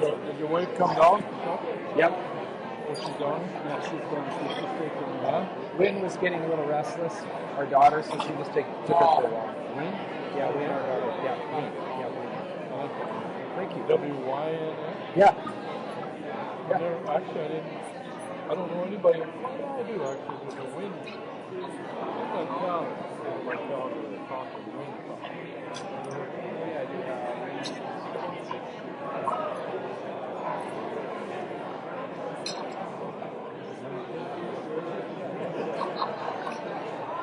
So, did your wife come down? Yep. Was she gone? Yeah, she's going. She's just taking. Huh? Wynn was getting a little restless, our daughter, so she just took her for a walk. Wynn? Yeah, Wynn, our daughter. Yeah, Wynn. Yeah, Wynn. Thank you. W-Y-N-N? Yeah. Actually, I don't know anybody. Well, I do actually. There's a Wynn. Like town. My daughter was talking Wynn. Yeah, I do.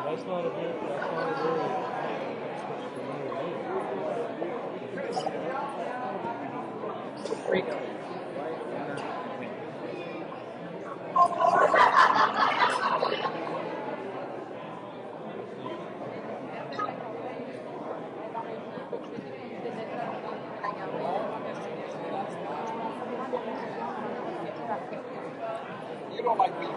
That's not a very Great. You don't like me.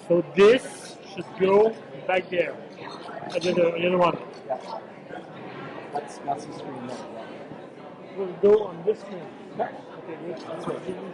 So this should go back there. The other one. Yeah. That's the screen there. Will go on this screen. Yeah. Okay, wait. That's right.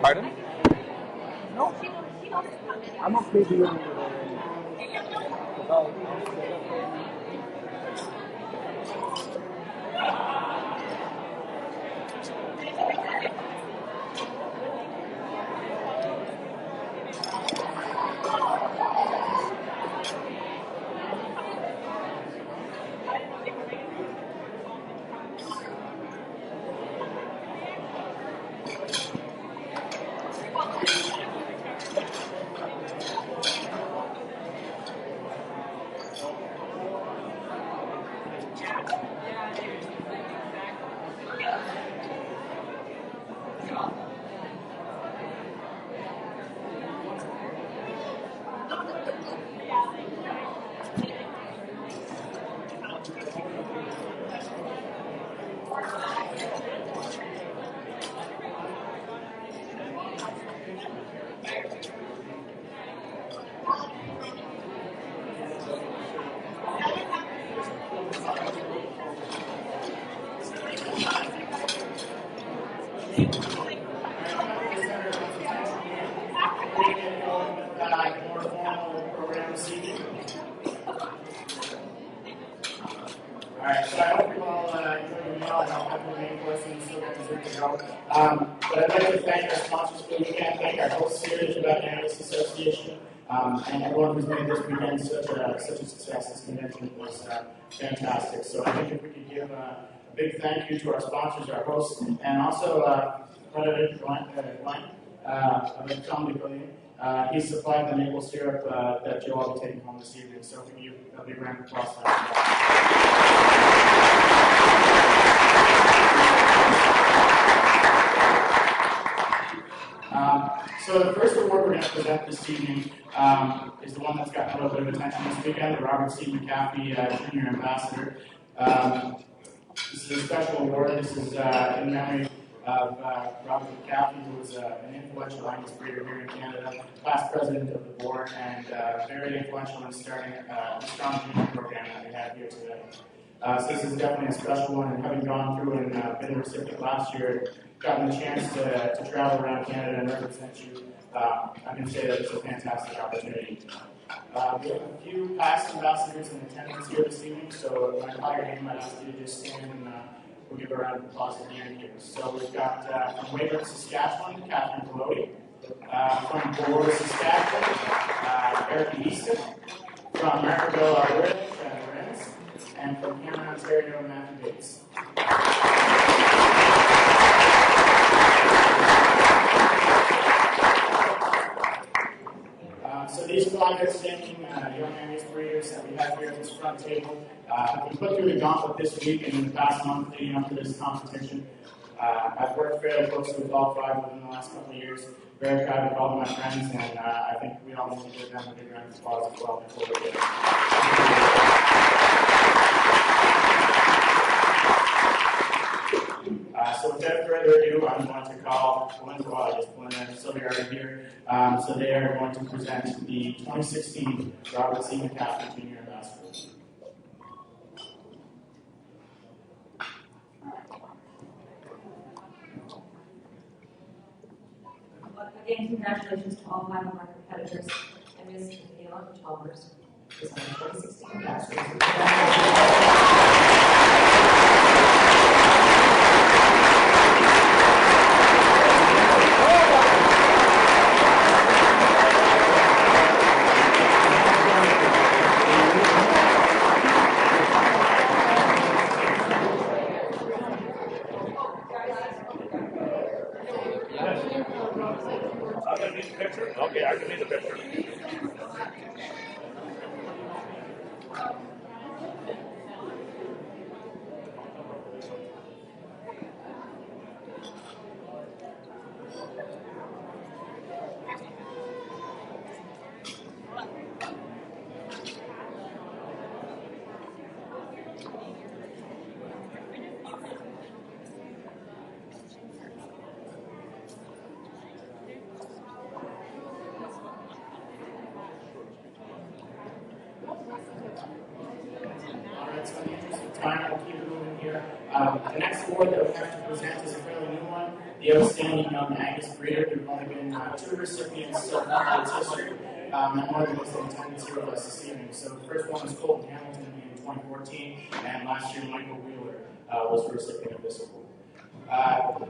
Pardon? No. I'm okay doing it. Alright, so I hope you all enjoyed your meal. I don't have the main course and still got dessert to go. But I'd like to thank our sponsors for the weekend, thank our host series, Quebec Cannabis Association, and everyone who's made this weekend such a success. This convention was fantastic. So I think if we could give a big thank you to our sponsors, our hosts, and also President Glenn of Tom DeColine. He supplied the maple syrup that Joe will be taking home this evening. So can you a big round of applause for that? So the first award we're going to present this evening is the one that's gotten a little bit of attention this weekend, the Robert C. McCaffey Junior Ambassador. This is a special award. This is in memory of Robert McCaffey, who was an influential Angus breeder here in Canada, past president of the board, and very influential in starting a strong junior program that we have here today. So this is definitely a special one, and having gone through and been a recipient last year, gotten the chance to travel around Canada and represent you, I can say that it's a fantastic opportunity. We have a few past ambassadors in attendance here this evening, so when I call your name, I'd ask you to just stand and we'll give a round of applause at the end here. So we've got from Weyburn, Saskatchewan, Catherine Pelody, from Bloor, Saskatchewan, Eric Easton, from Margarettville, Alberta, Trevor Renz, and from Cameron, Ontario, Matthew Bates. So these five outstanding young Angus breeders that we have here at this front table, we put through the gauntlet this week and in the past month leading up to this competition. I've worked fairly closely with all five of them in the last couple of years. Very proud of all of my friends, and I think we all need to give them a big round of applause as well before we get So without further ado, I'm going to call Belinda and Sylvia are here. So they are going to present the 2016 Robert C. McCaffey Junior Ambassador. Again, congratulations to all five of our competitors and Ms. Michaela Chalmers is on the 2016 Ambassador. Okay, I can need a picture. The next award that we have to present is a fairly new one, the Outstanding Young Angus Breeder. There have only been 2 recipients so far in its history, and one of them is in attendance here with us this evening. So the first one is Colton Hamilton in 2014, and last year Michael Wheeler was the recipient of this award.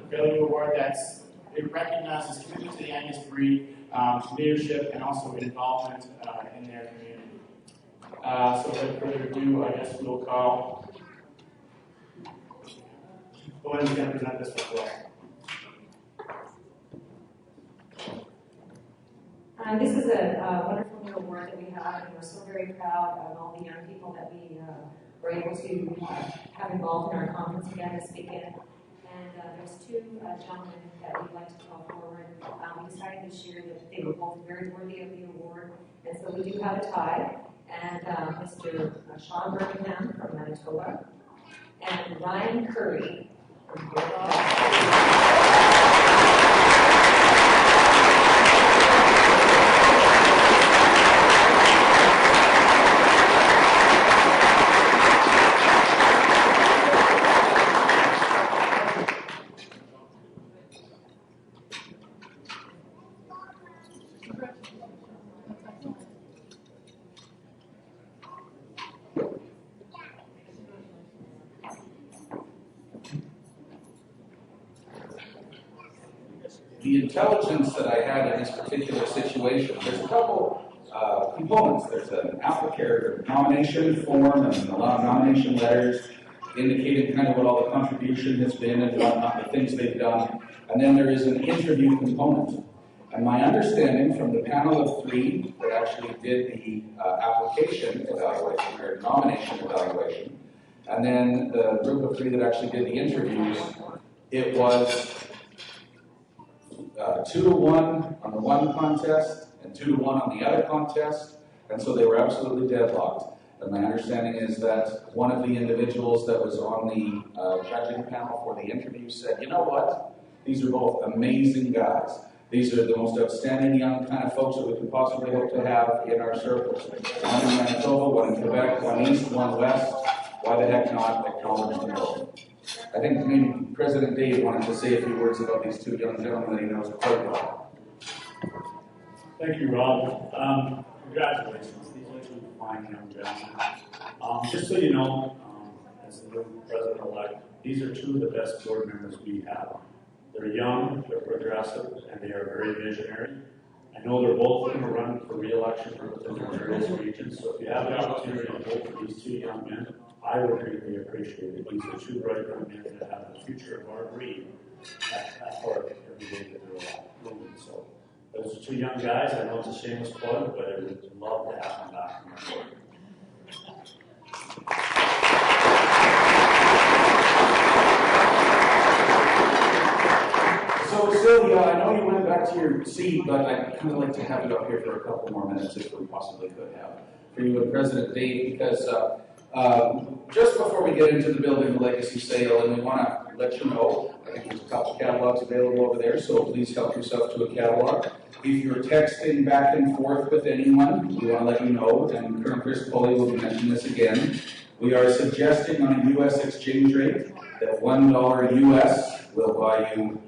Fairly new award it recognizes commitment to the Angus breed, leadership, and also involvement in their community. So without further ado, I guess we'll call. Who is going to present this as well? This is a wonderful new award that we have, and we're so very proud of all the young people that we were able to have involved in our conference again this weekend. And there's 2 gentlemen that we'd like to call forward. We decided this year that they were both very worthy of the award, and so we do have a tie. And Mr. Sean Birmingham from Manitoba, and Ryan Curry from Quebec. The intelligence that I had in this particular situation, there's a couple components. There's an applicant nomination form and a lot of nomination letters indicating kind of what all the contribution has been and whatnot, the things they've done. And then there is an interview component. And my understanding from the panel of 3 that actually did the application evaluation or nomination evaluation, and then the group of 3 that actually did the interviews, it was 2-to-1 on the one contest and 2-to-1 on the other contest, and so they were absolutely deadlocked. And my understanding is that one of the individuals that was on the judging panel for the interview said, you know what, these are both amazing guys. These are the most outstanding young kind of folks that we could possibly hope to have in our circles. One in Manitoba, one in Quebec, one east, one west. Why the heck not acknowledge them both? I think maybe President Dave wanted to say a few words about these 2 young gentlemen that he knows quite well. Thank you, Rob. Congratulations. These are 2 fine young gentlemen. Just so you know, as the new president-elect, these are 2 of the best board members we have. They're young, they're progressive, and they are very visionary. I know they're both going to run for re-election within their various regions, so if you have the opportunity to vote for these 2 young men, I would greatly appreciate it. These are 2 bright young men that have the future of our breed at heart every day that they're moving. So those are 2 young guys. I know it's a shameless plug, but I would love to have them back on our board. So Sylvia, I know you went back to your seat, but I'd kind of like to have you up here for a couple more minutes if we possibly could have for you and President Dave, because just before we get into the building the legacy sale, and we want to let you know, I think there's a couple catalogs available over there, so please help yourself to a catalog. If you're texting back and forth with anyone, we want to let you know, and Colonel Chris Pulley will be mentioning this again, we are suggesting on a U.S. exchange rate that $1 U.S. will buy you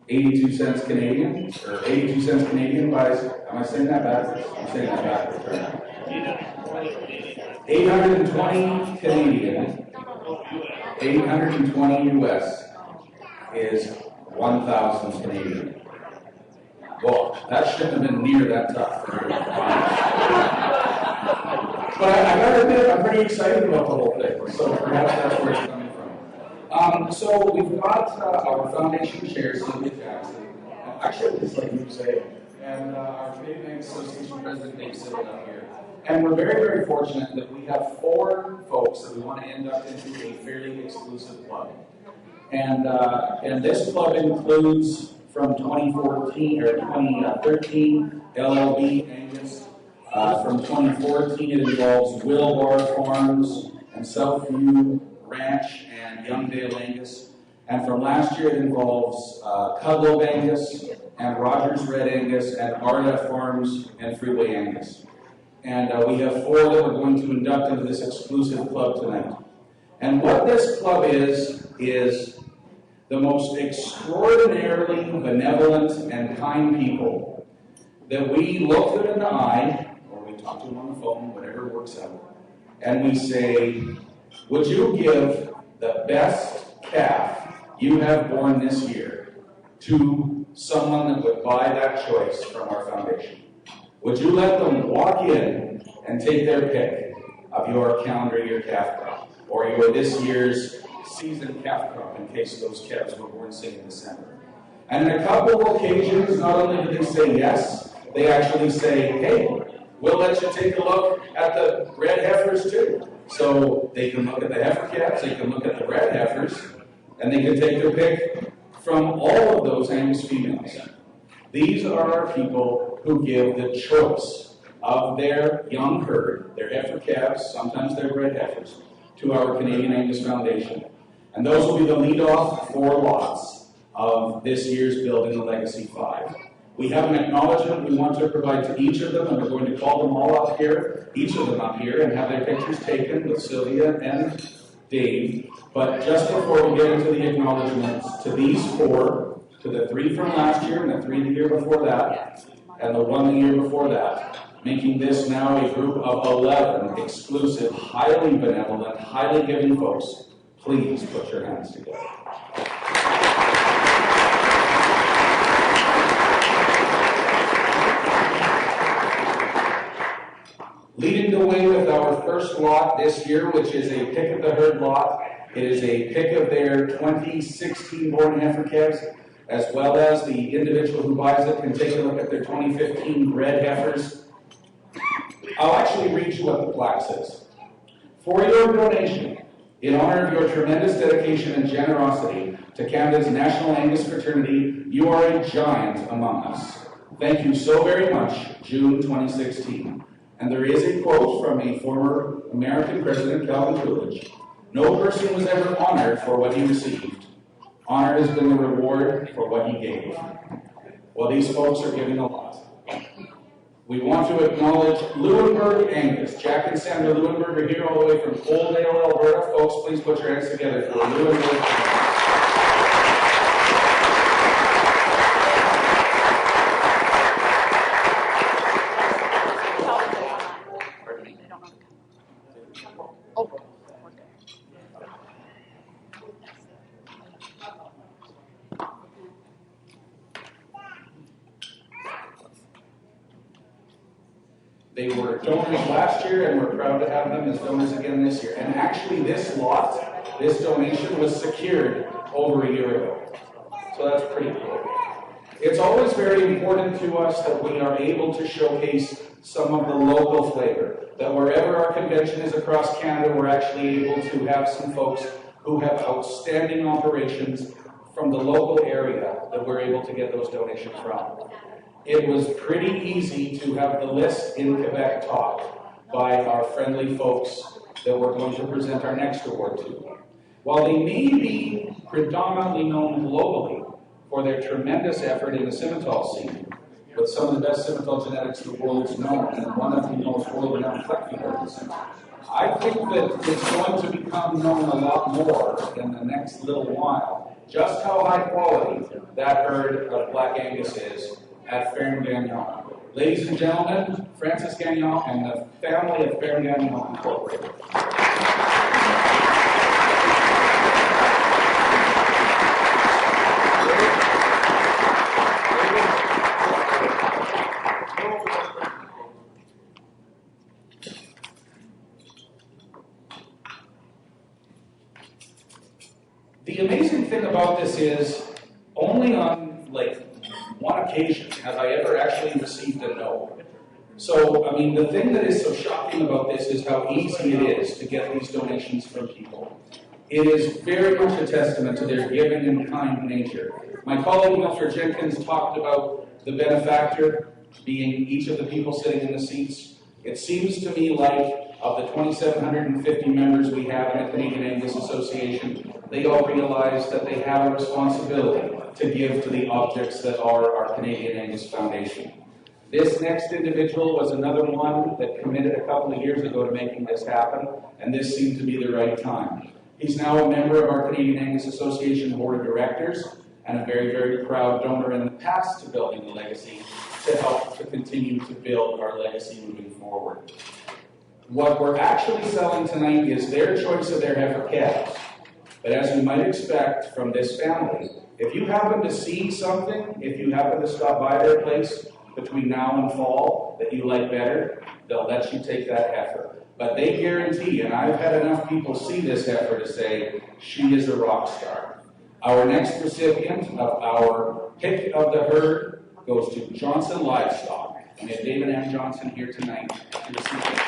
82 cents Canadian, or 82 cents Canadian buys, am I saying that backwards? I'm saying that backwards right now. 820 Canadian, 820 US is 1,000 Canadian. Well, that shouldn't have been near that tough. But I gotta admit, I'm pretty excited about the whole thing, so perhaps that's where it's coming from. So we've got our foundation chair, Sylvia Jackson. Actually, it's like you say, and our Canadian Bank Association President Dave sitting up here. And we're very, very fortunate that we have 4 folks that we want to end up into a fairly exclusive club. And this club includes from 2014 or 2013 LLB Angus. From 2014 it involves Willbar Farms and Southview Ranch and Youngdale Angus. And from last year it involves Cudlow Angus and Rogers Red Angus and Arda Farms and Freeway Angus. And we have 4 that we're going to induct into this exclusive club tonight. And what this club is the most extraordinarily benevolent and kind people that we look them in the eye, or we talk to them on the phone, whatever works out, and we say, would you give the best calf you have born this year to someone that would buy that choice from our foundation? Would you let them walk in and take their pick of your calendar year calf crop, or your this year's season calf crop, in case those calves were born, say, in December? And in a couple of occasions, not only did they say yes, they actually say, hey, we'll let you take a look at the red heifers too. So they can look at the heifer calves, they can look at the red heifers, and they can take their pick from all of those Angus females. These are our people who give the choice of their young herd, their heifer calves, sometimes their red heifers, to our Canadian Angus Foundation. And those will be the lead-off 4 lots of this year's Building the Legacy 5. We have an acknowledgement we want to provide to each of them, and we're going to call them all up here, each of them up here, and have their pictures taken with Sylvia and Dave. But just before we get into the acknowledgements, to these 4, to the 3 from last year, and the 3 the year before that, and the 1 the year before that, making this now a group of 11 exclusive, highly benevolent, highly giving folks, please put your hands together. Leading the way with our first lot this year, which is a pick of the herd lot. It is a pick of their 2016 born heifer calves, as well as the individual who buys it can take a look at their 2015 red heifers. I'll actually read you what the plaque says. For your donation, in honor of your tremendous dedication and generosity to Canada's National Angus Fraternity, you are a giant among us. Thank you so very much, June 2016. And there is a quote from a former American President, Calvin Coolidge. No person was ever honored for what he received. Honor has been the reward for what he gave. Well, these folks are giving a lot. We want to acknowledge Leeuwenburg Angus. Jack and Sandra Leeuwenburg are here all the way from Coaldale, Alberta. Folks, please put your hands together for Leeuwenburg Angus. They were donors last year, and we're proud to have them as donors again this year. And actually, this lot, this donation, was secured over a year ago. So that's pretty cool. It's always very important to us that we are able to showcase some of the local flavor. That wherever our convention is across Canada, we're actually able to have some folks who have outstanding operations from the local area that we're able to get those donations from. It was pretty easy to have the list in Quebec topped by our friendly folks that we're going to present our next award to. While they may be predominantly known globally for their tremendous effort in the Simmental scene, with some of the best Simmental genetics the world's known, and one of the most world-renowned Fleckvieh herds, I think that it's going to become known a lot more in the next little while, just how high quality that herd of Black Angus is at Ferme Gagnon. Ladies and gentlemen, Francis Gagnon and the family of Ferme Gagnon Incorporated. The amazing thing about this is, only on one occasion have I ever actually received a no. So, I mean, the thing that is so shocking about this is how easy it is to get these donations from people. It is very much a testament to their giving and kind nature. My colleague, Mr. Jenkins, talked about the benefactor being each of the people sitting in the seats. It seems to me like, of the 2,750 members we have in the Canadian Angus Association, they all realize that they have a responsibility to give to the objects that are our Canadian Angus Foundation. This next individual was another one that committed a couple of years ago to making this happen, and this seemed to be the right time. He's now a member of our Canadian Angus Association Board of Directors and a very, very proud donor in the past to building the legacy to help to continue to build our legacy moving forward. What we're actually selling tonight is their choice of their heifer calves. But as you might expect from this family, if you happen to see something, if you happen to stop by their place between now and fall that you like better, they'll let you take that heifer. But they guarantee, and I've had enough people see this heifer to say, she is a rock star. Our next recipient of our pick of the herd goes to Johnson Livestock. And we have David M. Johnson here tonight to receive it.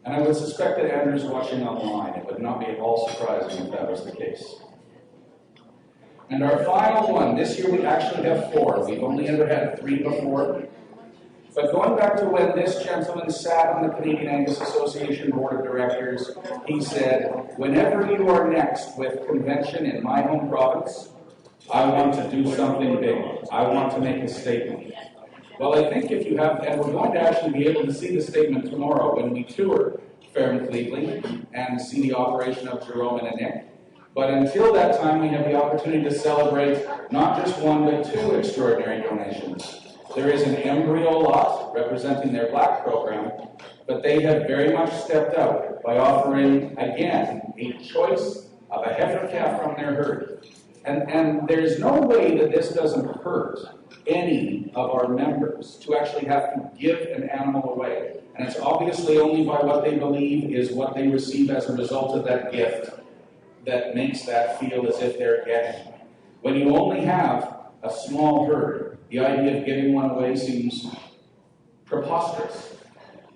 And I would suspect that Andrew's watching online. It would not be at all surprising if that was the case. And our final one, this year we actually have 4. We've only ever had 3 before. But going back to when this gentleman sat on the Canadian Angus Association Board of Directors, he said, whenever you are next with convention in my home province, I want to do something big. I want to make a statement. Well, I think if you have, and we're going to actually be able to see the statement tomorrow when we tour Fairham Cleveland and see the operation of Jerome and Nick. But until that time, we have the opportunity to celebrate not just 1, but 2 extraordinary donations. There is an embryo lot representing their black program, but they have very much stepped out by offering, again, a choice of a heifer calf from their herd. And there's no way that this doesn't hurt any of our members to actually have to give an animal away. And it's obviously only by what they believe is what they receive as a result of that gift that makes that feel as if they're getting. When you only have a small herd, the idea of giving one away seems preposterous.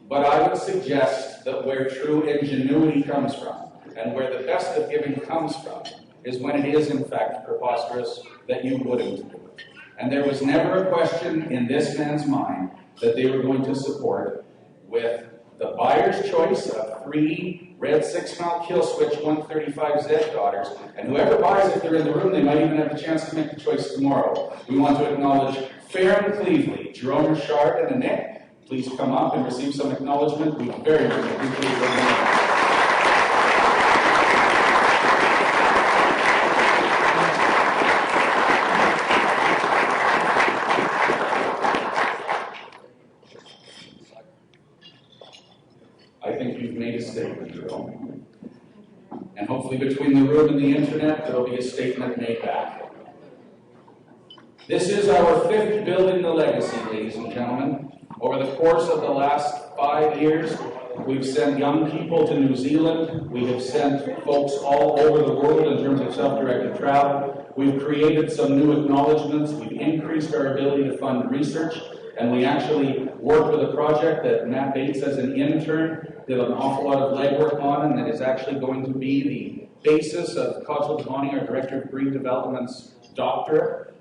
But I would suggest that where true ingenuity comes from, and where the best of giving comes from, is when it is in fact preposterous that you wouldn't do it. And there was never a question in this man's mind that they were going to support with the buyer's choice of 3 red 6-mount kill switch 135Z daughters, and whoever buys, if they're in the room, they might even have the chance to make the choice tomorrow. We want to acknowledge Fairham Cleveland, Jerome Richard and Annette. Please come up and receive some acknowledgement. We very much appreciate it. I think you've made a statement, Jerome. And hopefully between the room and the internet, there will be a statement made back. This is our 5th Building the Legacy, ladies and gentlemen. Over the course of the last 5 years, we've sent young people to New Zealand. We have sent folks all over the world in terms of self-directed travel. We've created some new acknowledgements. We've increased our ability to fund research. And we actually worked with a project that Matt Bates, as an intern, did an awful lot of legwork on, and that is actually going to be the basis of Cosmo Devani, our Director of Breed Development's doctorate.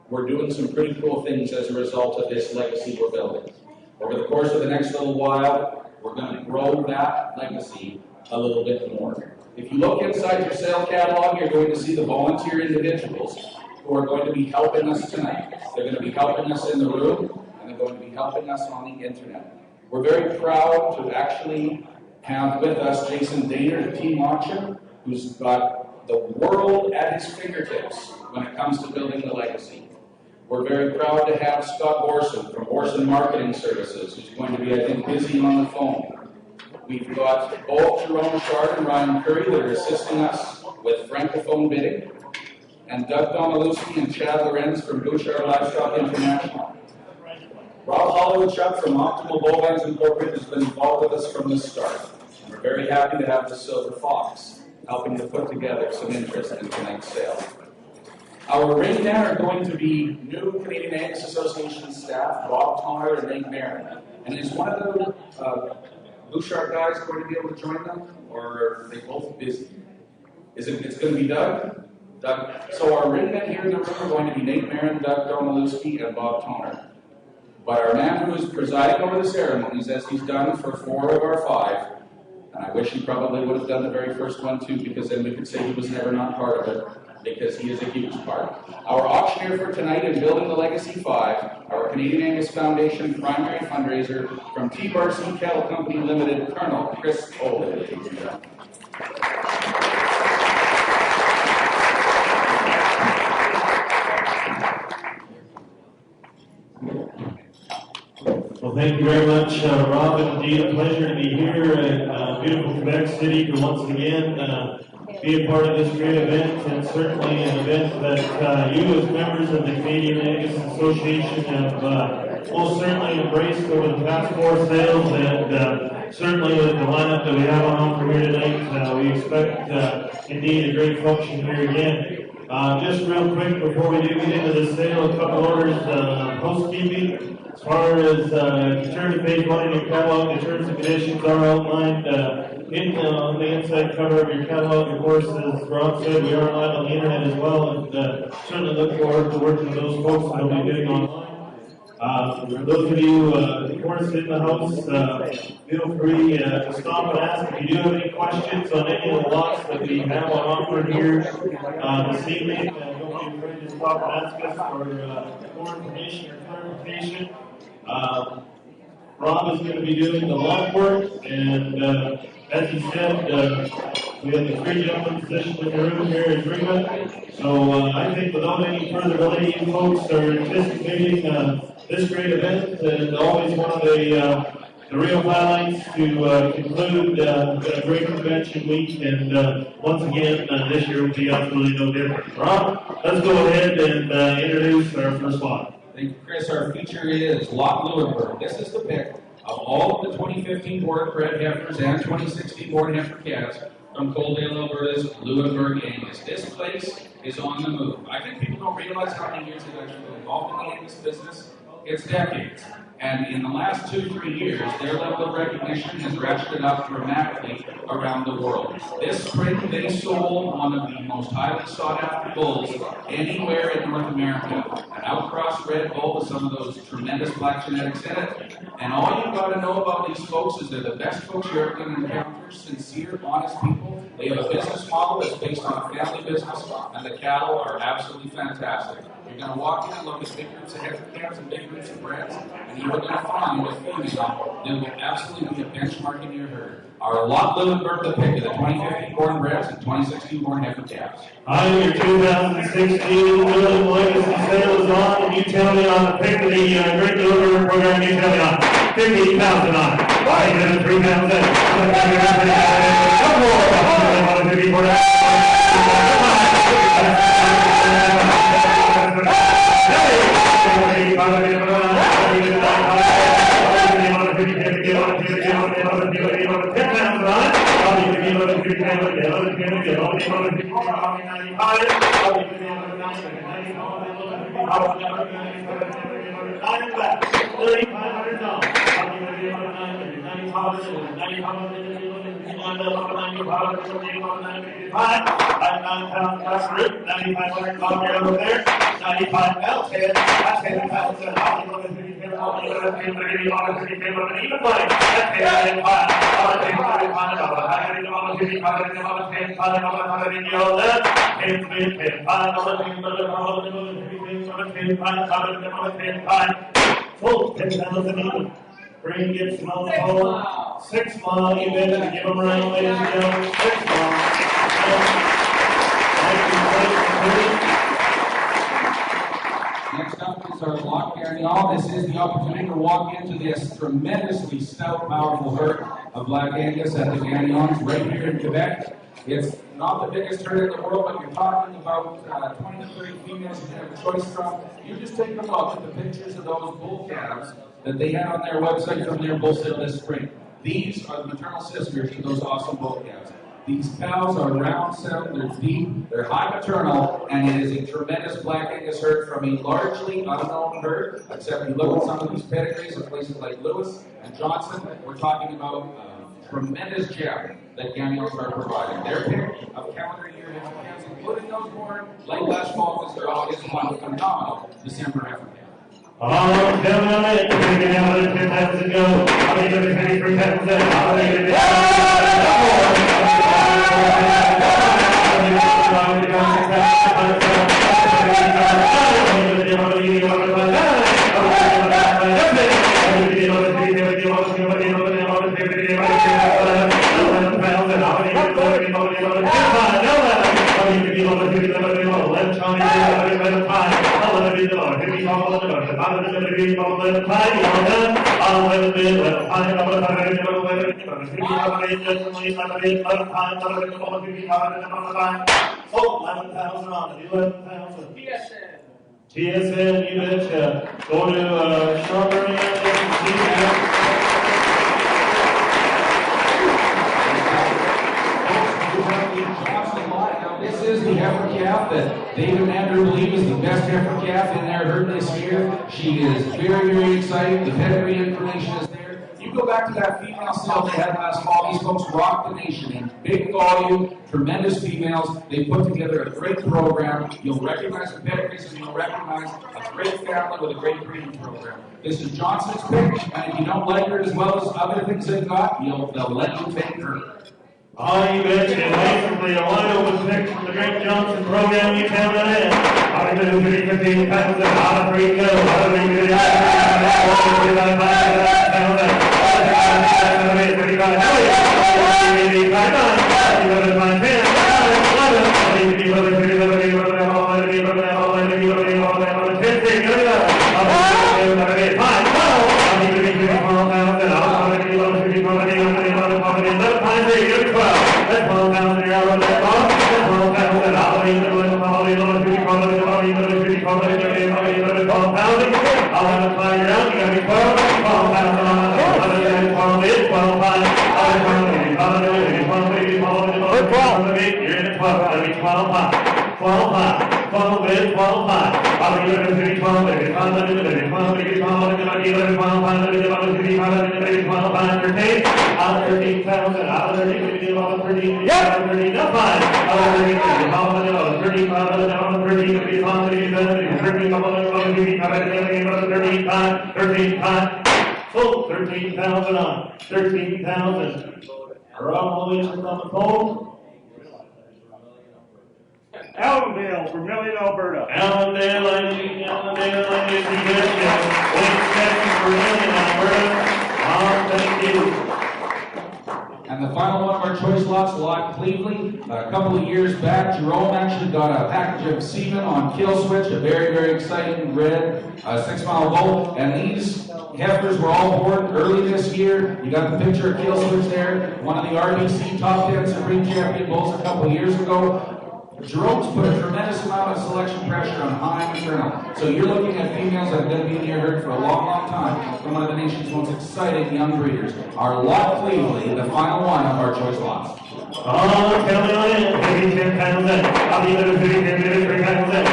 We're doing some pretty cool things as a result of this legacy we're building. Over the course of the next little while, we're going to grow that legacy a little bit more. If you look inside your sale catalog, you're going to see the volunteer individuals who are going to be helping us tonight. They're going to be helping us in the room, and they're going to be helping us on the internet. We're very proud to actually have with us Jason Daner, the team auction, who's got the world at his fingertips when it comes to building the legacy. We're very proud to have Scott Orson from Orson Marketing Services, who's going to be, I think, busy on the phone. We've got both Jerome Richard and Ryan Curry that are assisting us with francophone bidding, and Doug Domalewski and Chad Lorenz from Bouchard Livestock International. Rob Hollowchuk from Optimal Bovines Incorporated has been involved with us from the start. We're very happy to have the Silver Fox helping to put together some interest in tonight's sale. Our ring men are going to be new Canadian Angus Association staff, Bob Toner and Nate Marin. And is one of the Bouchard guys going to be able to join them, or are they both busy? It's going to be Doug? Doug. So our ring men here in the room are going to be Nate Marin, Doug Domalewski, and Bob Toner. But our man who is presiding over the ceremonies, as he's done for 4 of our 5, and I wish he probably would have done the very first one too, because then we could say he was never not part of it, because he is a huge part. Our auctioneer for tonight in Building the Legacy 5, our Canadian Angus Foundation primary fundraiser from T-Barson Cattle Company Limited, Colonel Chris Oley, ladies and gentlemen. Well, thank you very much, Rob. Indeed, a pleasure to be here in beautiful Quebec City to once again be a part of this great event, and certainly an event that you as members of the Canadian Angus Association have most certainly embraced over the past 4 sales, and certainly with the lineup that we have on offer here tonight, we expect indeed a great function here again. Just real quick before we do get into the sale, a couple orders of housekeeping. As far as you turn to page 1 in your catalog, the terms and conditions are outlined on the inside cover of your catalog. Of course, as Rob said, we are live on the internet as well, and certainly look forward to working with those folks that will be bidding online. For those of you, of course, in the house, feel free to stop and ask if you do have any questions on any of the lots that we have on offer here this evening. Don't be afraid to stop and ask us for more information or clarification. Rob is going to be doing the lawn work, and as he said, we have the 3 gentlemen positioned in the room here in Greenwood. So I think without any further delay, you folks are anticipating this great event, and always one of the real highlights to conclude a great convention week. And once again, this year will be absolutely no different. Rob, let's go ahead and introduce our first lot. Thank you, Chris. Our feature is Lot Leeuwenburg. This is the pick of all of the 2015 Border Bred heifers and 2016 Border heifer calves from Coaldale, Alberta's Leeuwenburg Angus. This place is on the move. I think people don't realize how many years they've actually been involved in the Angus business. It's decades. And in the last 2-3 years, their level of recognition has ratcheted up dramatically around the world. This spring, they sold one of the most highly sought-after bulls anywhere in North America. An outcross red bull with some of those tremendous black genetics in it. And all you've got to know about these folks is they're the best folks you're ever going to encounter. Sincere, honest people. They have a business model that's based on a family business, and the cattle are absolutely fantastic. You're going to walk in and look at big groups of heifer calves and big groups of breds, and you're going to find a female that will absolutely be a benchmark in your herd. Our Lot Leeuwenburg, the pick of the 2015 born breds and 2016 born heifer calves. Hi, your 2016 Building Legacy sale is on, and you tell me on the pick of the Great Leeuwenburg program, you tell me on 15,000 on it. Why is it 3,000? Come on, 54. Green gets them on the pole. 6 mile, you bet to give them around, ladies and gentlemen. 6 mile. Next up is our block Garnier. This is the opportunity to walk into this tremendously stout, powerful herd of Black Angus at the Garniers right here in Quebec. It's not the biggest herd in the world, but you're talking about 20 to 30 females you have a choice from. You just take a look at the pictures of those bull calves that they had on their website from their bull sale this spring. These are the maternal sisters to those awesome bull calves. These cows are round set, they're deep, they're high maternal, and it is a tremendous Black Angus herd from a largely unknown herd, except you look at some of these pedigrees in places like Lewis and Johnson, we're talking about tremendous gem that Garniers are providing. Their pick of calendar year heifer calves, including those born late last fall, because they're August, one phenomenal December heifer calves. Come on, we can have another 10 to go. I'll leave it at 50%. I'll leave it at TSN, you betcha. Go to Strawberry and This is the heifer calf that David and Andrew believe is the best heifer calf in their herd this year. She is very, very excited. The pedigree information is there. You go back to that female sale they had last fall. These folks rocked the nation in big volume, tremendous females. They put together a great program. You'll recognize the pedigrees and you'll recognize a great family with a great breeding program. This is Johnson's pick, and if you don't like her as well as other things they've got, they'll let you take her. Oh, you betcha. Basically, a wide open pick from the Great Johnson program. You tell that in. Out of the 15 pounds and out of 3 kills. Out of 3 kills. Out Oh, 13,000 on. 13,000. Rob Williams on the phone. Allendale, Vermilion, Alberta. Allendale, you betcha. Wayne Stetson, Vermilion, Alberta. Thank you. And the final one of our choice lots, Lot Cleveland. A couple of years back, Jerome actually got a package of semen on Kill Switch, a very, very exciting red 6-mile bull. And these heifers were all born early this year. You got the picture of Kill Switch there, one of the RBC top 10 Supreme Champion bulls a couple of years ago. Jerome's put a tremendous amount of selection pressure on high maternal. So you're looking at females that have been in your herd for a long, long time from one of the nation's most exciting young breeders. Our Lot Cleveland, the final one of our choice lots. Oh, tell me on it. Maybe 10 pounds in. I'll be little 3 pounds in.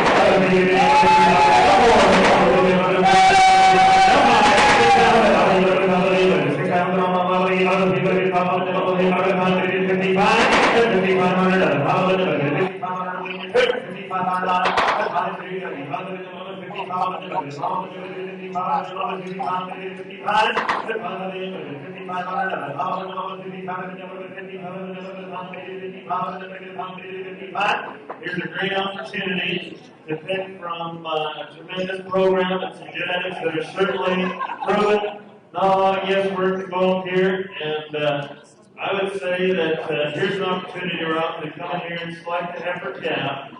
Here's a great opportunity to pick from a tremendous program and some genetics that are certainly proven. Not a lot of guesswork involved here, and I would say that here's an opportunity, Rob, to come in here and select a heifer calf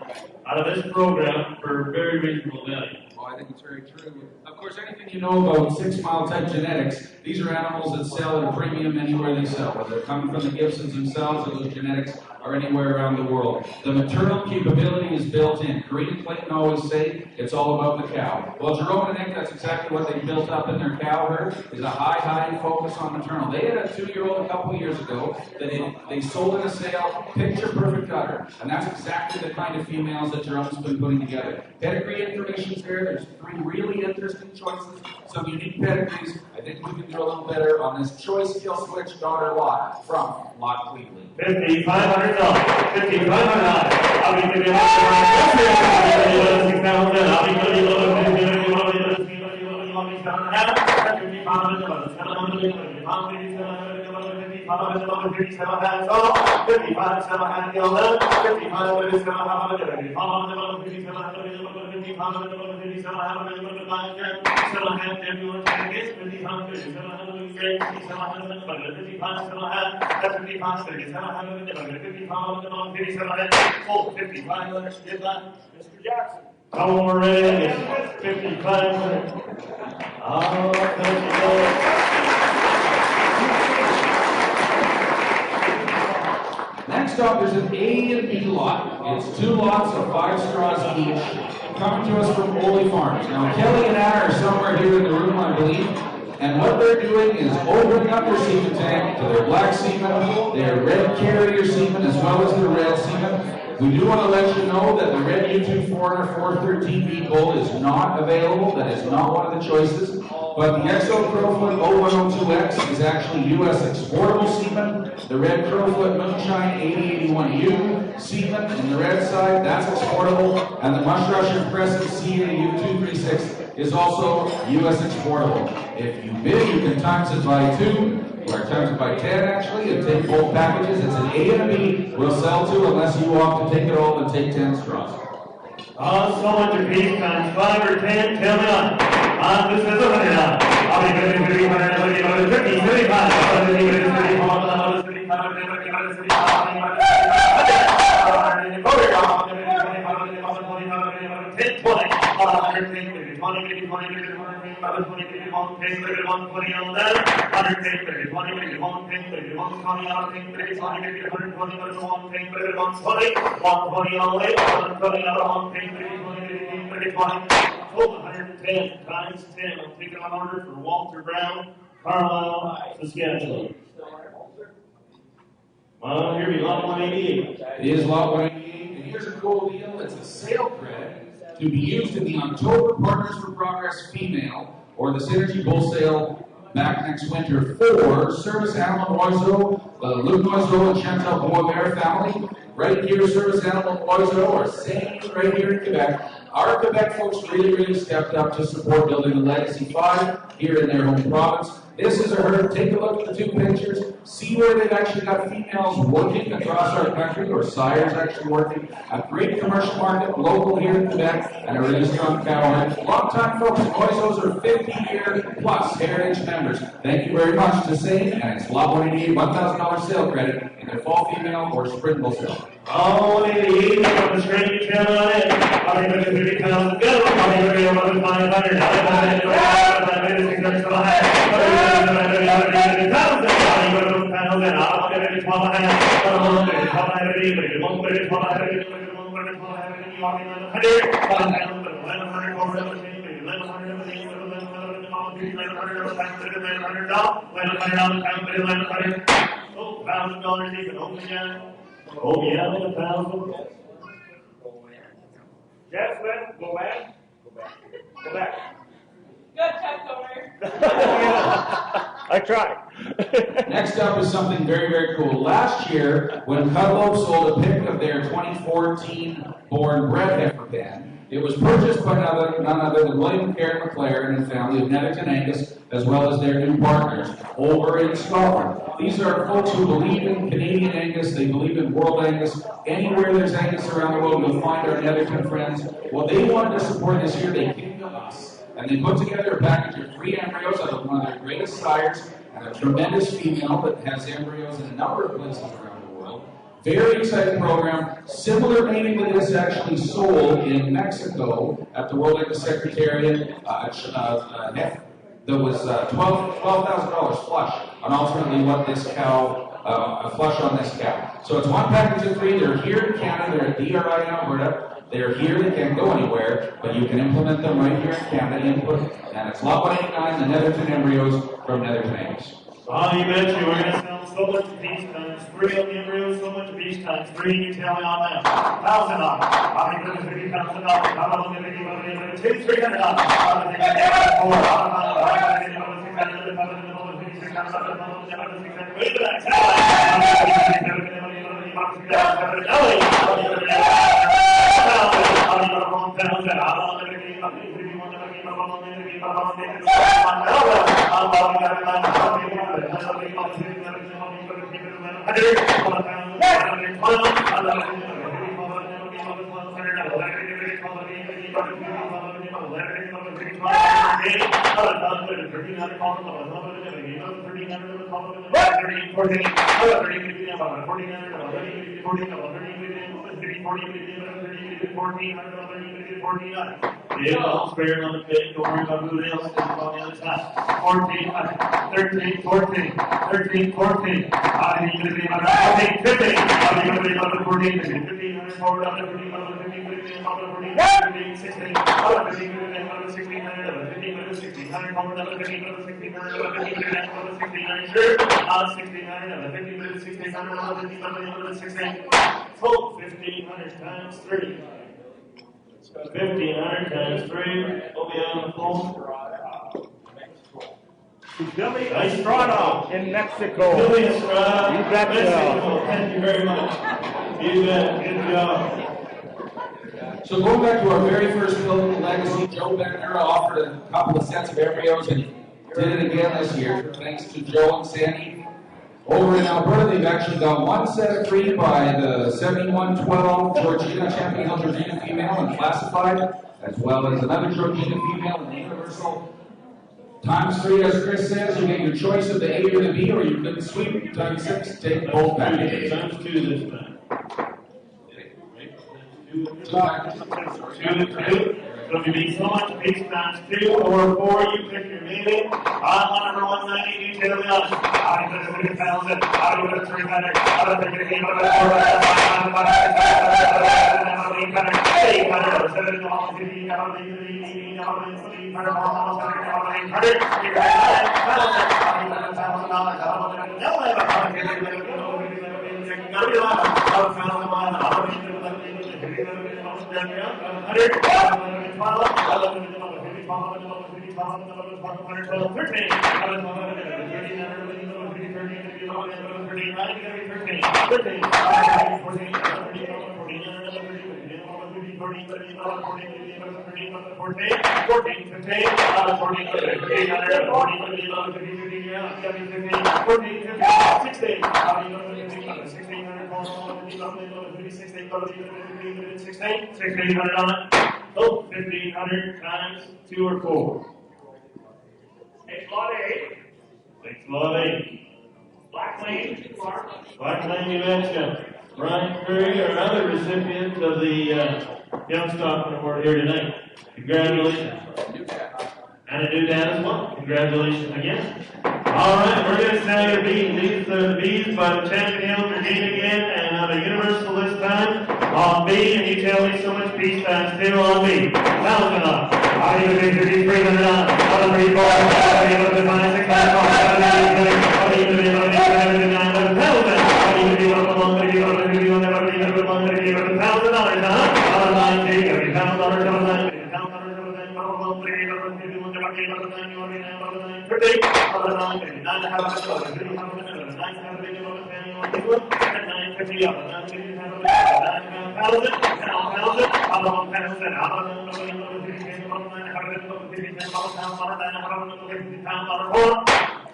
out of this program for very reasonable value. Well, I think it's very true. Of course, anything you know about 6-mile type genetics, these are animals that sell at a premium anywhere they sell, whether they're coming from the Gibsons themselves or those genetics are anywhere around the world. The maternal capability is built in. Corinne and Clayton always say it's all about the cow. Well, Jerome and Nick, that's exactly what they built up in their cow herd, is a high focus on maternal. They had a 2-year-old a couple of years ago that they sold in a sale, picture perfect udder, and that's exactly the kind of females that Jerome's been putting together. Pedigree information's there. There's 3 really interesting choices, some unique pedigrees. I think we can do a little better on this choice Kill Switch daughter lot from Lot Cleveland. $5,500. $5,500. I'll be giving you $6,000. Mr. Jackson. Come on, ready? 55. Oh, thank you, Lord. Next up, there's an A and B lot. It's 2 lots of 5 straws each, coming to us from Ole Farms. Now, Kelly and Anna are somewhere here in the room, I believe, and what they're doing is opening up their semen tank to their black semen, their red carrier semen, as well as their red semen. We do want to let you know that the red YouTube Foreigner 413B Bull is not available. That is not one of the choices. But the XO Crowfoot 0102X is actually U.S. exportable semen. The red Crowfoot Moonshine 8081U semen in the red side, that's exportable. And the Mushrush Impressive CAU236 is also U.S. exportable. If you bid, you can times it by 2. Or times it by 10 actually, and take both packages. It's an A and a B. We'll sell 2 unless you opt to take it all and take 10 straws. So much a piece times 5 or 10, tell me on. This is $100. I'll be good at 300, 50, 35, 110 times 10. I'm taking an order for Walter Brown, Carlisle, Saskatchewan. Here we lot 188. It is lot 188, and here's a cool deal. It's a sale credit to be used in the October Partners for Progress female or the Synergy Bull Sale back next winter for service animal Oiseau, the Luc Oiseau and Chantal Boisvert family. Right here, service animal Oiseau are saying right here in Quebec. Our Quebec folks really stepped up to support building the Legacy 5 here in their home province. This is a herd. Take a look at the 2 pictures. See where they've actually got females working across our country, or sires actually working. A great commercial market, local here in Quebec, and a really strong cow herd. Long-time folks, Oiseaus are 50-year plus heritage members. Thank you very much to Sane, and it's lot 188, $1,000 sale credit in their fall female or spring bull sale. Oh, 188, from the string channel on it. I'll be looking 30 pounds of good. I'll be looking at 500. Oh, yeah, $1,000. Jeff, go back. Go back. Good check, Tony. I tried. Next up is something very cool. Last year, when Cutlow sold a pick of their 2014 born bred heifer pan, it was purchased by none other than William and Karen McLaren and family of Netherton Angus, as well as their new partners over in Scotland. These are folks who believe in Canadian Angus, they believe in world Angus. Anywhere there's Angus around the world, you'll find our Netherton friends. Well, they wanted to support this year, they came to us. And they put together a package of 3 embryos out of one of their greatest sires, and a tremendous female that has embryos in a number of places around the world. Very exciting program. Similar mating to this actually sold in Mexico at the World Angus Secretariat. That was $12,000 flush on ultimately what this cow, a flush on this cow. So it's one package of 3. They're here in Canada. They're at DRI in Alberta. They're here. They can't go anywhere, but you can implement them right here in Canada. Input, and it's lot 189, the Netherton embryos from Netherton Angus. You mentioned we're going to sell so much piece times 3 of the embryos, so much piece times 3. You tell me on that. $1,000. I'll be good at $50,000. I'm going to give you $300. Yeah, I'll spare another bit. Don't worry about who else is on the other side. 14, 13, 14, 13, 14. I need to be 14, 15. I need to be 14, 15, 15, 14, 15, 15, 16, 16, 1,500 times 3. 1,500 times 3 will be on the floor. Billy Estrada in Mexico. Billy Estrada, You betcha. Mexico. Thank you very much. You bet. Good job. So going back to our very first film, Legacy, Joe Beckner offered a couple of sets of embryos and did it again this year. Thanks to Joe and Sandy. Over in Alberta, they've actually got one set free by the 7112 Georgina, Champion Hill Georgina female and classified, as well as another Georgina female in the universal. Times 3, as Chris says, you get your choice of the A or the B, or you can sweep times 6, take both packages. Times 2 this time. 2 packages. 2. So if you need so much piece times 2 or 4, you pick your meeting. On number 190, detail the honest. I put it 1,000. I put it 300. I put it 800. Oh, 1,500 times 2 or 4. It's lot 8. 6 lot 8. Black Lane, Clark. Black Lane, New Hampshire. Brian Curry, our other recipient of the Youngstock Award here tonight. Congratulations. And a new dad as well. Congratulations again. All right, we're going to sell your bees. These are the bees by the Champion Hill Brigade again, and on a universal this time on B, and you tell me so much piece times 2 on B. $1,000. I need to be 300 on. I'll be 4. I'll be able to find 600. I'll be able to be 1,000. I need to be able to $1,000.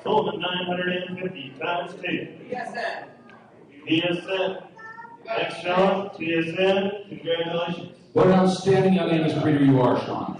Sold at 950 times 2. PSN. Next, Sean, PSN, congratulations. What an outstanding young English breeder you are, Sean.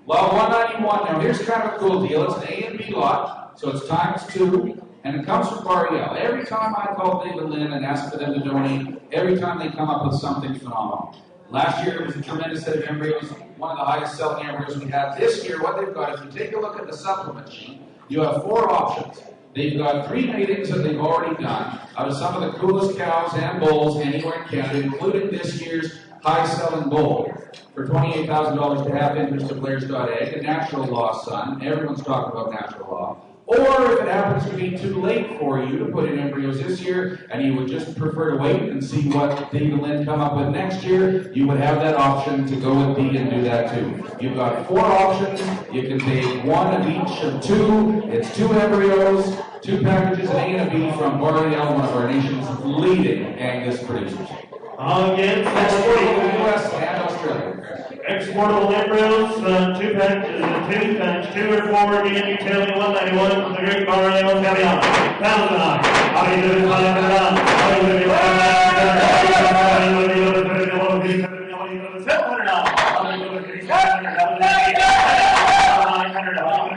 Well, 191. Now, here's kind of a cool deal. It's an A and B lot, so it's times 2, and it comes from Barriel. Every time I call David Lynn and ask for them to donate, every time they come up with something phenomenal. Last year, it was a tremendous set of embryos, one of the highest selling embryos we had. This year, what they've got, if you take a look at the supplement sheet, you have 4 options. They've got 3 matings that they've already done out of some of the coolest cows and bulls anywhere in Canada, including this year's high-selling bull for $28,000 to have interest at Blair's.egg, a natural law son. Everyone's talking about natural law. Or if it happens to be too late for you to put in embryos this year, and you would just prefer to wait and see what David Lynn come up with next year, you would have that option to go with B and do that too. You've got 4 options. You can take 1 of each of 2. It's 2 embryos, 2 packages, an A and a B from Barriel, one of our nation's leading Angus producers. Again, That's for the U.S. and Australia. Exportable embryos, 2 packages of 2 times 2 or 4, again, you tell me 191 from the Great Mario Cavion. Thousand on. How do you do it? 500 on. How do you do it? 700 on. How do you do it? 700 on. 900 on.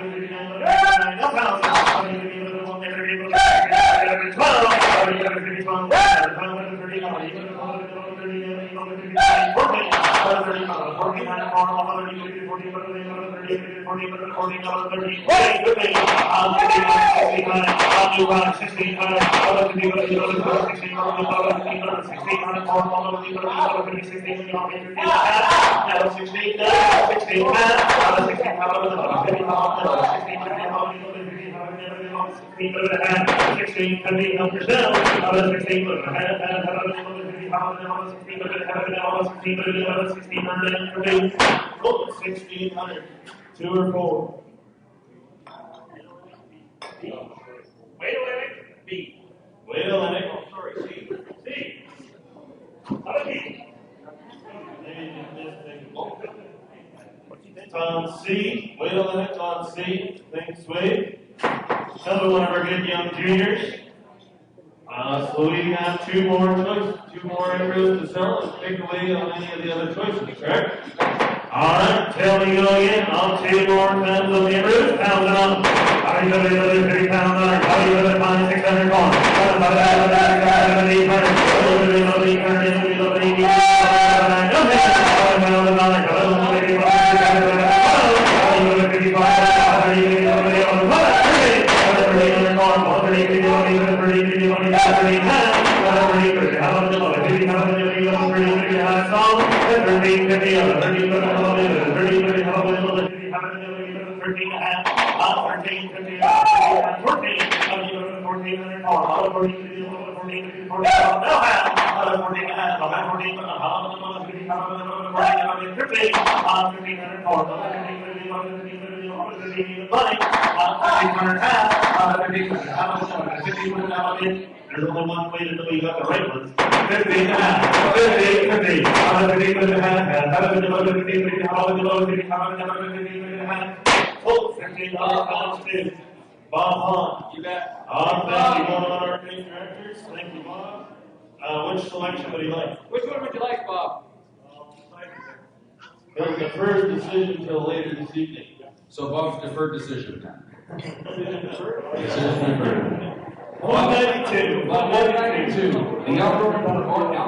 $1,600. 2 or 4. Wait a minute. B. Wait a minute. Oh, sorry. C. C. How about D? On C. Wait a minute. On C. Thanks, Wade. Another one of our good young juniors. So we have 2 more choices, 2 more embryos to sell and pick away on any of the other choices, correct? All right, tell me go again. I'll 2 more times on the embryos. Pounds it on. How do you do the other 30 pounds on it? How do you do the 600 on? There's only one way to know you got the right ones. 50 and a half. 50, 50. 50 and a half. 15 pounds too. Bob Hunt. You bet. Thank you, one of our main directors. Thank you, Bob. Which selection would you like? Which one would you like, Bob? There's a deferred decision till later this evening. So Bob's deferred decision now. Decision deferred? Decision deferred. 192. 192. The Elk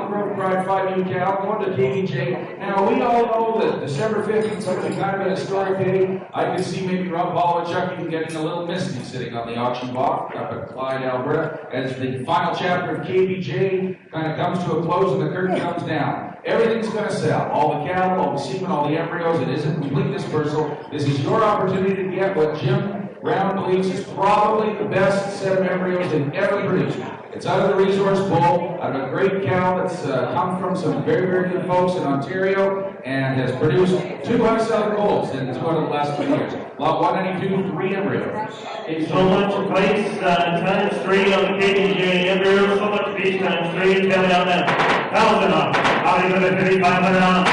Grove Pride 5 new cow going to KBJ. Now, we all know that December 15th is going to be kind of an historic day. I can see maybe Rob Polachuk even getting a little misty sitting on the auction block up at Clyde, Alberta, as the final chapter of KBJ kind of comes to a close and the curtain comes down. Everything's going to sell. All the cattle, all the semen, all the embryos. It is a complete dispersal. This is your opportunity to get what Jim Brown believes is probably the best set of embryos they've ever produced. It's out of the resource bowl, out of a great cow that's come from some very, very good folks in Ontario and has produced 2 unselling colts in 2 out of the last 2 years. Lot 192, 3 embryos. Okay, so much place times 3 on the KBJ embryo, so much piece times 3, tell me on that. 1,000 on. How do you put it? 500 on.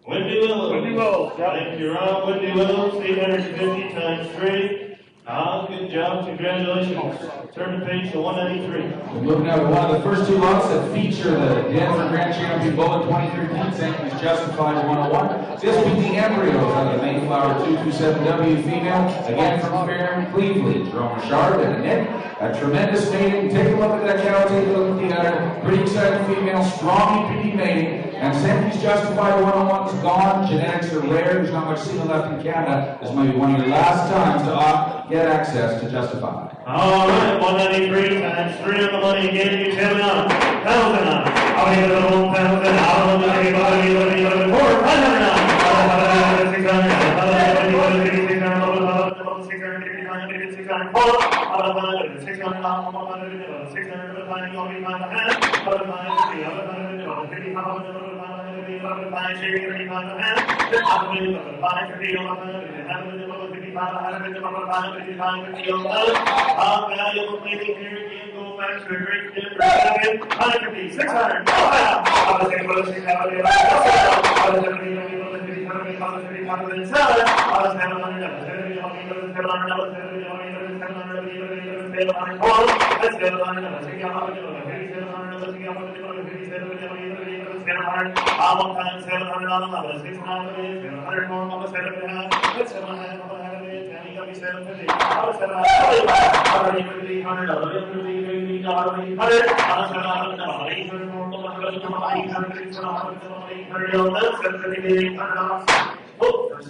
Windy Willows. Thank you, Rob. Windy Willows, 850 times 3. Good job. Congratulations. Turn the page to 193. We're looking at one of the first 2 lots that feature the Denver Grand Champion Bull in 2013, St. Louis Justified 101. This will be the embryos of the Mayflower 227W female, again from Fairhaven, Cleveland. Jerome Richard and Annette, a tremendous mating. Take a look at that cow, take a look at the udder. Pretty exciting female, strong EPD mating. And Sankey's Justified one-on-one's gone. Genetics are rare. There's not much semen left in Canada. This might be one of your last times to get access to Justified. All right, 193 times 3 on the money again. You tell me on. 1,000 on. I'll give it a 1,000. I'll give it a 500 on.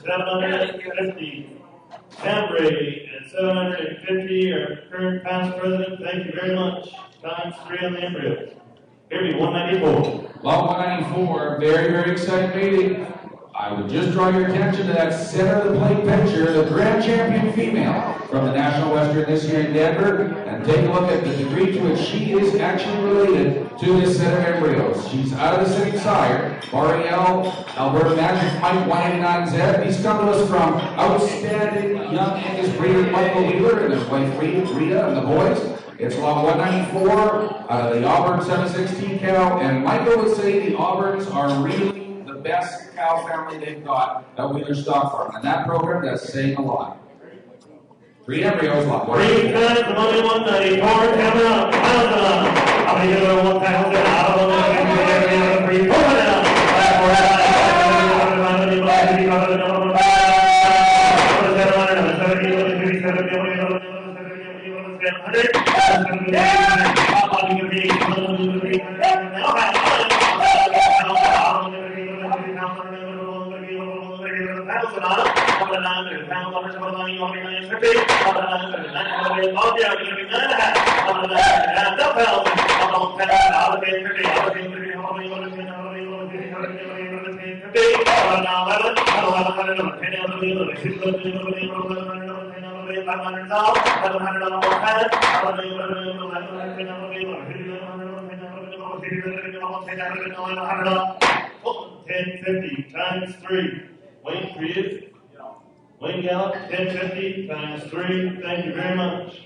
750. Embry and 750, our current past president, thank you very much. Times 3 on the embryos. Here we 194. Lot 194, very, very exciting meeting. I would just draw your attention to that center of the plate picture, the grand champion female from the National Western this year in Denver, and take a look at the degree to which she is actually related to this set of embryos. She's out of the sitting sire, Ariel, Alberta Magic Mike 189Z. These come to us from outstanding young Angus breeder Michael Wheeler and his wife Rita and the boys. It's lot 194 out of the Auburn 716 cow, and Michael would say the Auburns are really the best cow family they've got at Wheeler Stock Farm. And that program, that's saying a lot. 3 embryos, lot 3 times the money 194, coming up, 1,000 on. I'll give it 1,000 out of 1,000, 400 on. $10.50 times 3. Wayne Creed. Wayne Gallup, 1050 times 3. Thank you very much.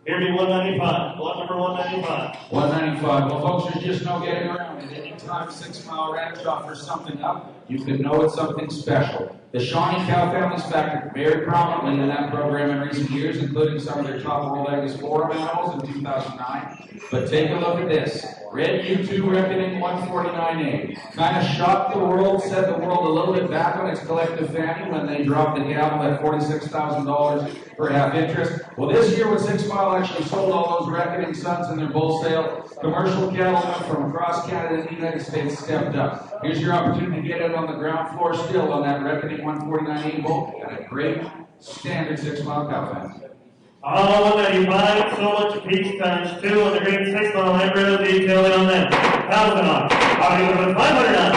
Here be 195. Lot number 195. 195. Well, folks, there's just no getting around it. Anytime 6 Mile Ranch offers something up, you can know it's something special. The Shawnee cow family's factored very prominently in that program in recent years, including some of their top World Angus Forum animals in 2009. But take a look at this. Red U2 Reckoning 149A. Kind of shocked the world, set the world a little bit back on its collective fanny when they dropped the gavel at $46,000 for half interest. Well, this year when 6 Mile actually sold all those Reckoning sons in their bull sale, commercial cattlemen from across Canada and the United States stepped up. Here's your opportunity to get it on the ground floor still on that Reckoning 149A bull at a great standard 6 Mile cow family. All 195, so much a piece times 2 on the great 6 Mile embryo detailing on them. 1,000 on. I'll give it 500 on.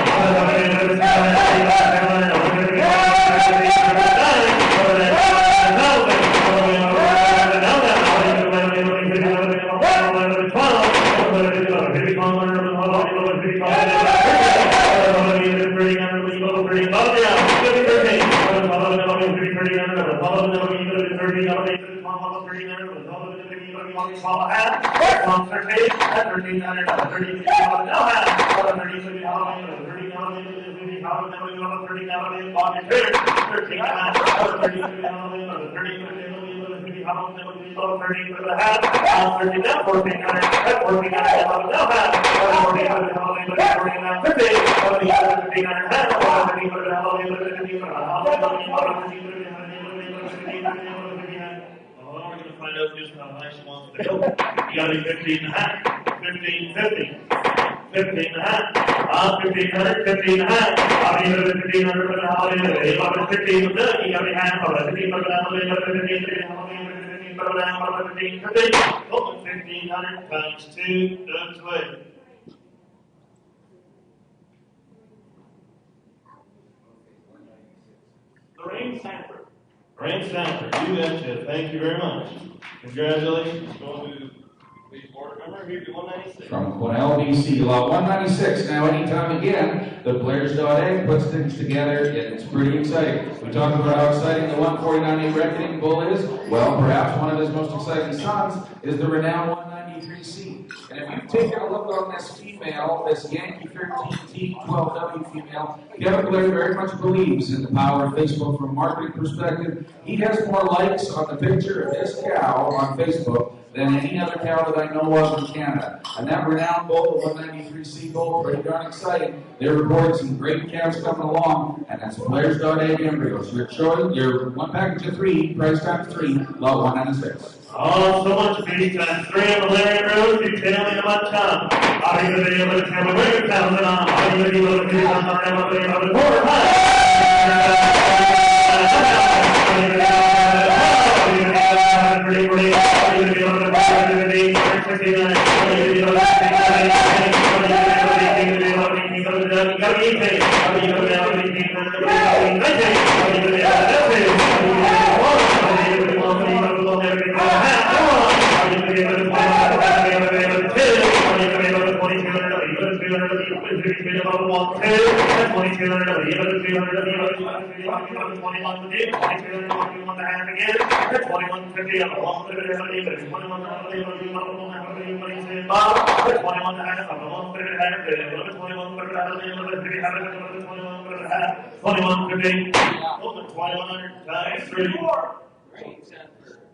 Find out just how high she wants to go. You gotta be 15 and a half, 15.50. 15.5. 1500, 15.5. 1500 for the holiday. 15 for the you got the half of it. 15 for the holiday. 15 for the holiday. 15 for the open 1500 times 2. Doug's way. Lorraine Sanford. Lorraine Sanford, you betcha. Thank you very much. Congratulations. Going to the board member here to 196. From Quesnel, BC, lot 196. Now, anytime again, the Players.egg puts things together, and it's pretty exciting. We talked about how exciting the 149A Reckoning Bull is. Well, perhaps one of his most exciting sons is the renowned 193C. And if you've taken a look on this female, this Yankee 13T12W female, Kevin Blair very much believes in the power of Facebook from a marketing perspective. He has more likes on the picture of this cow on Facebook than any other cow that I know of in Canada. And that renowned bull, the 193C bull, pretty darn exciting. They're reporting some great calves coming along, and that's Players.egg embryos. Your one package of 3, price times 3, lot 196. Oh, so much feed times 3 on Malaria Road, you tell me about time. Are you going to be able to tell me where you're telling me on? Are you going to be able to do something about the border?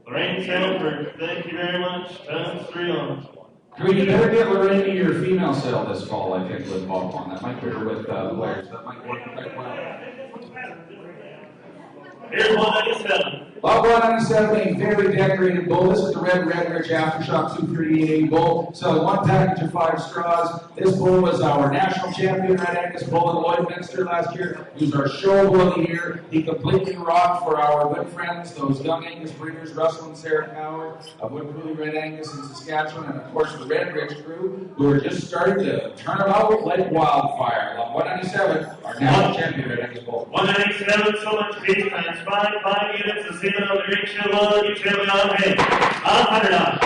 Lorraine Sanford, thank you very much. Times 3 on. You better get Lorraine to your female cell this fall, I think, with Bob on. That might put her with Blair's. That might work quite well. Here's 197. Lot 197, a very decorated bull. This is the Red Ridge Aftershock 238A bull, selling one package of 5 straws. This bull was our national champion Red Angus bull in Lloydminster last year. He was our show bull of the year. He completely rocked for our good friends, those young Angus breeders, Russell and Sarah Coward of Woodcooley Red Angus in Saskatchewan, and of course the Red Ridge crew, who are just starting to turn them out like wildfire. Lot 197, our national champion Red Angus bull. 197, so much feed times 5 units of semen of the Greek show, you tell me on me. 100 on.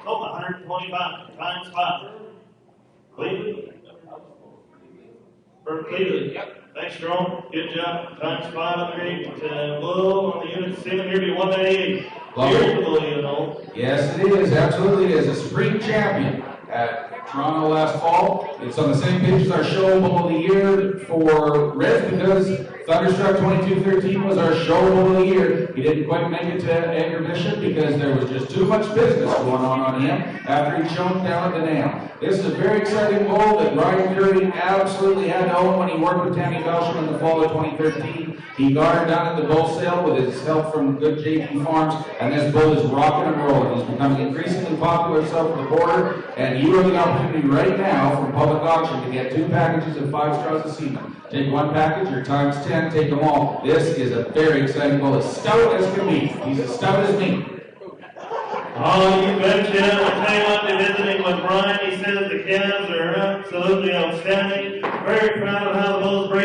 125 times 5. Cleveland. For Cleveland. Yep. Thanks, Jerome. Good job. Times 5 on the Greek. Bull on the unit 7 here to 198. Yes, it is. Absolutely, it is. A spring champion at Toronto last fall. It's on the same page as our show bull of the year for Red because Thunderstruck 2213 was our show bull of the year. He didn't quite make it to Edgar Bishop because there was just too much business going on him after he'd shown down at the nail. This is a very exciting bull that Ryan Curry absolutely had to own when he worked with Tammy Belsham in the fall of 2013. He guarded down at the bull sale with his help from good JP Farms, and this bull is rocking and rolling. He's becoming increasingly popular south of the border, and you have the opportunity right now from public auction to get 2 packages of 5 straws of semen. Take 1 package or times 10, take them all. This is a very exciting bull, as stout as can be. He's as stout as me. Oh, you betcha. I'll tell you what, they're visiting with Brian. He says the calves are absolutely outstanding. Very proud of how the bulls break.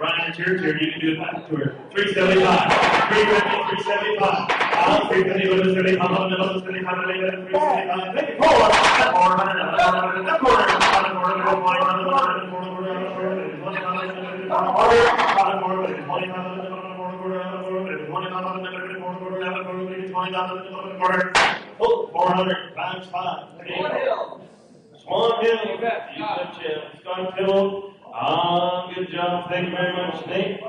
Brian, it's your turn. You can do it back to her. 375, 350, 375. 350, 375, 375, 375, 400 times 5. Swan Hill. You betcha. Scott Hill. Good job. Thank you very much, Nate.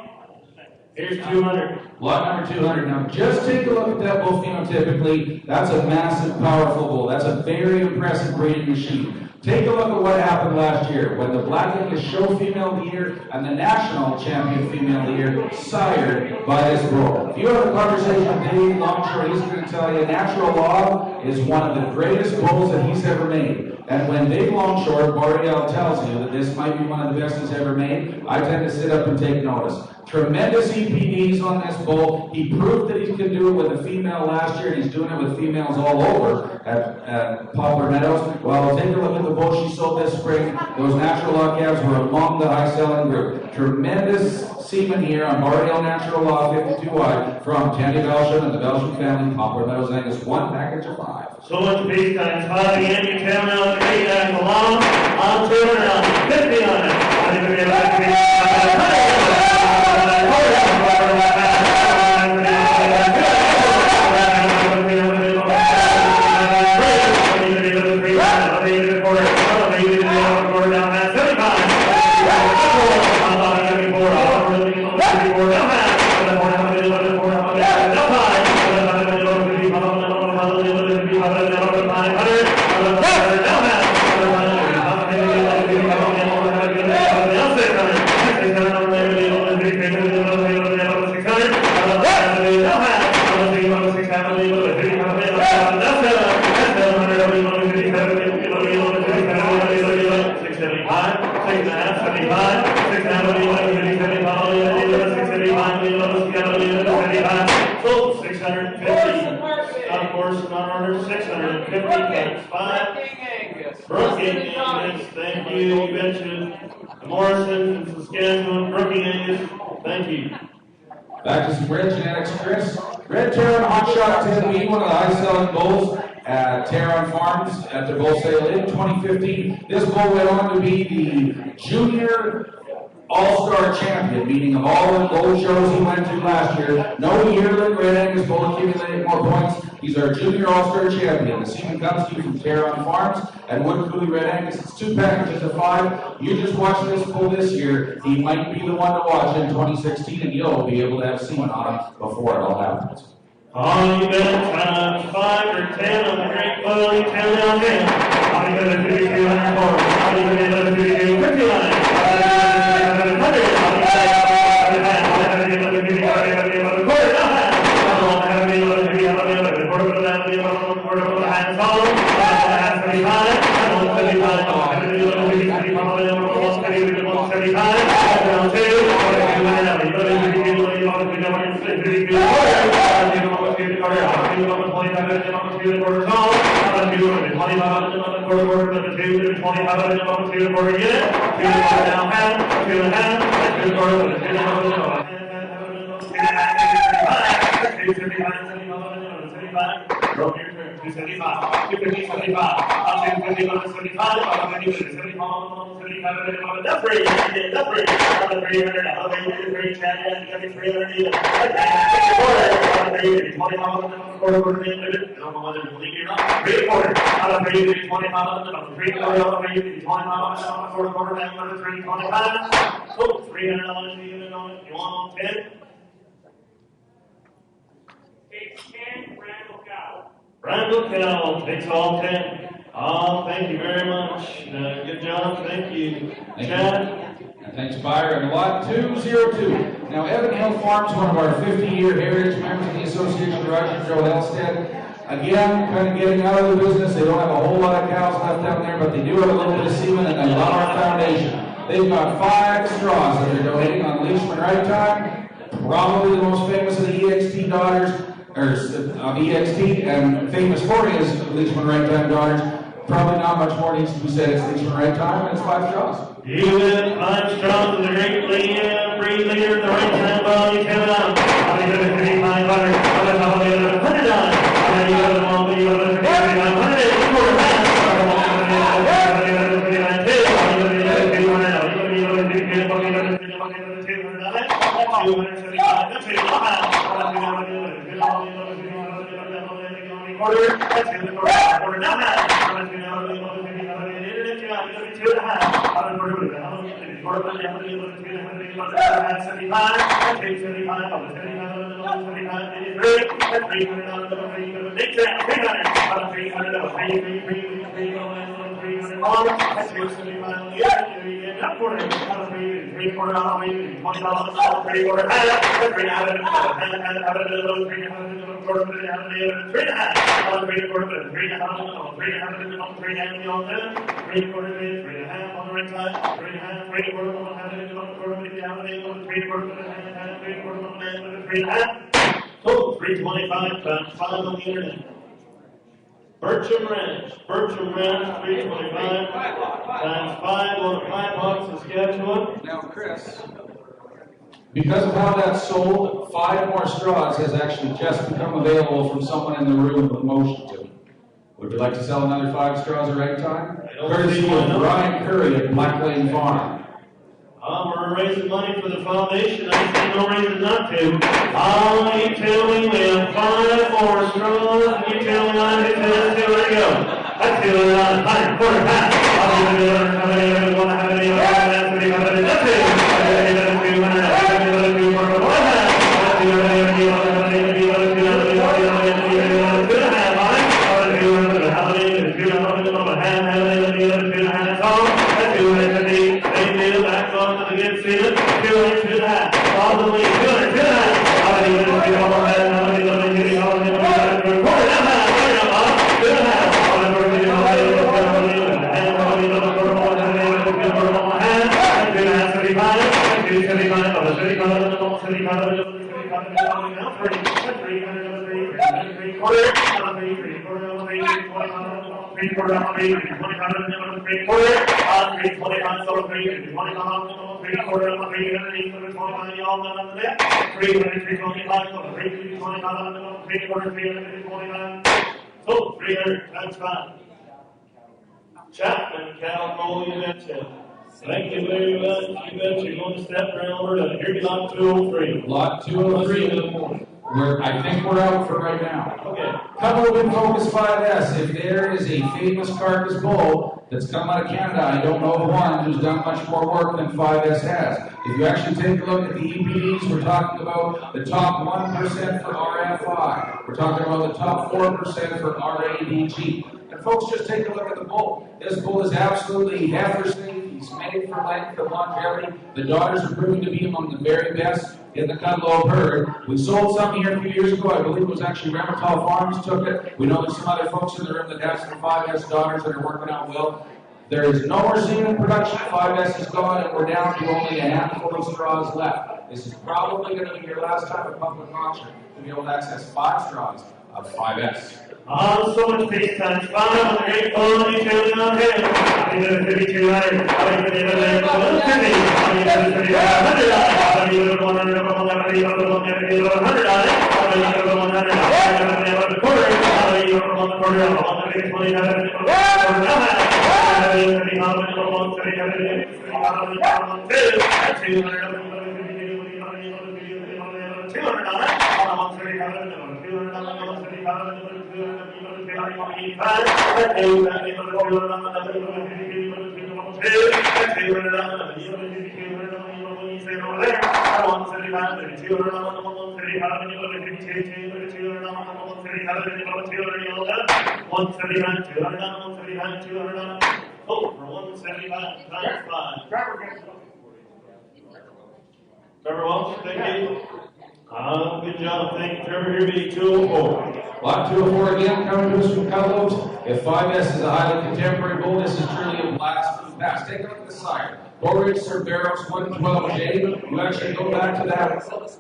Here's 200. Lot number 200. Now, just take a look at that bull phenotypically. That's a massive, powerful bull. That's a very impressive breeding machine. Take a look at what happened last year when the Black English Show Female of the Year and the National Champion Female of the Year sired by this bull. If you have a conversation with Dave Longshore, he's going to tell you Natural Law is one of the greatest bulls that he's ever made. And when Dave Longshore, Boreal, tells you that this might be one of the best he's ever made, I tend to sit up and take notice. Tremendous EPDs on this bull. He proved that he could do it with a female last year, and he's doing it with females all over at Poplar Meadows. Well, take a look at the bull she sold this spring. Those Natural Law calves were among the high-selling group. Tremendous semen here on Boreal Natural Law 52 wide from Tandy Belgium and the Belgian family, Poplar Meadows Angus, one package of 5. So much base times 5 again. You tell me on 3 and along. On 200, on 50 on it. you. You mentioned Morrison, Saskatchewan, Brookie Angus. Thank you. Back to some red genetics, Chris. Red Terran Hot Shot 10 being one of the high-selling bulls at Terran Farms at their bull sale in 2015. This bull went on to be the junior all-star champion, meaning of all the bull shows he went to last year. No yearling Red Angus bull accumulated more points. He's our junior all-star champion. The semen comes to you from Terran Farms and Wood Coulee Red Angus. It's 2 packages of 5. You just watch this bull this year. He might be the one to watch in 2016, and you'll be able to have semen on him before it all happens. You bet 5 or 10 on the great quality 10 down 10. I'm going to do 200 more. I'm going to do 59. Randall Cal takes all 10. Oh, thank you very much. Good job. Thank you. Chad. And thanks, Byron. Lot 202. Now, Evan Hill Farms, one of our 50-year heritage members of the association, Roger Joe Elstead. Again, kind of getting out of the business. They don't have a whole lot of cows left down there, but they do have a little bit of semen, and they love our foundation. They've got 5 straws that they're donating on Leishman Right Time. Probably the most famous of the EXT daughters, or of EXT, and famous for his Leishman Right Time daughters. Probably not much more needs to be said. It's Leishman Right Time, and it's 5 straws. You win 5 straws with the great breed leader at the right time ball. You count out. How many good at 500? How many $100? How many good at 100? So 325 times 5 on the internet. Bertram Ranch, 325 times 5 on 5 bucks, Saskatchewan. Now, Chris, because of how that's sold, 5 more straws has actually just become available from someone in the room with motion to it. Would you like to sell another 5 straws at right time? Courtesy of Brian Curry at Black Lane Farm. We're raising money for the foundation. I see no reason not to. You tell me we have 5 more straws. You tell me I can let's see where we go. Let's see where we go. 5, quarter, half. How many want to have any other? That's on 3/4, on 325, so 325 on 3/4, on 325, y'all done on the net. 325, so 325 on 3/4, 325. So 300 times 5. Chapman, Cal, you betcha. Thank you very much. You bet you're going to step around over to here's lot 203. Lot 203. I think we're out for right now. Okay. Couple of Focus 5S. If there is a famous carcass bull that's come out of Canada, I don't know of one who's done much more work than 5S has. If you actually take a look at the EPDs, we're talking about the top 1% for RFI. We're talking about the top 4% for RADG. And folks, just take a look at the bull. This bull is absolutely heifer safe. He's made for length and longevity. The daughters are proving to be among the very best in the catalogue herd. We sold some here a few years ago. I believe it was actually Remertal Farms took it. We know there's some other folks in the room that have some 5S daughters that are working out well. There is no more semen production. 5S is gone, and we're down to only a handful of straws left. This is probably going to be your last time at public auction to be able to access 5 straws of 5S. So much peace times 5 on the great phone, you tell me on him. I need a 52 line, I need a 100, I need a 100, I need a 100, I need a 100, I need a 100, I quarter, I need a quarter, I need a 20, I need Trevor Walsh, thank you. Good job, thank you, Trevor. Here be 204. Lot 204 again, coming to us from Cutlows. If 5S is a highly contemporary bull, this is truly a blast from the past. Take a look at the sire. Borage Cerberus 112J. You actually go back to that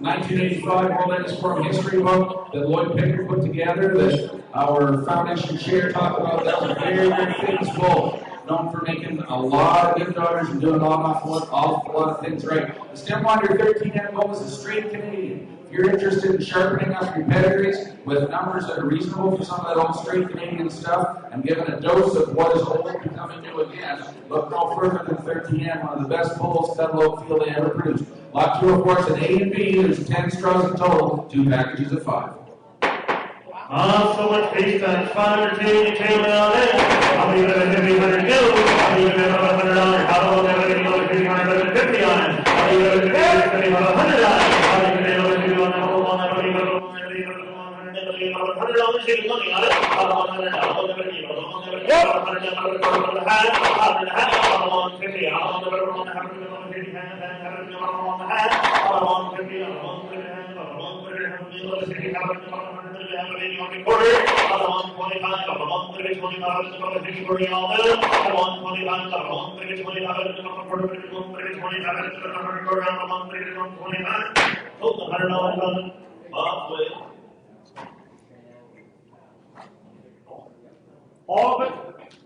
1985 World Ennis Forum history book that Lloyd Pickard put together that our foundation chair talked about. That was a very, very famous bull, known for making a lot of good daughters and doing an awful lot of things right. The Stem Wander 13N bull is a straight Canadian. If you're interested in sharpening up your pedigrees with numbers that are reasonable for some of that old straight Canadian stuff and giving a dose of what is old becoming new again, look no further than 13N, one of the best bulls Catalogue field they ever produced. Lot 204 is an A and B. There's 10 straws in total, 2 packages of 5. So much peace times 5 or 2, you tell me on it. I'll leave it at 1,500 gills. I'll leave it at $100. I'll leave it at $350 on it. I'll leave it at $100 on it. I'll leave it at $100 on it. $100 saving money on it. All of it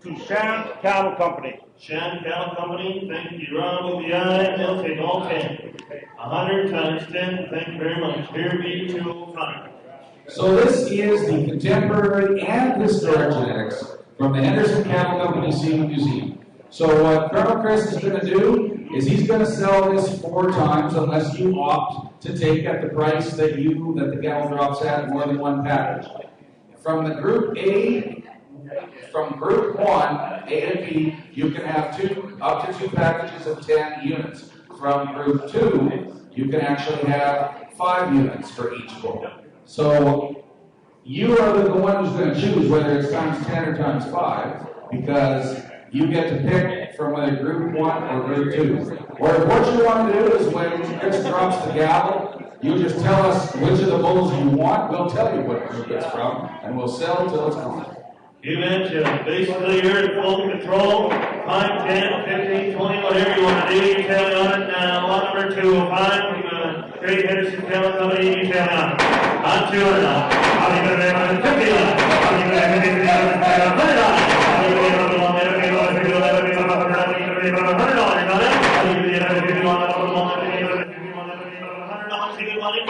to Shan Cattle Company. Shan Cattle Company, thank you, Ron with the eye, they'll take all 10. 100 times 10, thank you very much. Here be 205. So this is the contemporary and historic genetics from the Henderson Cattle Company Semen Museum. So what Colonel Chris is going to do is he's going to sell this 4 times unless you opt to take at the price that the gal drops at more than 1 package. From the group A, from group 1, A and B, you can have up to 2 packages of 10 units. From group 2, you can actually have 5 units for each bull. So you are the one who's going to choose whether it's times 10 or times 5, because you get to pick from whether group 1 or group 2. Or what you want to do is when Chris drops the gavel, you just tell us which of the bulls you want. We'll tell you what group it's from, and we'll sell till it's gone. You mentioned basically you're in full control. 5, 10, 15, 20, whatever you want to do, you tell me on it. Lot number 205 from Great Henderson Cattle Company, you tell me on it. On 200 on. I'll leave it at 150 on. I'll leave it at 100 on. I'll leave it at 100 on. money.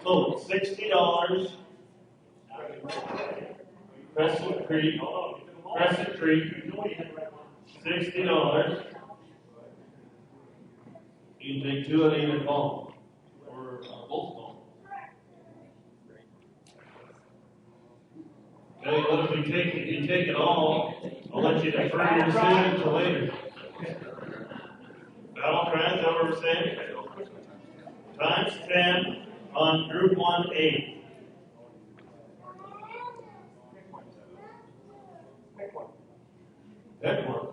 So $60. Crescent Creek. Crescent Creek. $60. You can take two at either phone or both phones. Okay, what if you take it all? I'll let you defer your decision until later. Battle cry, is that what we're saying? Times 10 on Group 1A. Pick one.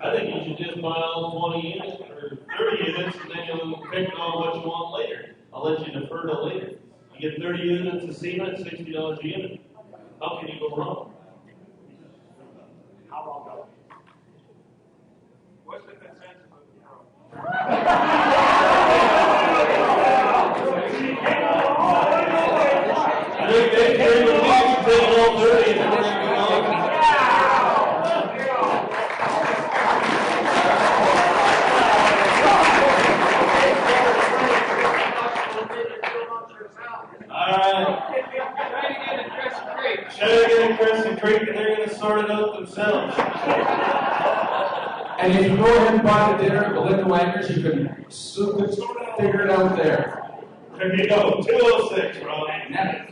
I think you should just buy all 20 units or 30 units and then you'll pick on what you want later. I'll let you defer till later. You get 30 units of cement, $60 a unit. How can you go wrong? How long ago? What's the consensus of the pro? I think they agree with me to take all 30 and then we're going to go on. Sheridan, Crescent Creek, and they're going to sort it out themselves. And if you go ahead and buy the dinner at Belinda Wagner's, you can figure it out there. There you go, 206, Rob.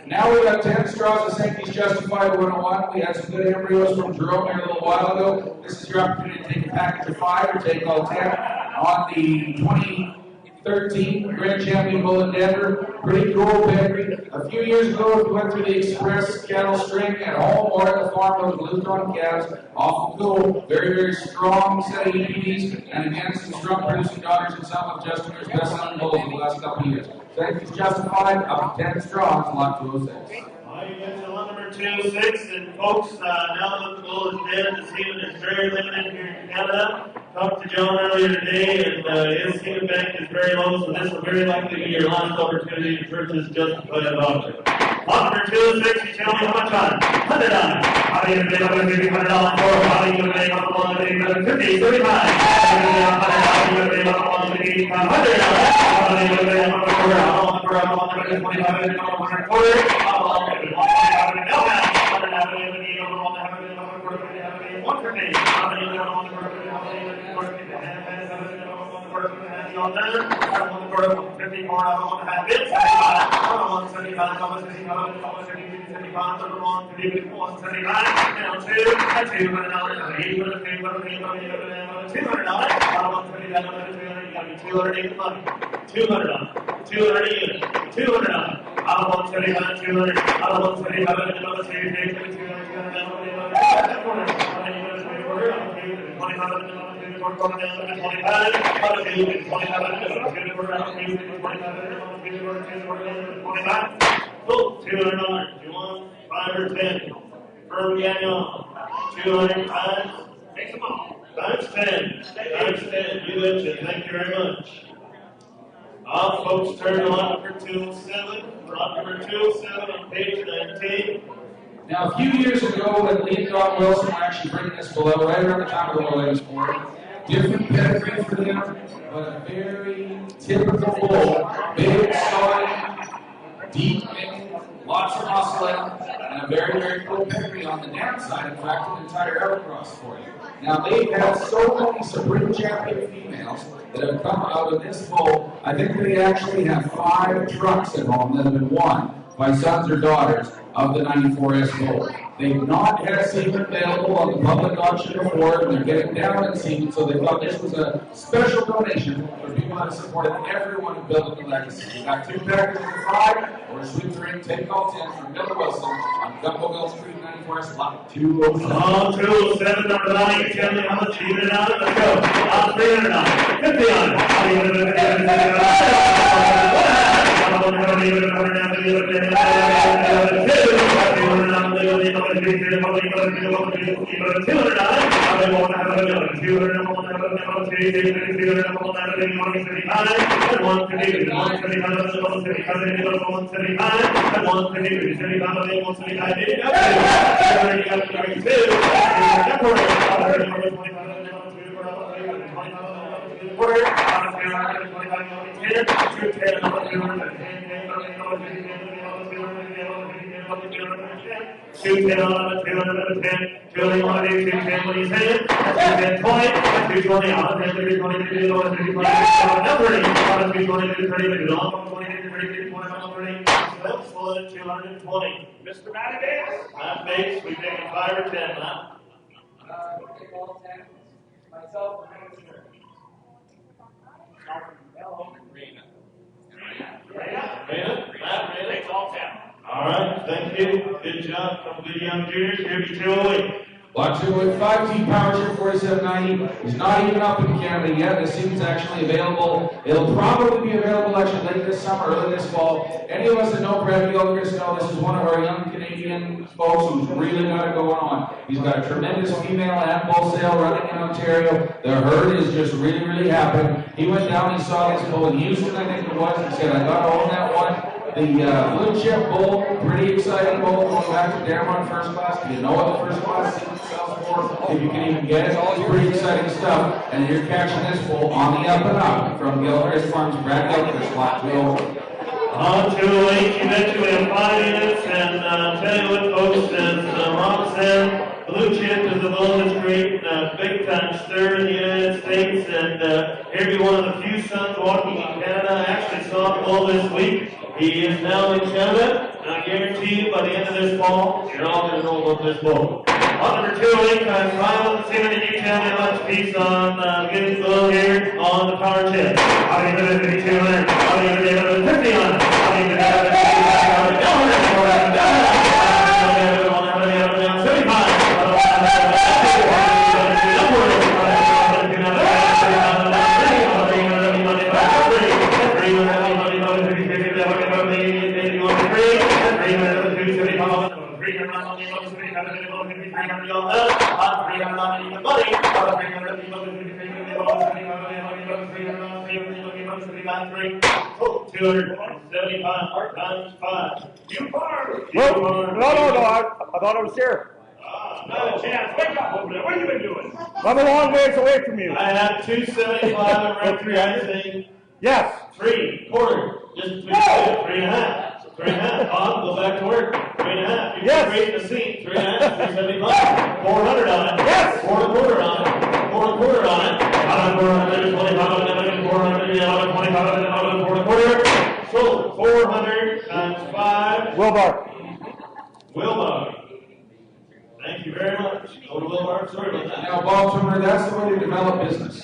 Now we got 10 straws of Sankey's Justified 101. We had some good embryos from Jerome here a little while ago. This is your opportunity to take a package of 5 or take all 10 on the 2013 Grand Champion Bull in Denver. Pretty cool pedigree. A few years ago, we went through the Express cattle string at home or at the farm. Those Lutron calves, awful cool. Very, very strong set of EPDs. And again, some strong producing daughters and some of Justin's best-selling bulls in the last couple of years. Sankey's Justified, up to 10 strong, lot 206. You get to lot number 206, and folks, now that the bull is dead, the semen is very limited here in Canada. Talked to John earlier today, and his semen bank is very low, so this will very likely be your last opportunity to purchase Justified object. Lot number 206, you tell me how much on? $100. How do you make up $100 for? How do you make up $150, $35? How do you make up $180, $100? How do you make up $200. You want 5 or 10? Firm Gagnon. 200 times. Times 10. Times 10. You betcha. Thank you very much. Folks, turn to lot number 207. Lot number 207 on page 19. Now, a few years ago, when Lee and Don Wilson were actually bringing this below, right around the time of the Loyal Sport, different pedigree for them, but a very typical bull. Big, solid, deep neck, lots of muscle, and a very, very cool pedigree on the downside. In fact, an entire outcross for you. Now, they've had so many Supreme Champion females that have come out of this bull. I think they actually have 5 trucks at home that have been won by sons or daughters of the 94S bull. They've not had semen available on the public auction before, and they're getting down in semen, so they thought this was a special donation for people that supported everyone who built the legacy. We got 2 packages of 5, or sweep the ring, take all 10 from Miller Wilson on Gumbo Street, 94S, lot 207. Oh, 207, number 9, tell me how much you get out of it. Let's go. $300. $50 on it. Mr. Matty Bates? Matt Bates, we taking 5 or 10, huh? Take all 10. Myself, Rena. Matt, Rena takes all 10. All right, thank you. Good job. Couple good young juniors. Here be 208. Lot 208, 5T Power Ship 4790. He's not even up in Canada yet. The seat's actually available. It'll probably be available actually late this summer, early this fall. Any of us that know Brad Gilchrist know this is one of our young Canadian folks who's really got it going on. He's got a tremendous female and bull sale running in Ontario. The herd is just really, really happy. He went down, he saw this bull in Houston, I think it was, and said, I got to own that one. The blue chip bull, pretty exciting bull, going back to Dameron first class. Do you know what the first class season sells for? If you can even get it, it's pretty exciting stuff. And you're catching this bull on the up and up from Gilchrist Farms, Brad Gilchrist, lot 208. On 208, eventually have 5 minutes, and tell you what, folks, as Ron said, blue chip is the lowest rate, big time stir in the United States, and here be one of the few sons walking in Canada. I actually saw him all this week. He is now in Canada, and I guarantee you by the end of this fall, you're all going to know about this bull. On number 208, Ryan, see what you tell me much piece on getting bull here on the power chip. How do you get it to 200? How do you get it to 50 on it? How do you get it to 275 times 5. You farm. No, I thought I was here. Not a chance. Wake up over there. What have you been doing? I'm a long ways away from you. I have 275 and right 3 anything. Yes. 3, quarter. Just 3 and a half. 3 and a half. Bob, go back to work. 3 and a half. You yes. Great in the seat. 3 and a half. 375. 400 on it. Yes. 4 and a quarter on it. 4 and a quarter on it. 400, 25, 400, 25, 4 and a quarter. So 400 times 5. Wilbar. Thank you very much. Go to Wilbar. Sorry about that. Now, Baltimore, that's the way to develop business.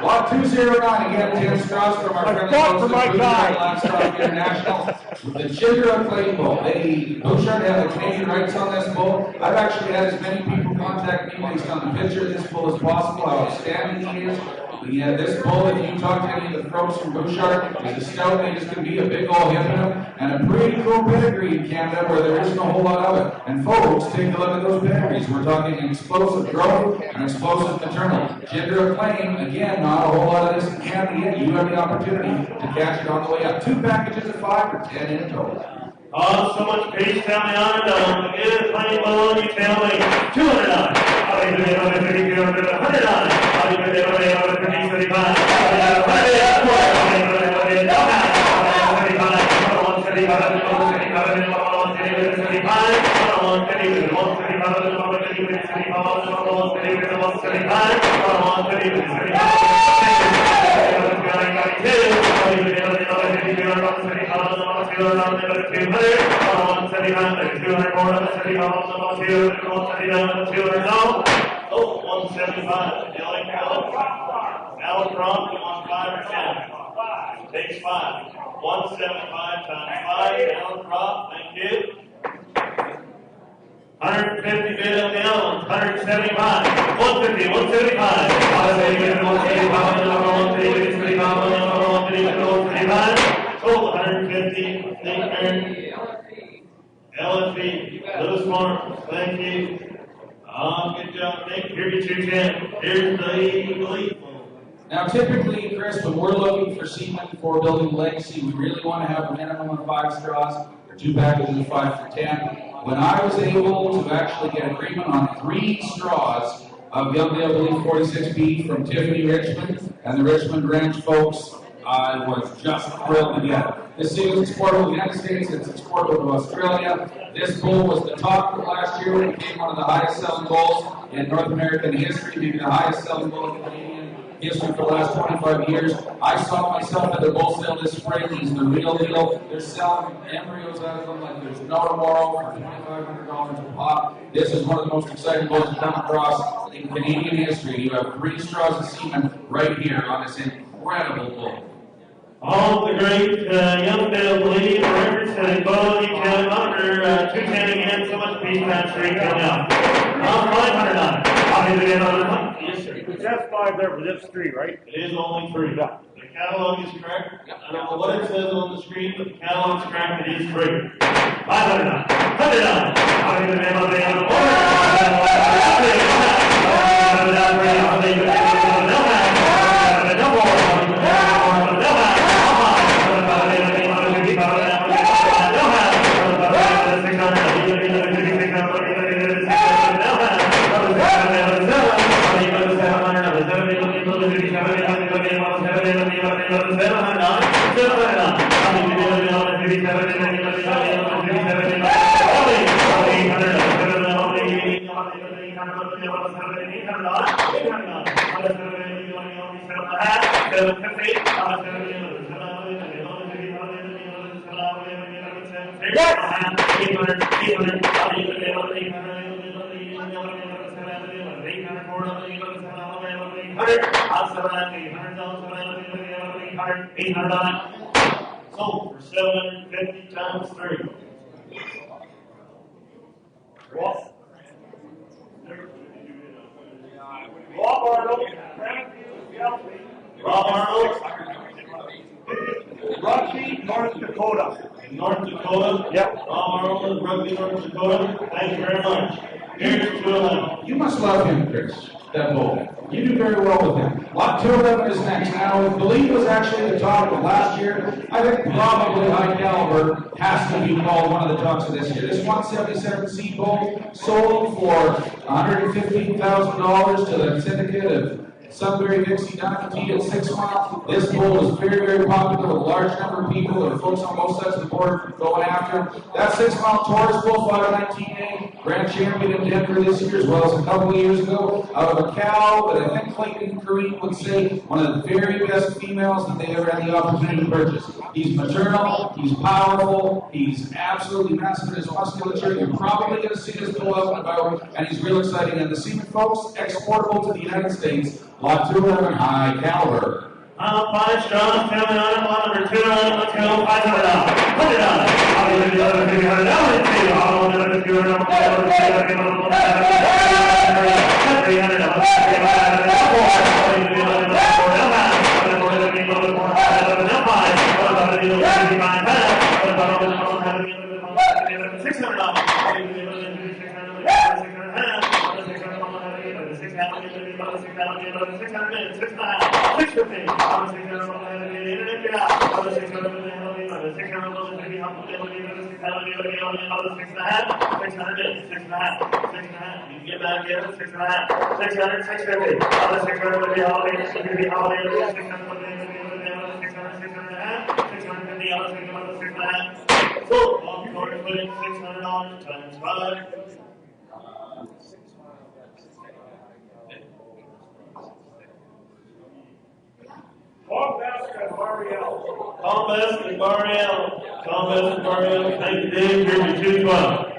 Lot 209, again, 10 straws from our friendly folks at Livestock International with the Chindra Clay Bull. Bouchard have the Canadian rights on this bull. I've actually had as many people contact me based on the picture of this bull as possible, how outstanding he is. This bull, if you talk to any of the folks from Bouchard, is a stout that is going to be a big old hipponym and a pretty cool pedigree in Canada where there isn't a whole lot of it. And folks, take a look at those pedigrees. We're talking explosive growth and explosive maternal. Gender claim, again, not a whole lot of this in Canada yet. You have the opportunity to catch it on the way up. 2 packages of 5 or 10 in total. Oh, so much peace, tell me on it. Give it plenty below, you tell me. 200 on it. How do you do it? 100 on it. How do you do it? 135. Oh, 175. Alan Cron, you want 5 or 10? Takes 5. 175 times 5. Alan Cron, thank you. 150 bid on the Allen. 175. 150. 175. 150. Total 150. LFB. Lewis Farms, thank you. Good job, Nick. Here's your 210. Here's the lead. Now, typically, Chris, when we're looking for semen for building legacy, we really want to have a minimum of 5 straws, or 2 packages of 5 for 10. When I was able to actually get agreement on 3 straws of Youngdale, I believe 46B from Tiffany Richmond and the Richmond Ranch folks, I was just thrilled to get it. This thing is exportable to the United States, it's exportable to Australia. This bull was the top of last year. It became one of the highest selling bulls in North American history, maybe the highest selling bull in Canadian history for the last 25 years. I saw myself at the bull sale this spring. He's the real deal. They're selling embryos out of them like there's no tomorrow for $2,500 a pop. This is one of the most exciting bulls to come across in Canadian history. You have 3 straws of semen right here on this incredible bull. All the great Youngdale lead representing Bode County Monitor, 210 again, so much peace, Patch Street coming out. 500 I'll give it in on the month. Yes, sir. That's 5 there, but that's 3, right? It is only 3. The catalog is correct. I don't know what it says on the screen, but the catalog is correct. It is 3. 500 I'll give it in on the sold for 750 times 3. Rob Arnold. Rob Arnold. Rugby, North Dakota. North Dakota. Yep. Rob Arnold, Rugby, North Dakota. Thank you very much. Here's 211. You must love him, Chris, that bull. You do very well with him. Lot 211 is next. Now, I believe it was actually the top of last year. I think probably High Caliber has to be called one of the tops of this year. This 177C bull sold for $115,000 to the syndicate of Sunbury, Dixie, Duncan, at 6 Mile. This bull was very, very popular with a large number of people and folks on both sides of the board going after him. That 6 Mile Taurus bull, 519A, grand champion in Denver this year, as well as a couple of years ago, out of a cow that I think Clayton and Kareem would say one of the very best females that they ever had the opportunity to purchase. He's maternal, he's powerful, he's absolutely massive in his musculature. You're probably going to see this bull out and about, and he's real exciting. And the semen, folks, exportable to the United States. Lot 211, High Caliber. 5 straws coming on, lot number 2, let's go, $500. $100. I'll give you $300. $600 times 5. Tom Bask and Mariel. Tom Bask, thank you, Dave. Here's your 212.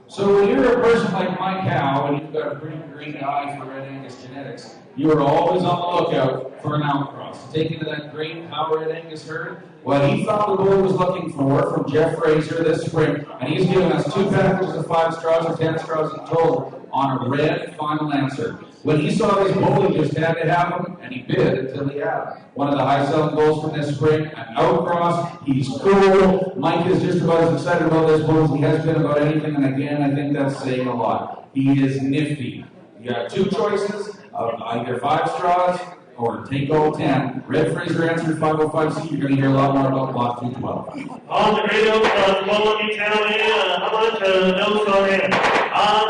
So when you're a person like my cow, and you've got a pretty green eye for Red Angus genetics, you are always on the lookout for an outcross. To take into that great Power Red Angus herd, what he found the bull he was looking for from Jeff Fraser this spring, and he's given us 2 packages of 5 straws or 10 straws in total on a red final answer. When he saw this bull, he just had to have him, and and he bid until he had him. One of the high-selling bulls from this spring, an outcross. He's cool. Mike is just about as excited about this bull as he has been about anything, and again, I think that's saying a lot. He is nifty. You got two choices of either 5 straws or take all 10. Red Fraser answered 505C. You're going to hear a lot more about Block 212. On the radio, well, let me tell me how much notes on here.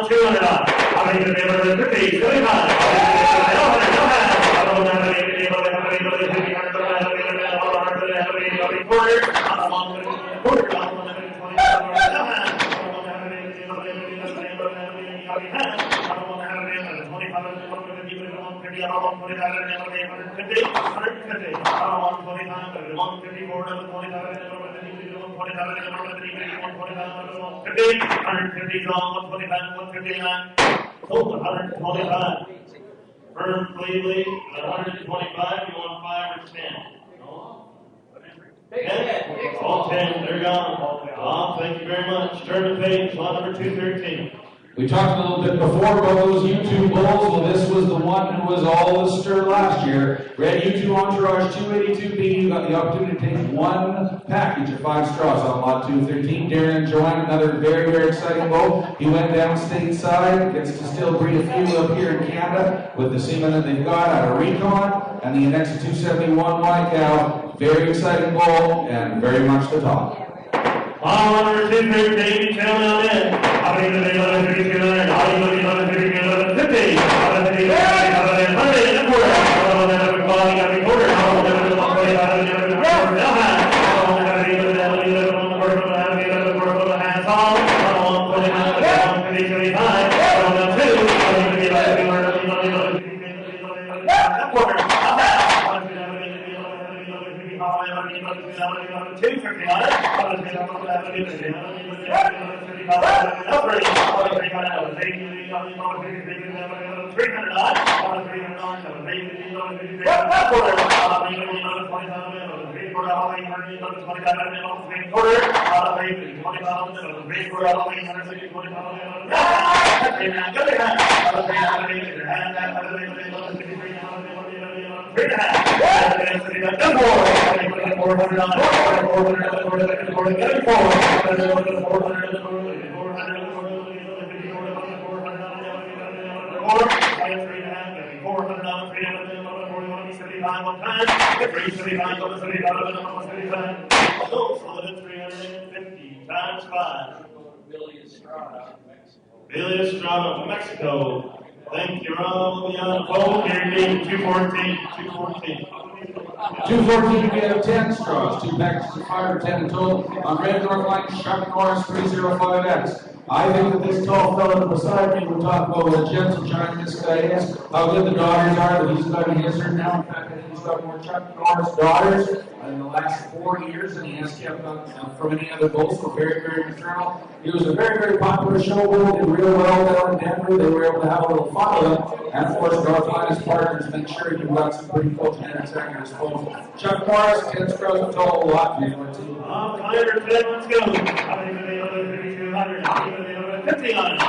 200 on. How many going to be able to 50, 75? I don't know how many going to be able to have anybody 50, 100, 100, quarter. I'm on the quarter. I'm on the 125. Firm Cleveland, 125. You want 5 or 10? No? 10? All 10. They're gone. Thank you very much. Turn the page. Lot number 213. We talked a little bit before about those U2 bulls. Well, this was the one who was all the stir last year. Red U2 Entourage 282B. You got the opportunity to take one package of 5 straws on lot 213. Darren and Joanne, another very, very exciting bull. He went down stateside, gets to still breed a few up here in Canada with the semen that they've got out of Recon and the Annexa 271 white cow. Very exciting bull and very much the talk. On number 213, down on in. How many do they let us do 200? How many do they let us do 250? How many do they let us do 100 and a quarter? How many do they let us do quarter? How many do they let us do 25 and a quarter? How many do they let us do 1 quarter? How many do they let us do 1 quarter? Hands on. How many do they let us do 150, 75? How many do they let us do 2? How many do they let us do 1 quarter? Times 5. Billy Estrada, Mexico. Thank you, Rob. We'll be on the phone. Guaranteed 214. 214, we have 10 straws, 2 packages of 5 or 10 in total. On Red North Line, Chuck Norris 305X. I think that this tall fellow beside me will talk about what a gentle giant this guy is, how good the daughters are that he's got in his herd now. In fact, I think he's got more Chuck Norris daughters in the last 4 years than he has kept from any other bull, so very, very maternal. He was a very, very popular show bull, did real well down in Denver. They were able to have a little fun with him. And of course, Northline's partners make sure you've got some pretty cool genetics at your disposal. Chuck Norris, 10 straws of tall, a lot for you. Let's go. 50 on it.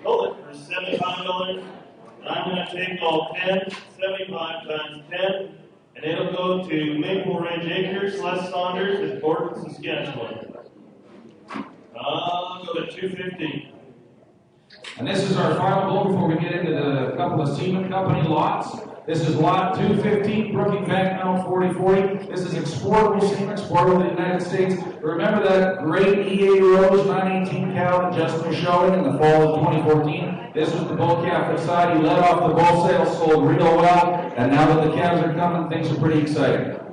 Hold it for $75. I'm going to take all 10, 75 times 10, and it'll go to Maple Ridge Acres, Les Saunders, in Portland, Saskatchewan. I'll go to 250. And this is our final bull before we get into the couple of Seaman Company lots. This is lot 215, Brookings Bank Mount 4040. This is exportable semen, exportable to the United States. Remember that great EA Rose 918 cow that Justin was showing in the fall of 2014? This was the bull calf side. He led off the bull sales, sold real well, and now that the calves are coming, things are pretty exciting.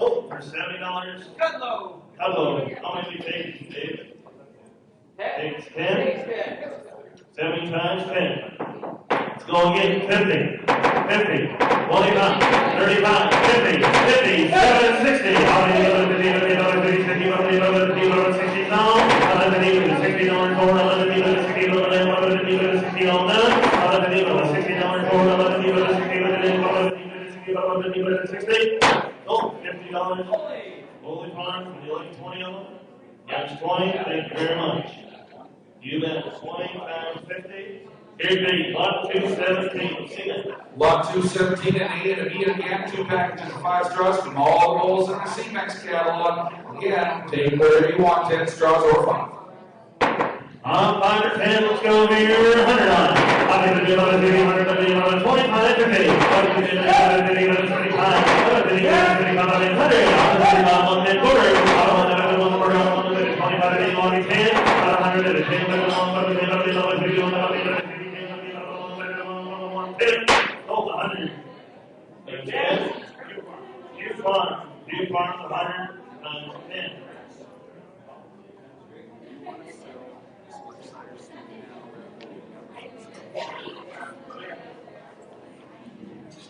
Oh, for $70. Cutlow. Hello. How many takes, Dave? Takes 10. 70 times 10. Let's go again. 50, 25, 35, 50, 57, 60. How many $50, 60 down? $60 for $11, 60 $11, 60 all done. $11, $60 for $11, 60 Oh, $50. Holy Farm, would you like 20 of them? Yes, 20. Thank you very much. You bet. 20 times 50. Here's the lot 217. See it? Lot 217 and 8 and 8 again, 2 packages of 5 straws from all the bowls in the C-Mex catalog. Again, take whatever you want, 10 straws or 5. 5 or 10, let's go here. $100. I'll give it $100, $25, $50. I'll give it $100, $25, Oh, 100. Again, you farm 100 times 10.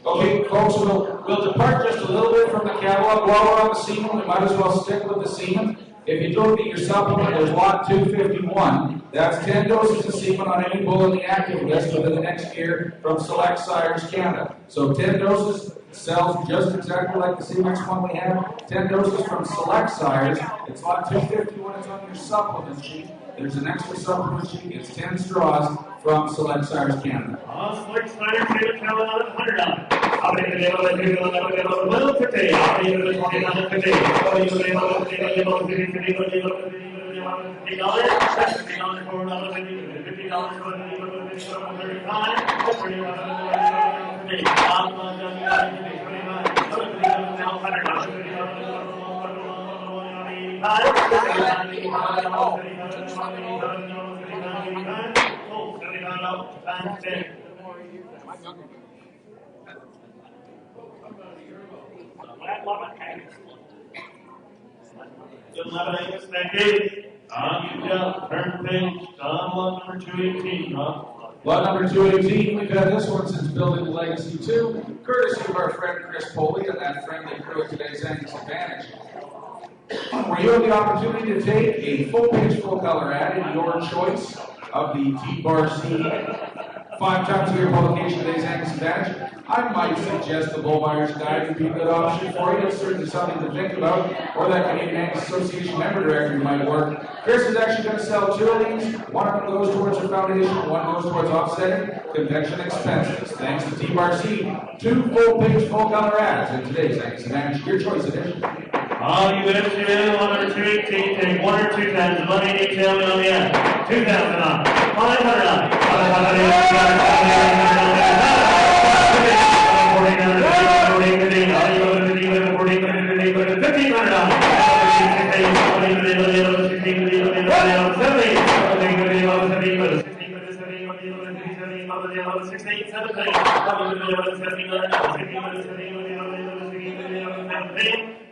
Okay, folks, we'll depart just a little bit from the catalog. While we're on the semen, we might as well stick with the semen. If you don't get your supplement, there's lot 251. That's 10 doses of semen on any bull in the active list within the next year from Select Sires Canada. So 10 doses sells just exactly like the C-Mex one we have. 10 doses from Select Sires. It's lot 251. It's on your supplement sheet. There's an extra supplement sheet. It's 10 straws from Select Sires Canada. Select Sires Canada, $100. I'll take the $50. I'll take the Thank you. Turn the page. Lot number 218, Rob. Lot number 218, we've had this one since building Legacy 2, courtesy of our friend Chris Poley and that friendly crew at today's Angus Advantage. Where you have the opportunity to take a full-page, full-color ad in your choice of the T-Bar C 5 times a year publication of today's Angus Advantage. I might suggest the Bull Myers Guide would be a good option for you. It's certainly something to think about, or that Canadian Angus Association member directory might work. Chris is actually going to sell 2 of these. One of them goes towards her foundation, one goes towards offsetting convention expenses. Thanks to T-Bar C, 2 full-page, full-color ads in today's Angus Advantage, your choice edition. You bet you will. Lot number 218, take 1 or 2 times the money detailing on the ad. 2,000 on, 500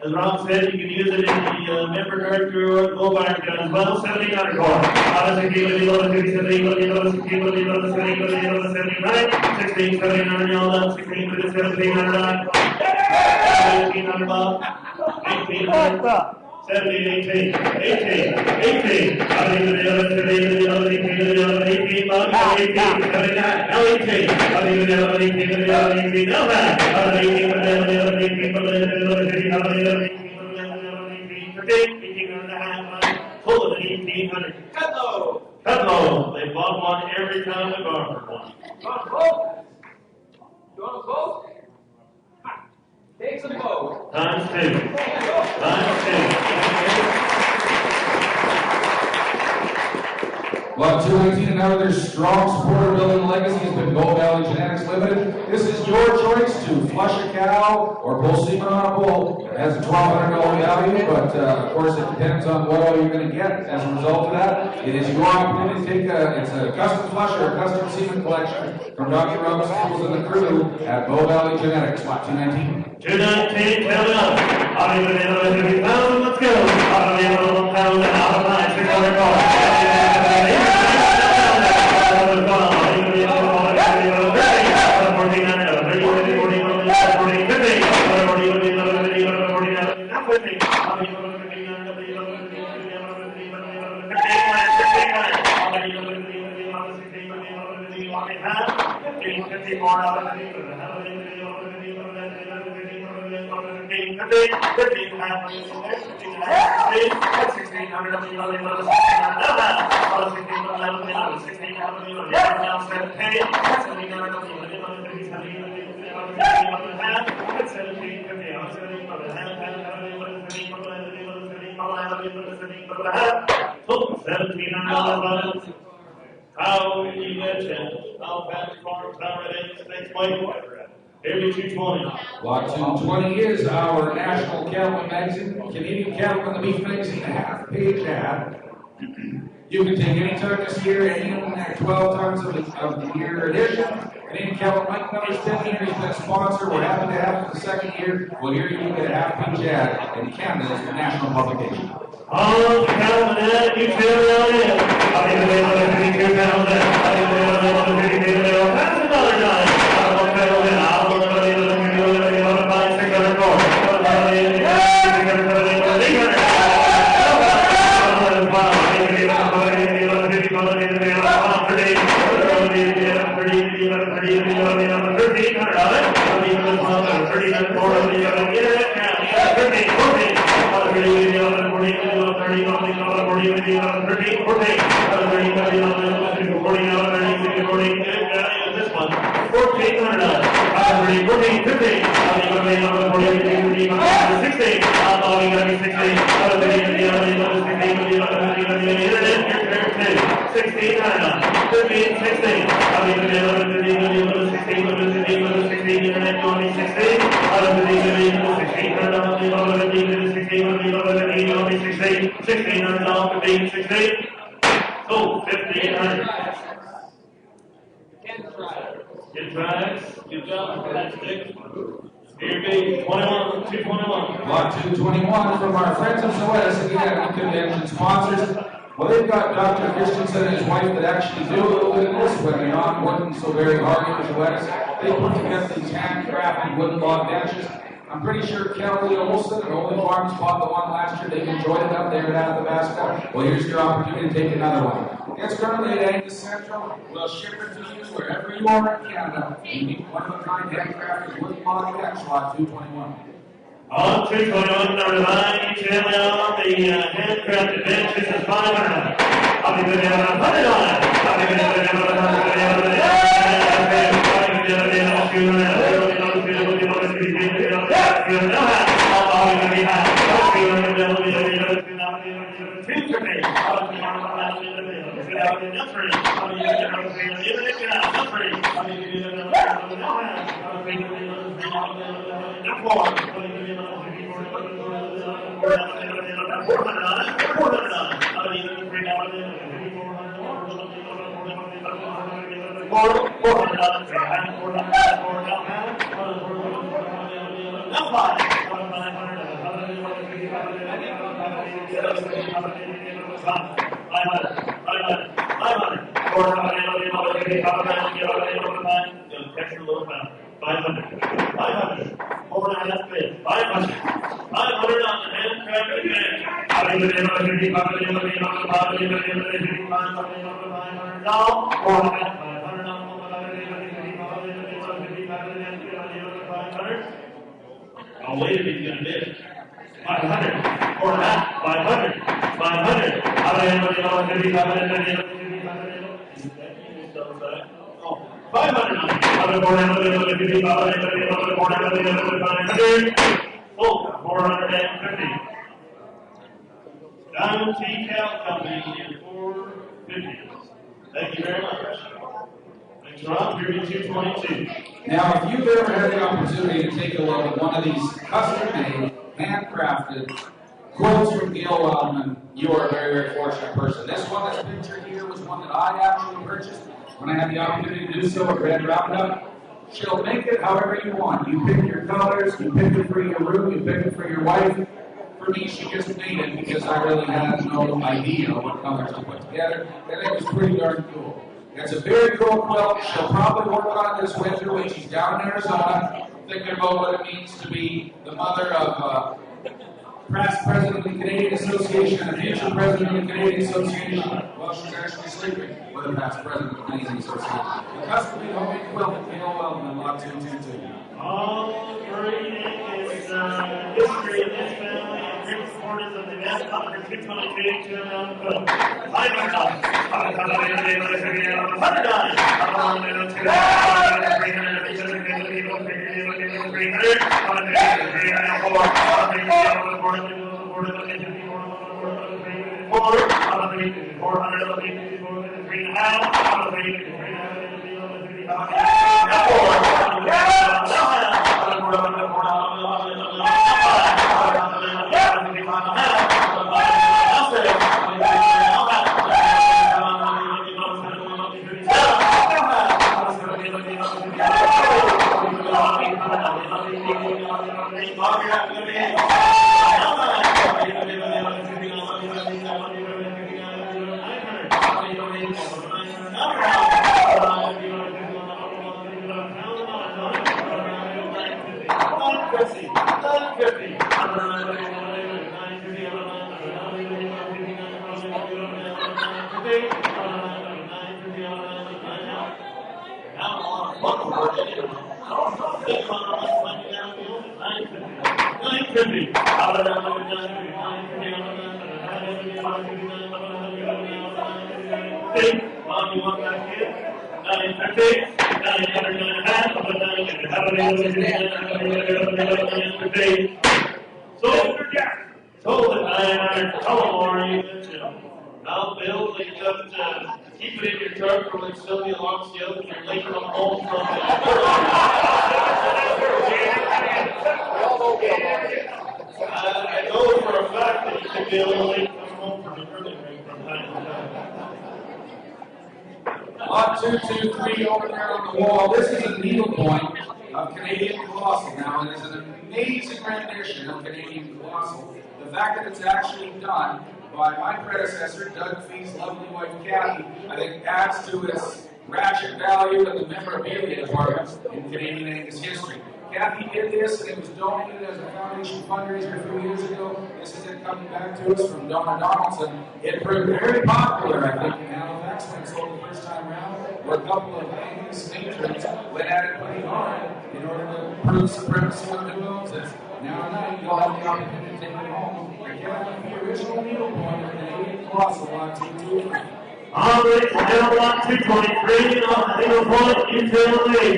As Rob said, you can use it in the member directory or the Bull Myers Guide as well. 1,700 core. 1,700 y'all done. 1,700 1,800 Bob. 1,800. 17, 18, 18, 18. Out into the other 18, the other 18, the other 18, now 18, 79, now 18. Out into the other 18, the other 18, now back. Out of 18, the other 18, from the other 18, out of the other 18, from the other 18, 1,800 and a half. Full of 1,800. Catalogue. Catalogue. They bought one every time we offered one. You want a vote? You want a vote? Take some vote. Times 2. Times 2. Lot 218, another strong supporter building legacy has been Bow Valley Genetics Limited. This is your choice to flush a cow or pull semen on a bull. It has a $1,200 value, but of course it depends on what all you're going to get as a result of that. It is your opportunity to take it's a custom flush or a custom semen collection from Dr. Robin Schools and the crew at Bow Valley Genetics. Lot 219. 219, count it up. Out of the other 50,000, let's go. Out of the other 1,000, out of line, 600 calls. $1,700. How you get it? How fast farms, how it is, next way. Maybe 220. Lot 220 is our National Cattleman Magazine, Canadian Cattleman the Beef Magazine, half-page ad. You can take any time this year, any of the 12 times of the year edition. Canadian Cattleman Mike numbers 10 years, he's been a sponsor. We're happy to have it for the second year. Well, here you can get a half-page ad in Canada as the national publication. Oh, the Cattleman ad, you tell me on it. I'll give it another 52 pounds ad. I'll give it another 52 pounds. That's another time. I'll go in. I'll go another 5, 600 more. 1,600. Oh, 1,500. Good tries. Good job. That's big. Here be 21, 221. Lot 221 from our friends of Zoetis, again, convention sponsors. Well, they've got Dr. Christensen and his wife that actually do a little bit of this when they're not working so very hard in the West. They put together these handcrafted wooden log benches. I'm pretty sure Kelly Olson and Only Farms bought the one last year. They've enjoyed it up there at Athabasca. Well, here's your opportunity to take another one. It's currently at Angus Central. We'll ship it to you wherever you are in Canada. You need one-of-a-kind handcrafted wooden log bench, lot 221. On 221, number 9, each family on the handcrafted benches is 500. I'll be good down on $100. I'll be good down on I'll wait if he's going to bid. 500. For that, 500. 500. Oh, 500. Oh, 450. Diamond Tea Cal Company in 450. Thank you very much. Thanks, Rob. Here is 222. Now, if you've ever had the opportunity to take a look at one of these custom-made, handcrafted quotes from Gail Wildman, you are a very, very fortunate person. This one that's pictured here was one that I actually purchased when I had the opportunity to do so at Red Roundup. She'll make it however you want. You pick your colors, you pick it for your room, you pick it for your wife. For me, she just made it because I really had no idea what colors to put together, and it was pretty darn cool. It's a very cool quilt. She'll probably work on it this winter when she's down in Arizona, thinking about what it means to be the mother of past president of the Canadian Association and future president of the Canadian Association. Well, she's actually sleeping with the past president of the Canadian Association. The custom-made homemade quilt at Gail Wellman, lot 222. All great is history of this family and great supporters of the event. Number 222 to another quilt. Lot 223 over there on the wall. This is a needlepoint of Canadian colossal. Now, it is an amazing rendition of Canadian colossal. The fact that it's actually done by my predecessor, Doug Fee's lovely wife, Kathy, I think adds to its ratchet value in the memorabilia department in Canadian Angus history. Kathy did this, and it was donated as a foundation fundraiser a few years ago. This is it coming back to us from Donna Donaldson. It proved very popular, I think, in Halifax when it sold the first time around, where a couple of Angus patrons went at it pretty hard in order to prove supremacy on who owns it. Now tonight, you'll have the opportunity to take it home. Again, the original needle point of the Canadian Colossal on T2. All right, now on 223 on the single point, utility.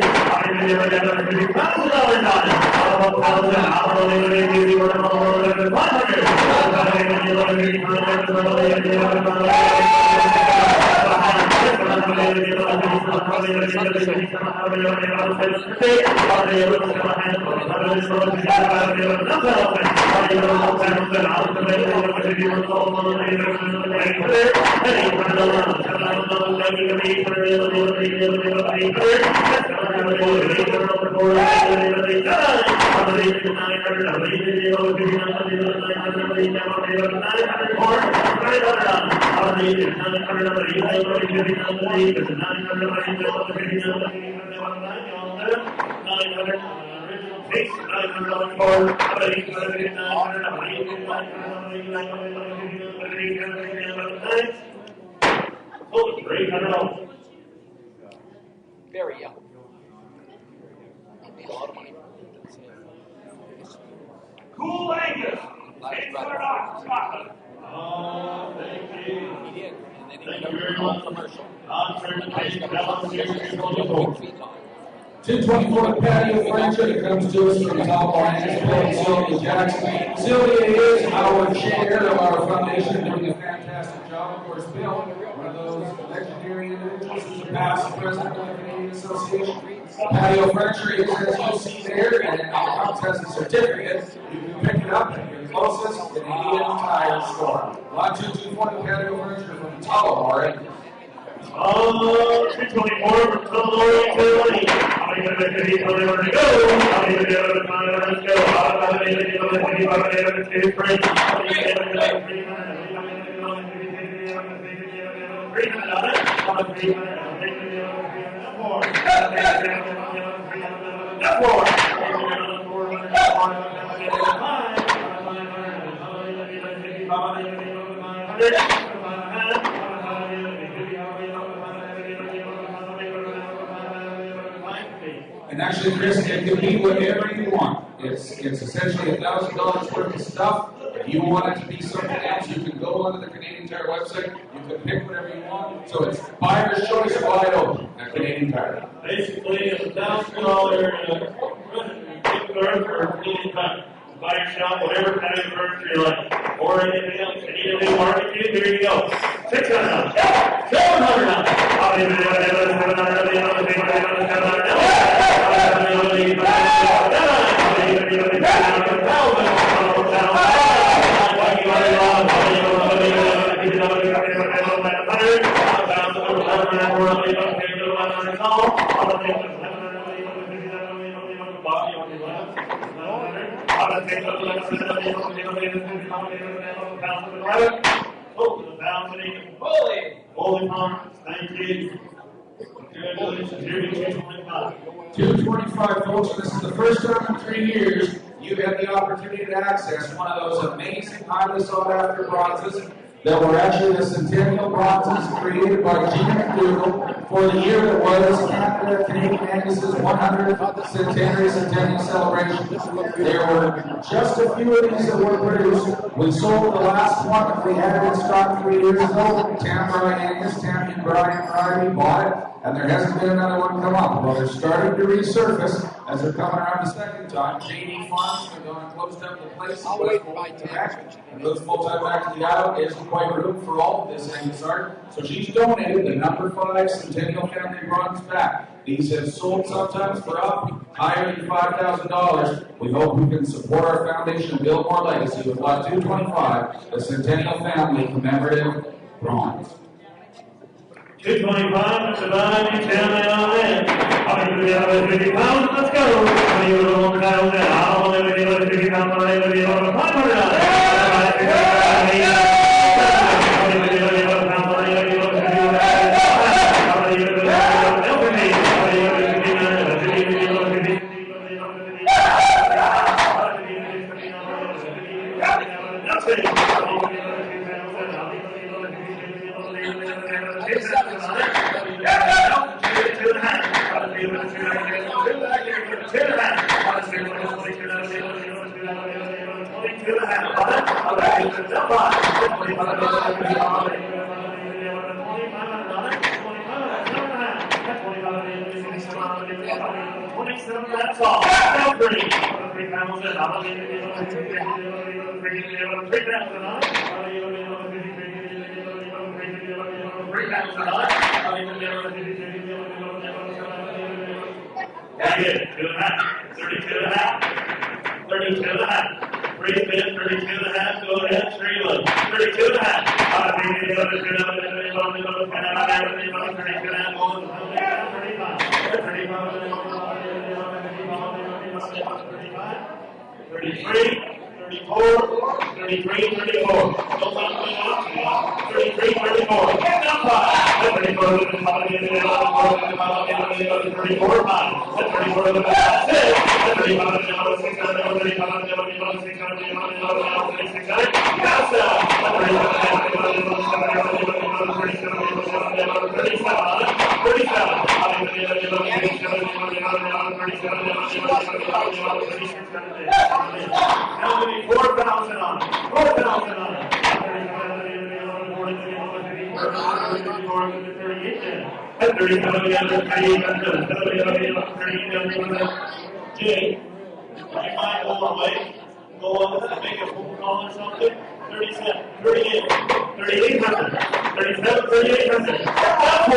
Very young. Made a lot of money. Cool Angus. $600 Scotland. Thank you. He did. And then he Thank did you very a much. commercial. 224 patio furniture that comes to us from the top line is Bill Sylvia Jackson. Sylvia is our chair of our foundation, doing a fantastic job. Of course, Bill, one of those legendary individuals, is the past president of the Canadian Association. Patio furniture is, as you see there, and it comes as a certificate. You can pick it up at your closest Canadian Tire store. Lot 224 patio furniture from Tullamore. 224 for Tullamore Utility. How many to go? How many to go? And actually, Chris, it can be whatever you want. It's essentially $1,000 worth of stuff. If you want it to be something else, you can go onto the Canadian Tire website. You can pick whatever you want. So it's buyer's choice wide open at Canadian Tire. Basically, it's $1,000 gift card for Canadian Tire. Buy your shop, whatever kind of furniture you like, or anything else. You need a new barbecue, here you go. $600, $700. Holy Farms, thank you. Congratulations, here to 225. 225, folks. This is the first time in 3 years you've had the opportunity to access one of those amazing, highly sought after bronzes that were actually the Centennial bronzes created by Gina McDougall for the year that was Canada, Canadian Angus's 100th centennial celebration. There were just a few of these that were produced. We sold the last one that we had in stock 3 years ago. Tamara Angus, Tammy and Brian Harvey bought it, and there hasn't been another one come up. Well, they're starting to resurface as they're coming around the second time. JD Farms, they're going to close down the place. I'll wait for my time. And goes full time back to the aisle. There's quite room for all of this Angus art. So she's donated the number 5 Centennial Family bronze back. These have sold sometimes for up higher than $5,000. We hope we can support our foundation and build more legacy with lot 225, the Centennial Family commemorative bronze. 225, Mr. Biden, you tell me on that. How many do we have at 50 pounds? Let's go. How many of those pounds now? How many of those 50 pounds? How many of those $500? That's all. Now 30. 3 pounds in. 3 pounds in. Very good. 2.5. 32.5. Breathe in. 32.5. Go ahead. Straight leg. 32.5. Thirty-three, 34, 33, 34. Don't let me off. 33, 34. Get down 5. 34 to the top of the 34, 5. 34 to the 6. 35 to the 600, 35 to the 600, 600. Pass down. 37. How many? 4,000 on it. 4,000 on it. 38. Jay, do you mind going away? Go on and make a phone call or something? 37, 38, 3,800, 37, 3,800. That's 4.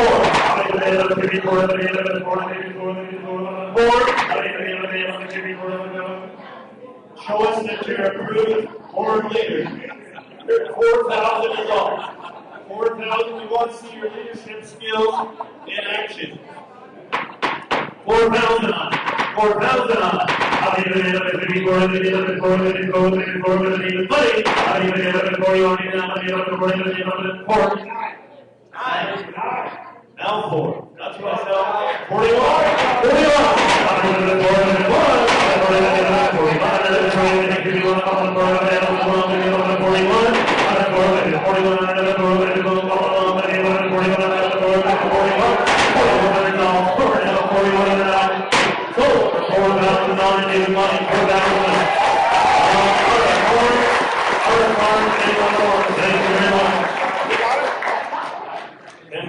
Show us that you're approved board leader. 4,000 is all. 4,000, we want to see your leadership skills in action. 4,000 on. 4,000 on. Now 4. That's myself. 41.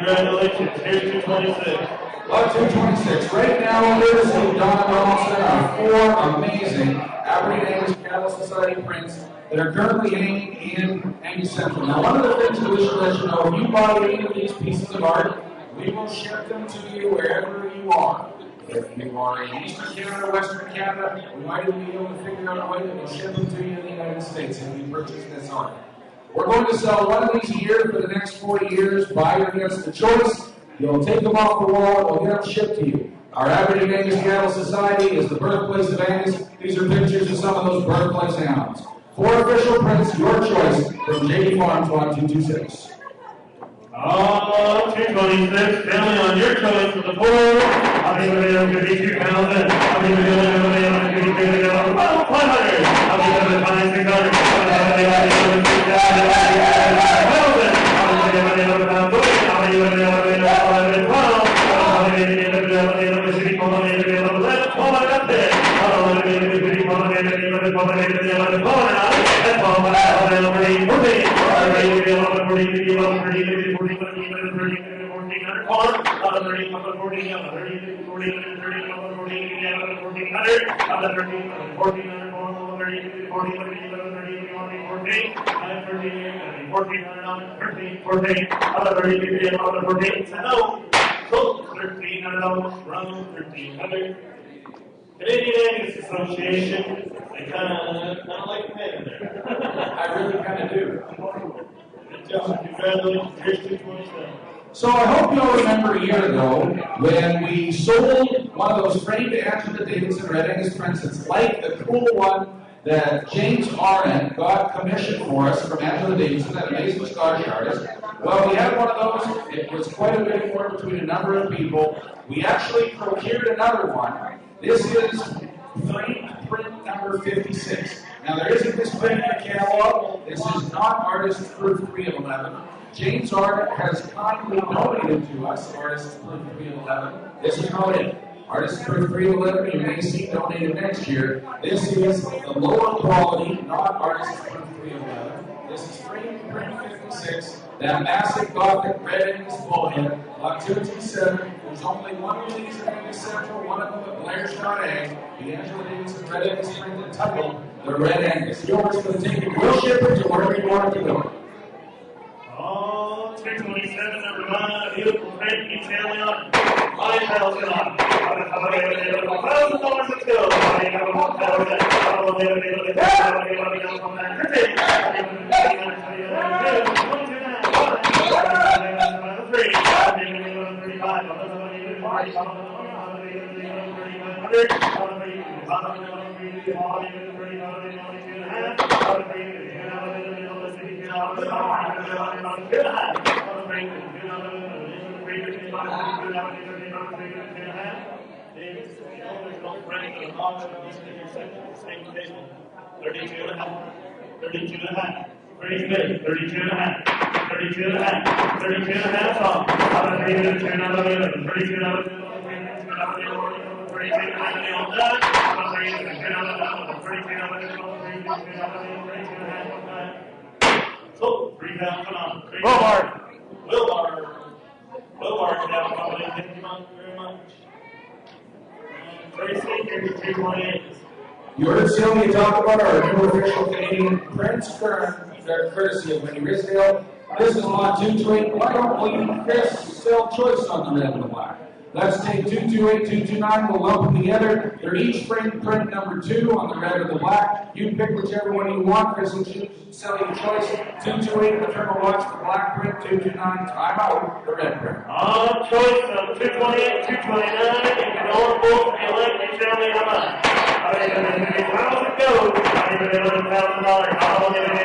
Congratulations. Here's 226. 226. Right now, courtesy of Donna Donaldson, are 4 amazing Aberdeen English Cattle Society prints that are currently hanging in Angus Central. Now, one of the things we should let you know, if you buy any of these pieces of art, we will ship them to you wherever you are. If you are in Eastern Canada, Western Canada, we might even be able to figure out a way that we'll ship them to you in the United States if you purchase this art. We're going to sell one of these a year for the next 40 years. Buy or against the choice. You'll take them off the wall and we'll get them shipped to you. Our Aberdeen Angus Cattle Society is the birthplace of Angus. These are pictures of some of those birthplace hounds. 4 official prints, your choice, from JD Farms 1226. 226, family on your choice for the 4. I'll be able to be 2,000. I'll be able to be 500. I'll be able to find 600. Canadian Angus Association, they kind of like the man in there. I really kind of do. Good job. Congratulations. Here's 227. So I hope you all remember a year ago when we sold one of those framed Angela Davidson Red Angus prints. It's like the cool one that James Arnott got commissioned for us from Angela Davidson, that amazing Scottish artist. Well, we had one of those. It was quite a bit more between a number of people. We actually procured another one. This is framed print number 56. Now, there isn't this print in the catalog. This is not Artist Proof 3 of 11. James Arnott has kindly donated to us Artist Proof 3 of 11. This is not it. Artist print 311, you may see donated next year. This is the lower quality, not artist print 311. This is frame print 56, that massive Gothic red Angus bullhead, lot 227. There's only one release in Angus Central, one of them at Blair's Egg. The Angela Davidson red Angus printed titled The Red Angus. Yours for the ticket. We'll ship it to wherever you want it to go. Oh, 227, number 9, a beautiful print, Italian, $5,000 on. $1,000 to go. So, 3,000 on. Wilbard now coming in. Thank you very much. Tracy, here's 228. You heard Sylvia talk about our new official Canadian prints, courtesy of Winnie Risdale. This is lot 228. Why don't we, Chris, sell choice on the red and the black? Let's take 228, 229, we'll lump them together. They're each frame print number 2 on the red or the black. You pick whichever one you want. Chris will sell you a choice. 228, Maternal Watch, the black print. 229, time out, the red print. Choice of 228, 229, you can own both if you like, you tell me how much. How's it go? $1,000. I'll give it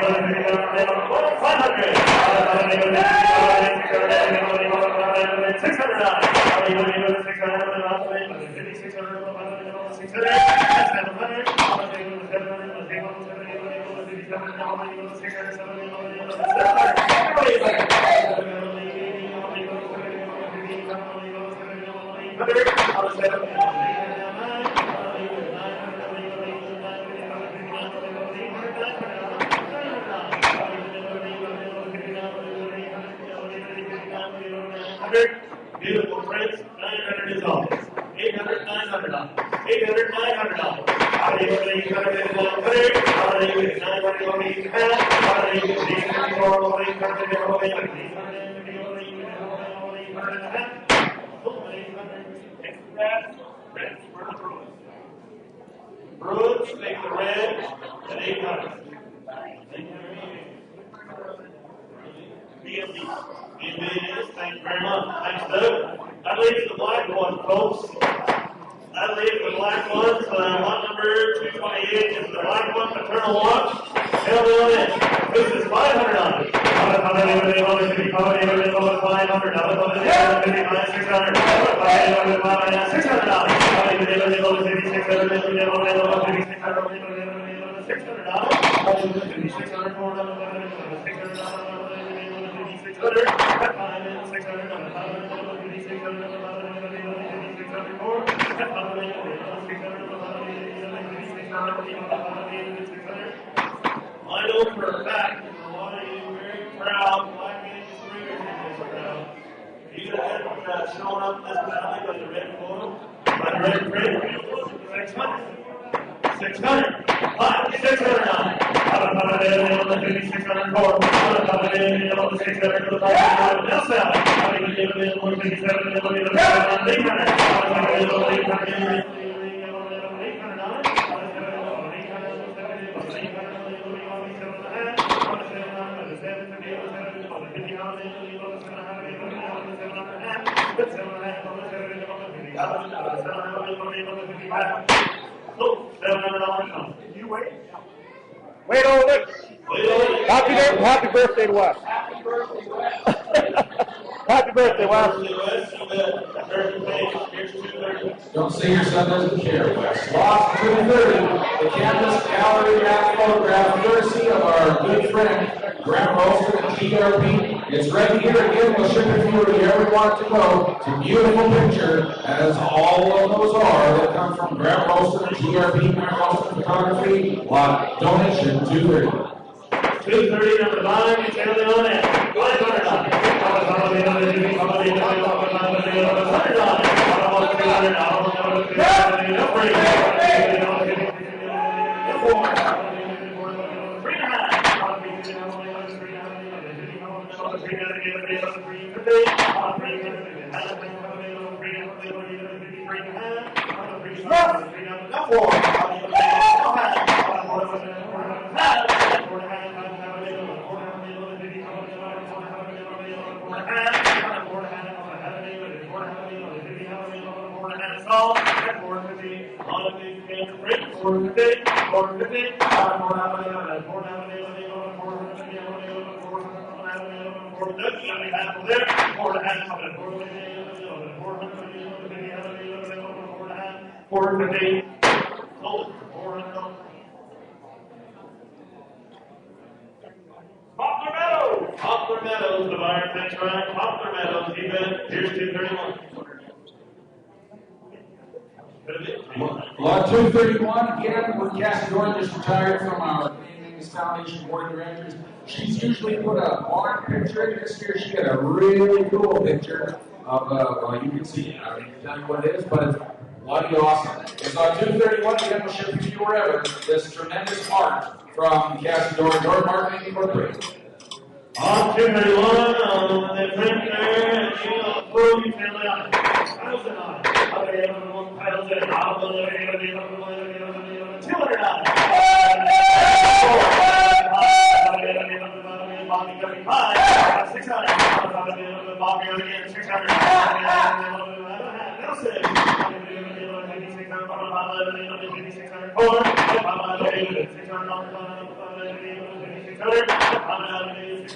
Beautiful prints, 900 is all. 800, $900. 800, $900. How do you get 800? How do you get 900? How do you get 800? Broods, take the red at 800. BMD. Thank you very much. Thanks, Doug. That leaves the black one, folks. That leaves the black ones. Lot number 228 is the black one, Maternal Watch. Hell on it. This is $500. $500. I know for a fact that a lot of you are very proud Black Angus breeders in this crowd. You that have shown up in this valley by the red photo, by the red print, 600. 600. $600. You wait. Wait on it. Happy birthday to Wes. Happy birthday, Wes. Don't say your son doesn't care, Wes. Lot 230, the Campus Gallery Math Photograph, courtesy of our good friend, Graham Rolston at TRP. It's right here again. We'll ship it to you wherever you want it to go. It's a beautiful picture, as all of those are. They come from Grant Ralston, GRP, Grant Ralston Photography. Lot donation, 230. 230 number 9, it's Emily on it. Go ahead, $100. Poplar Meadows! Poplar Meadows, the buyer, thanks, Ryan. Poplar Meadows, even, here's 231. Lot 231, again, with Cassie Dorn, just retired from our Canadian Foundation Board of Directors. She's usually put a barn picture in. This year she got a really cool picture of, well, you can see it. I don't even tell you what it is, but it's bloody awesome. It's on 231, again, we'll ship it to you wherever. This tremendous art from Cassie Dorn, Dorn Marketing Incorporated. On 231, on the print there, and you know, throw you family on it.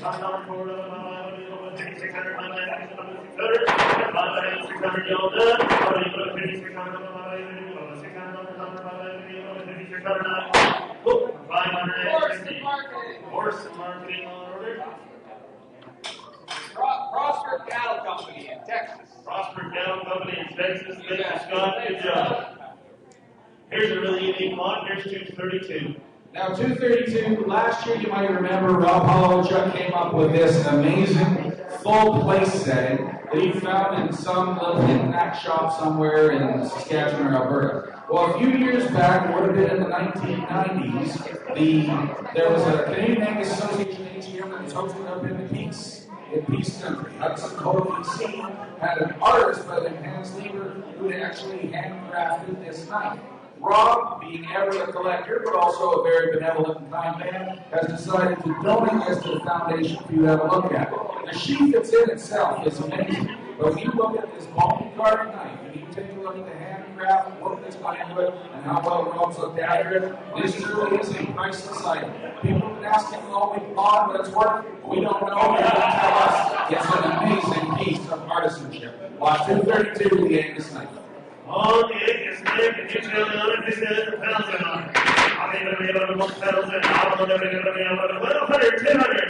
$1,000. Horse marketing on order. Prosper Cattle Company in Texas. Prosper Cattle Company in Texas. Thank you, Scott. Good job. Here's a really unique lot. Here's 232. Now, 232, last year you might remember Rob Hollowchuk came up with this amazing full place setting that he found in some little knick-knack shop somewhere in Saskatchewan or Alberta. Well, a few years back, it would have been in the 1990s, there was a Canadian Angus Association AGM that was hosted up in the Peace Country. Hudson Cove, BC, had an artist by the name of Hans Lieber who had actually handcrafted this knife. Rob, being ever a collector, but also a very benevolent and kind man, has decided to donate this to the foundation for you to have a look at. The sheath that's in itself is amazing, but when you look at this bone carved knife, and you take a look at the handcraft work that's gone into it, and how well Rob's looked after it, this truly is a priceless item. People have been asking all week long, but it's worth. We don't know. They're going to tell us it's an amazing piece of artisanship. Lot 232, the Angus knife. On the Angus knife, and you tell me on it, this is $1,000 on it. I'm going to be able to $1,000. I'm going to be able to $100, $200.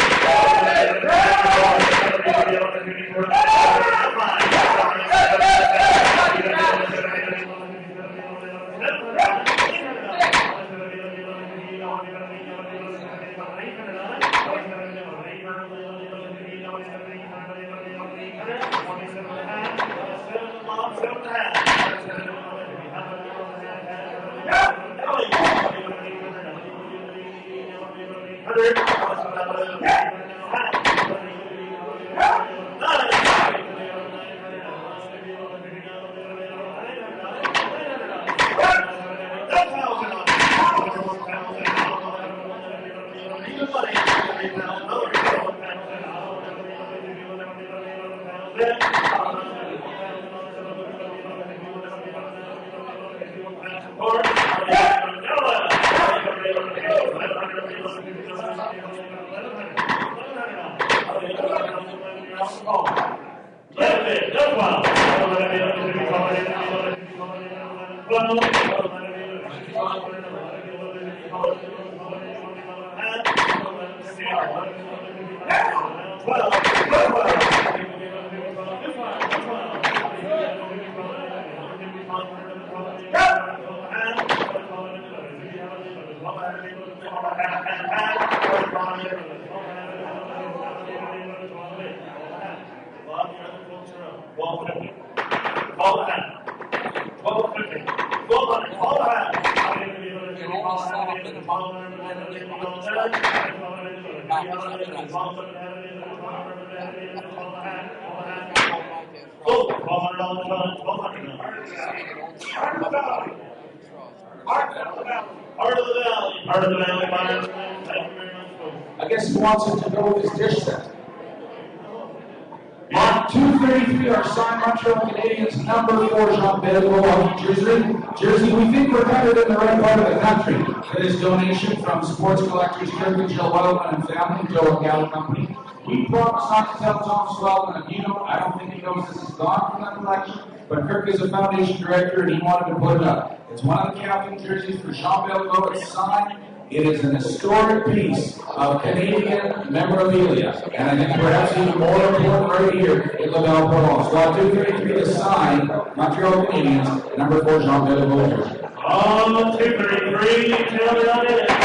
Well, I guess he wants him to go with his dish set. Mark 233, our signed Montreal Canadiens, number 4, Jean Beliveau, Jersey. We think we're headed in the right part of the country. For this donation from sports collectors Kirk and Jill Wildman and family, Joe and Gallo Company. We promise not to tell Thomas Wildman, if you know, I don't think he knows this is gone from that collection, but Kirk is a foundation director and he wanted to put it up. It's one of the captain jerseys for Jean Beliveau. It's signed. It is an historic piece of Canadian memorabilia, and I think perhaps even more important right here in Laval, Provence. Squad 233 to sign Montreal Canadiens, number 4, Jean Beliveau jersey. 233, Taylor on it.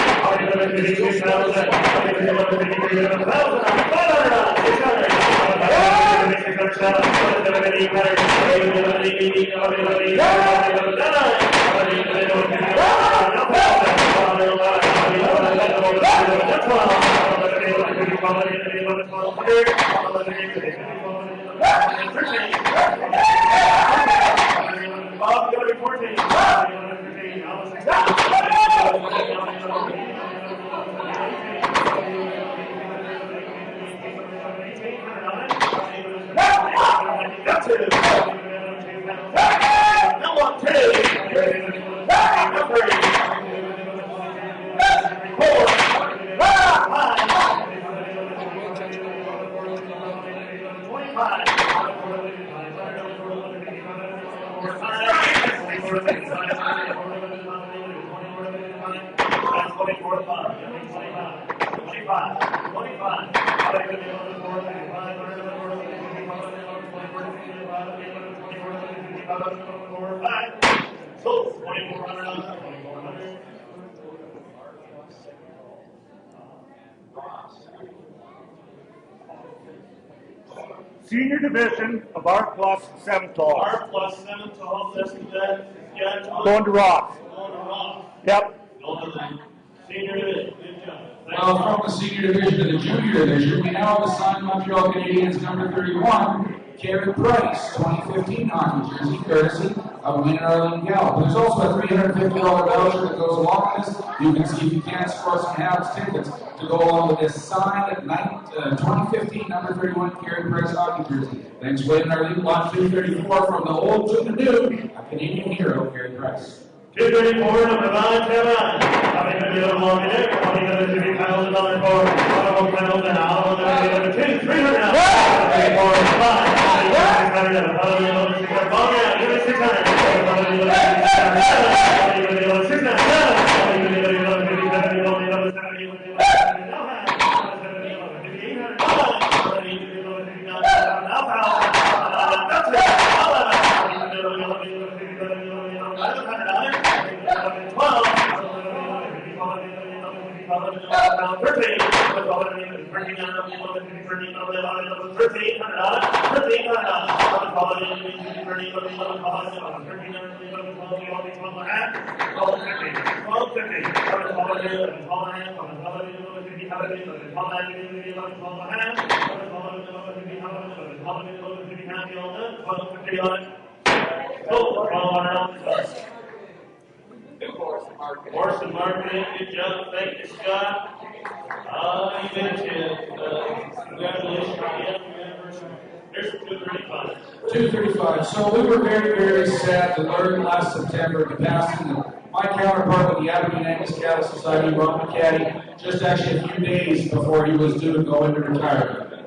Senior division of R plus 7 tall. R plus 7 tall, that's that. Yeah, Going to Rock. Going to Rock. Yep. Going to the senior division. Good job. Well, from the senior division to the junior division, we now have assigned Montreal Canadiens number 31, Carey Price, 2015 hockey jersey, courtesy of Wayne and Arlene Gallup. There's also a $350 voucher that goes along with this. You can see if you can score some Habs tickets to go along with this signed 2015 number 31 Carey Price hockey jersey. Thanks, Wayne and Arlene. Lot 234 from the old to the new, a Canadian hero, Carey Price. 234, number 9, Kevin. Coming to the long minute, coming to the 50 pounds of number 4, Audible Penalty, and Audible number 2, 300 now. 34, 5, 600, and Audible 600, long out, give it 600. Audible 600, Horse and marketing, good job. Thank you, Scott. You mentioned, congratulations on the anniversary. Here's 235. 235. So we were very, very sad to learn last September the passing of my counterpart with the Aberdeen Angus Cattle Society, Ron McCaddy, just actually a few days before he was due to go into retirement.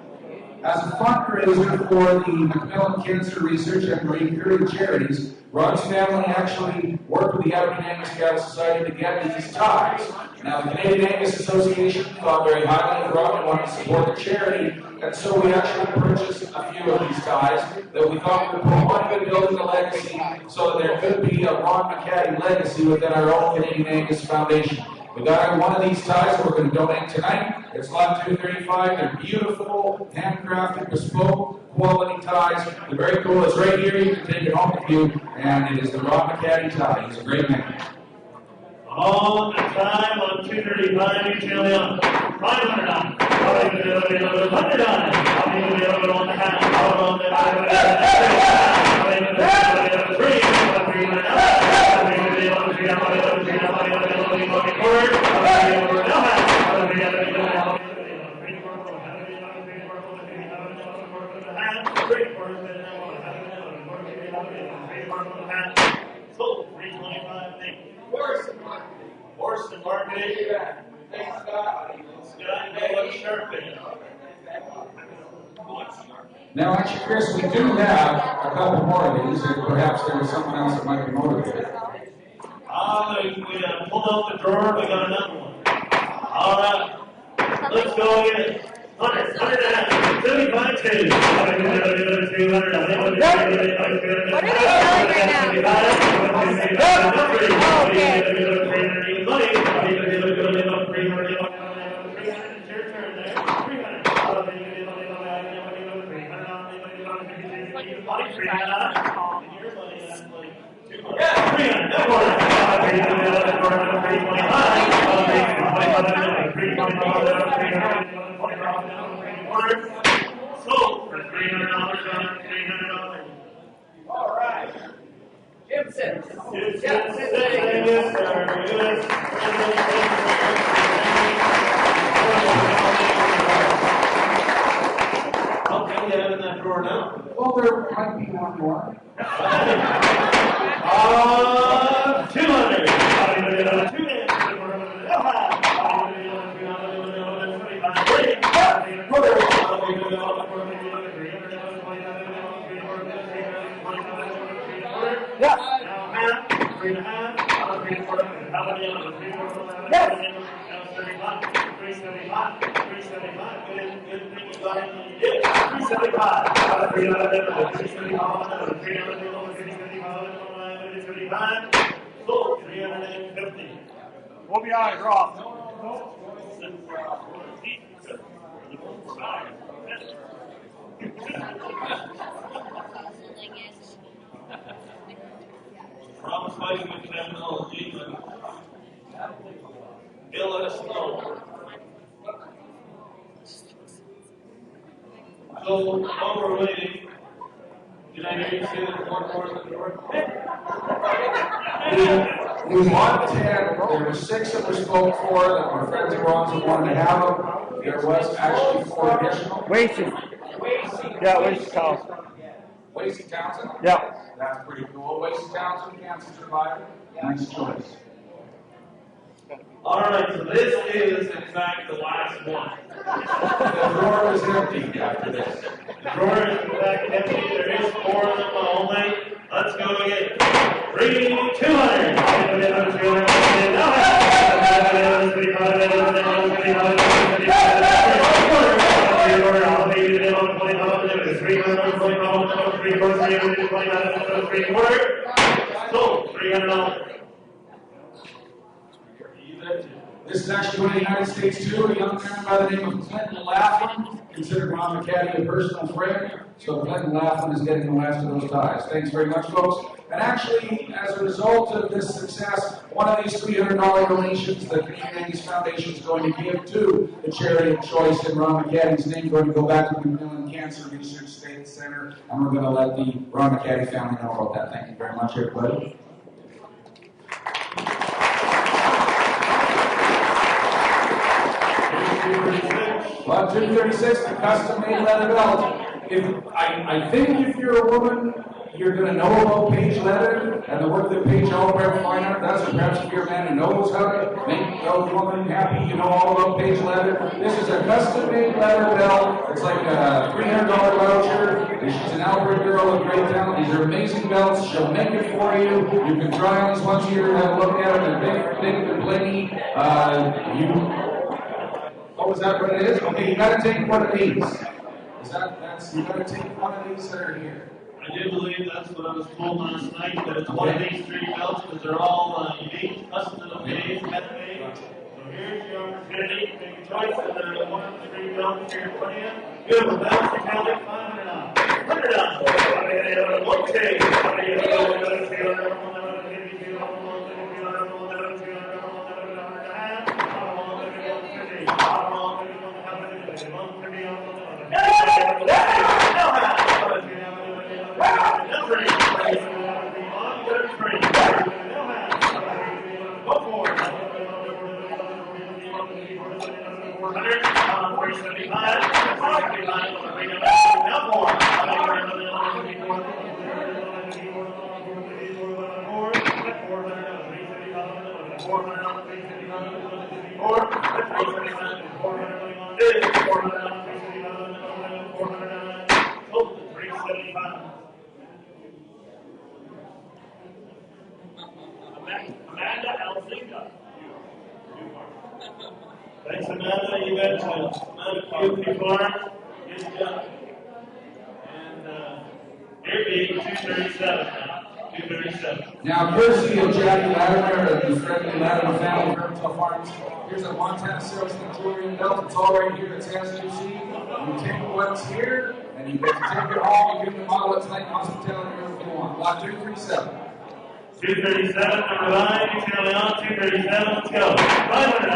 As a fundraiser for the Macmillan Cancer Research and Marie Curie charities, Ron's family actually worked with the Aberdeen Angus Cattle Society to get these ties. Now, the Canadian Angus Association thought very highly of Ron and wanted to support the charity, and so we actually purchased a few of these ties that we thought would promote and building a legacy so that there could be a Ron McCaddy legacy within our own Canadian Angus Foundation. We got one of these ties that we're going to donate tonight. It's lot 235. They're beautiful, handcrafted, bespoke, quality ties. They're very cool. It's right here. You can take it home with you. And it is the Rob McCaddy tie. He's a great man. All the time on 235, you tell them $500. I'll be able to do $100. I'll be able to do on the hat. I'll be able to do so, 325, thank you. Horse and marketing. Thanks, Scott. Scott, you know what sharp is. Now, actually, Chris, we do have a couple more of these, and perhaps there was someone else that might be motivated. We pulled out the drawer, we got another one. All right, let's go again. 100, 75 2. What are they selling right now? Oh, So, for $300, $300. All right. Gibson. How can you have in that drawer now? Well, there might be one more. 200. yeah. So, 350. We'll be all right, Rob. Rob's fighting with technology, and he'll let us know. So, while we're waiting, did I hear you say there's one more in the door? We bought 10. There were 6 that were spoke for that our friends of Ron's that wanted to have them. There was actually 4 additional. Wasted. Yeah, wasted Townsend. Wasey Townsend? Yeah. That's pretty cool. Wasey Townsend, cancer survivor. Nice choice. All right, so this is, in fact, the last one. The drawer is empty after this. The drawer is, in fact, empty. There is 4 of them only. Let's go again. 200. So, $300. This is actually from the United States too. A young man by the name of Clinton Laughlin, considered Ron McCaddy a personal friend. So Clinton Laughlin is getting the last of those ties. Thanks very much, folks. And actually, as a result of this success, one of these $300 donations the Canadian Angus Foundation is going to give to the charity of choice in Ron McCaddy's name, going to go back to the Macmillan Cancer Research State Center, and we're going to let the Ron McCaddy family know about that. Thank you very much, everybody. Lot 236, the custom-made leather belt. I think if you're a woman, you're going to know about Page Leather and the work that Page Albright Fine Art does, and perhaps if you're a man who knows how to make a woman happy, you know all about Page Leather. This is a custom-made leather belt. It's like a $300 voucher. She's an Albright girl with great talent. These are amazing belts. She'll make it for you. You can try on these once a year and have a look at them. They're big, they're blingy. Oh, is that what it is? Okay, you got to take one of these. You got to take one of these that are here. I do believe that's what I was told last night, that it's one of these 3 belts, because they're all unique, custom made, handmade. here's your opportunity. Make a choice of the 1 of the 3 films you're playing. Beautiful. Balance your talent. $500. $100. Okay. Thanks, Amanda. You got Amanda Farm. Good job. And here being 237 now. 237. Now, courtesy of Jackie Latimer and the friendly Latimer family of Hermitage Farms, here's a Montana Salesman jewelry and belt. It's all right here. It's as you see. You take what's here, and you get to take it home. You give the model it's like hospitality or whatever you want. Lot 237. 237, number 9, detail on 237, let's go. 500.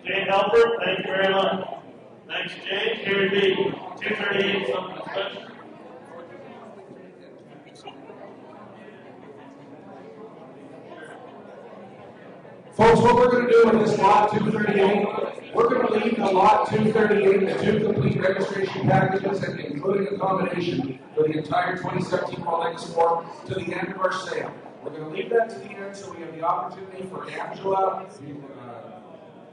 Jane Helper, thank you very much. Thanks, Jane. Here be 238, something special. Folks, what we're going to do with this lot 238, we're going to leave the lot 238, the 2 complete registration packages, and including accommodation for the entire 2017 World Expo to the end of our sale. We're going to leave that to the end so we have the opportunity for Angela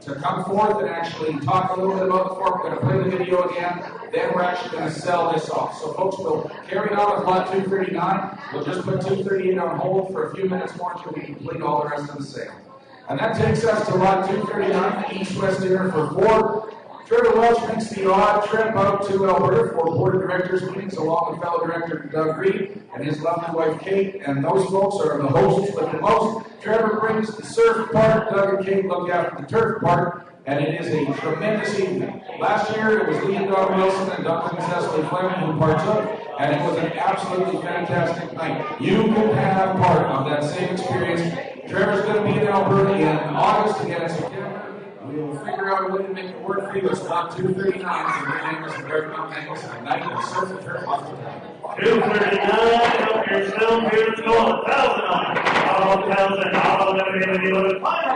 to come forth and actually talk a little bit about the farm. We're going to play the video again, then we're actually going to sell this off. So folks, we'll carry on with lot 239. We'll just put 238 on hold for a few minutes more until we complete all the rest of the sale. And that takes us to lot 239, east-west dinner for 4. Trevor Welch makes the odd trip out to Alberta for board of directors meetings along with fellow director Doug Reed and his lovely wife Kate. And those folks are the hosts with the most. Trevor brings the surf part, Doug and Kate look after the turf part, and it is a tremendous evening. Last year it was Lee and Don Wilson and Dr. and Cecily Fleming who partook, and it was an absolutely fantastic night. You can have part of that same experience. Trevor's going to be in Alberta in August again in September. We will figure out a way to make it work for you. It's lot 239, so your name is very much thanks. A night of surf and turf hospitality. 239, help yourself, here to go, 1,000 on it. All 1,000, all 500 on it.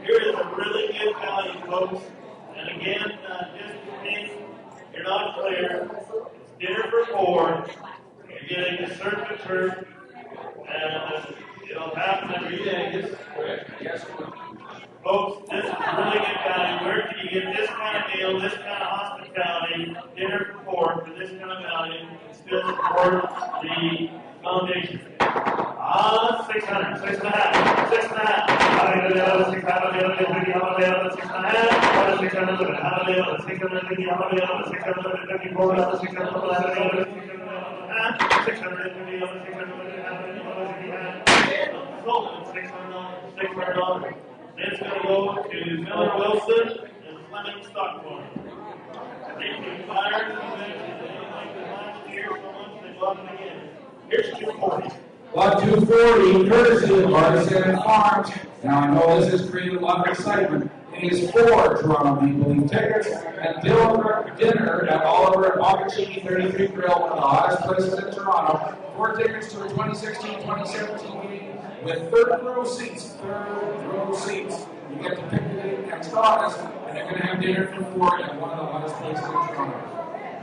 Here is a really good value, folks. And again, just in case you're not clear, it's dinner for 4. You're getting the surf and turf, and it'll happen every day. Correct? Yes. Folks, this is really good value. Where can you get this kind of deal, this kind of hospitality, dinner for four for this kind of value, and still support the foundation? 600, 6 and a half, 6 and a half. How do you do that? 6 how do you do that? 6 how do you do that? 6 and a half. How do 600 do that? How do you do that? 650, how do you do that? 654, how do 600 do that? 600. It's going to go to Miller Wilson and Fleming Stockmore. Thank you, Flyers. Like the last year so much, they love it again. Here's 240. Lot 240, courtesy of Artisan Farms. Now, I know this has created a lot of excitement. It is 4 Toronto Maple Leaf tickets and dinner at Oliver and Boccaccini 33 Grill, one of the hottest places in Toronto. 4 tickets to a 2016-2017 game with third row seats. You get to pick the date next August, and they're going to have dinner for 4 at one of the hottest places in Toronto.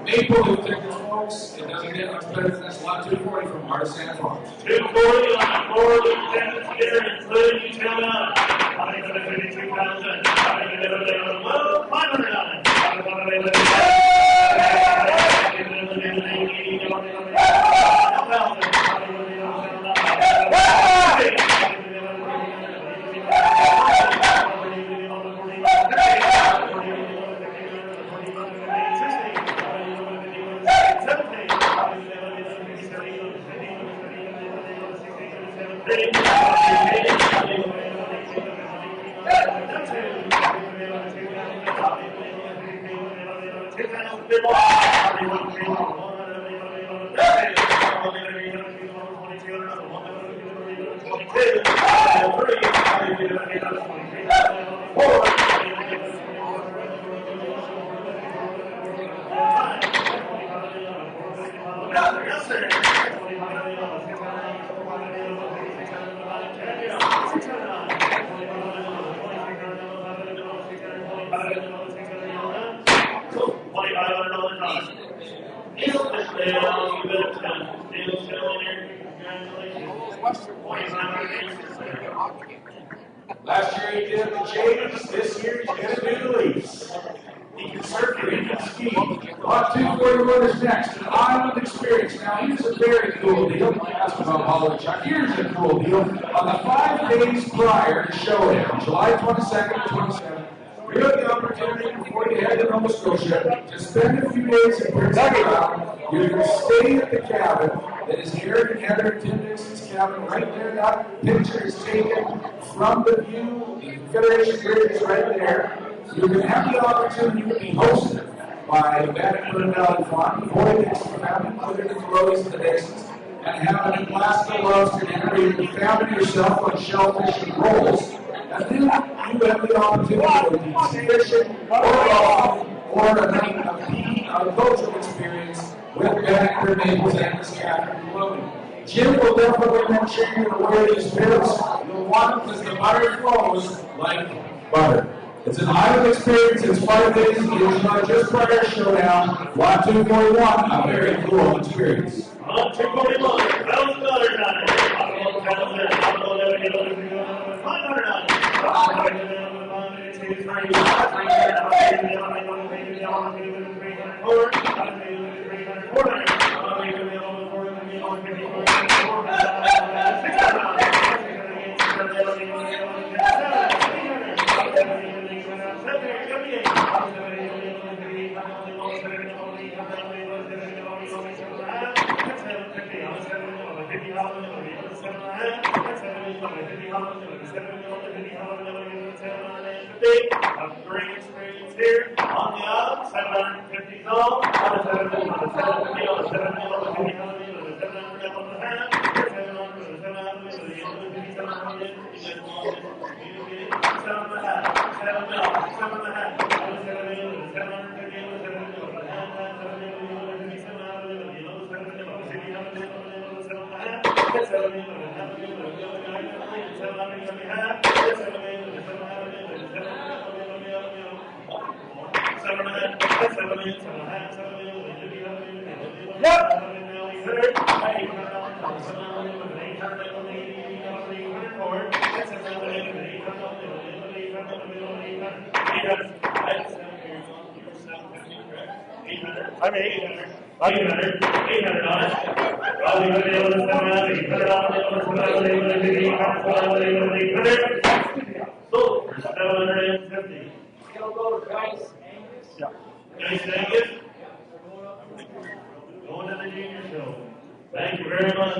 Maple Leaf tickets, folks. It doesn't get much better than this. Lot 240 from Artisan Farms. 240 on the floor. Tickets dinner, including you tell out. How many for the 52,000? How many for the 500? Last year he did the Jays, this year he's going to do the Leafs. He can surf it, he can ski. Lot 241 is next, an island experience. Now here's a very cool deal. Ask about Hollow Chuck. Here's a cool deal. On the 5 days prior to showdown, July 22nd to 27th, you have the opportunity before you head to Nova Scotia to spend a few days in Prince Island. You can stay at the cabin that is Eric and Heather Tim Dixon's cabin right there. That picture is taken from the view. The Confederation Bridge is right there. You can have the opportunity to be hosted by the Vancouver Valley Farm, Boy Dixon family, including the Fellows and the Dixons, and having a glass of love for dinner. You can family yourself on shellfish and rolls. And then you have the opportunity to be fishing or a night of cultural experience with Vancouver Maples and Miss Catherine Blooming. Jim will definitely make sure you're going to wear these bibs. You'll want them because the butter flows like butter. It's an island experience. It's 5 days. It's just prior to showdown. Lot 241, a very cool experience. Lot 241, $1,000 on it. A great experience here on the island, 750 zone, on the 750, on the 750, on the 750, on the 750, on the 700, on the half, 700, on the 700, 700, 700, I'm 800. 800 on it. Probably going to be able to send out 800 on it. So, for 750. It'll go to Dice Angus. Yeah. Nice, thank you. Going to the junior show. Thank you very much.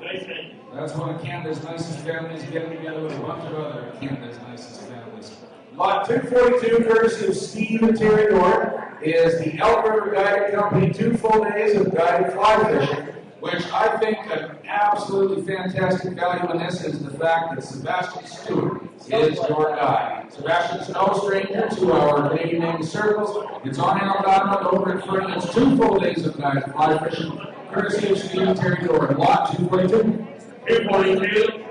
Nice, thank you. That's one of Canada's nicest families getting together with a bunch of other Canada's nicest families. Lot 242, courtesy of Steve and Terry Norton, is the Elk River Guided Company 2 full days of guided fly fishing, which I think an absolutely fantastic value in this is the fact that Sebastian Stewart is your guide. Sebastian's no stranger to our Canadian naming circles. It's on Alabama over at Fernie. It's 2 full days of guided fly fishing, courtesy of Steve and Terry Norton. Lot 242. 242.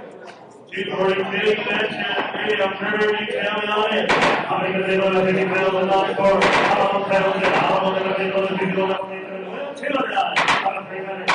242, mention, I'm sure you tell me on it. How many they go to 50 pounds and not for? How long pounds and how long they go to 50 pounds? 200 on it. 300.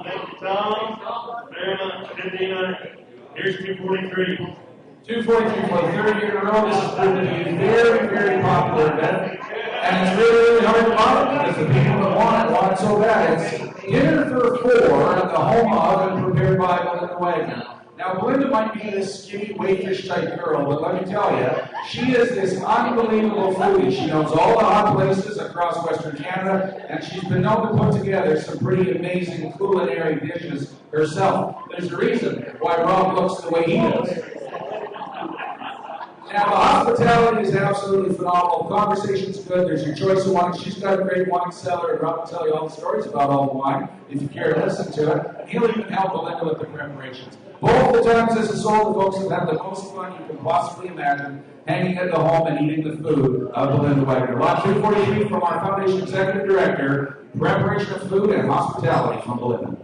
Thank you, Tom. Very much. 1,500. Here's 243. 243 for the 3rd year in a row. This has proven to be a very, very popular event. And it's really, really hard to find because the people that want it so bad. It's dinner for 4 at the home of and prepared by Belinda Wagner. Now, Belinda might be this skinny, waifish type girl, but let me tell you, she is this unbelievable foodie. She knows all the hot places across Western Canada, and she's been known to put together some pretty amazing culinary dishes herself. There's a reason why Rob looks the way he does. Now, the hospitality is absolutely phenomenal. Conversation's good. There's your choice of wine. She's got a great wine cellar, and Rob will tell you all the stories about all the wine, if you care to listen to it. And he'll even help Belinda with the preparations. Both the times this is sold, the folks have had the most fun you can possibly imagine, hanging at the home and eating the food of Belinda Wagner. Lot 243 from our Foundation Executive Director, preparation of food and hospitality from Belinda.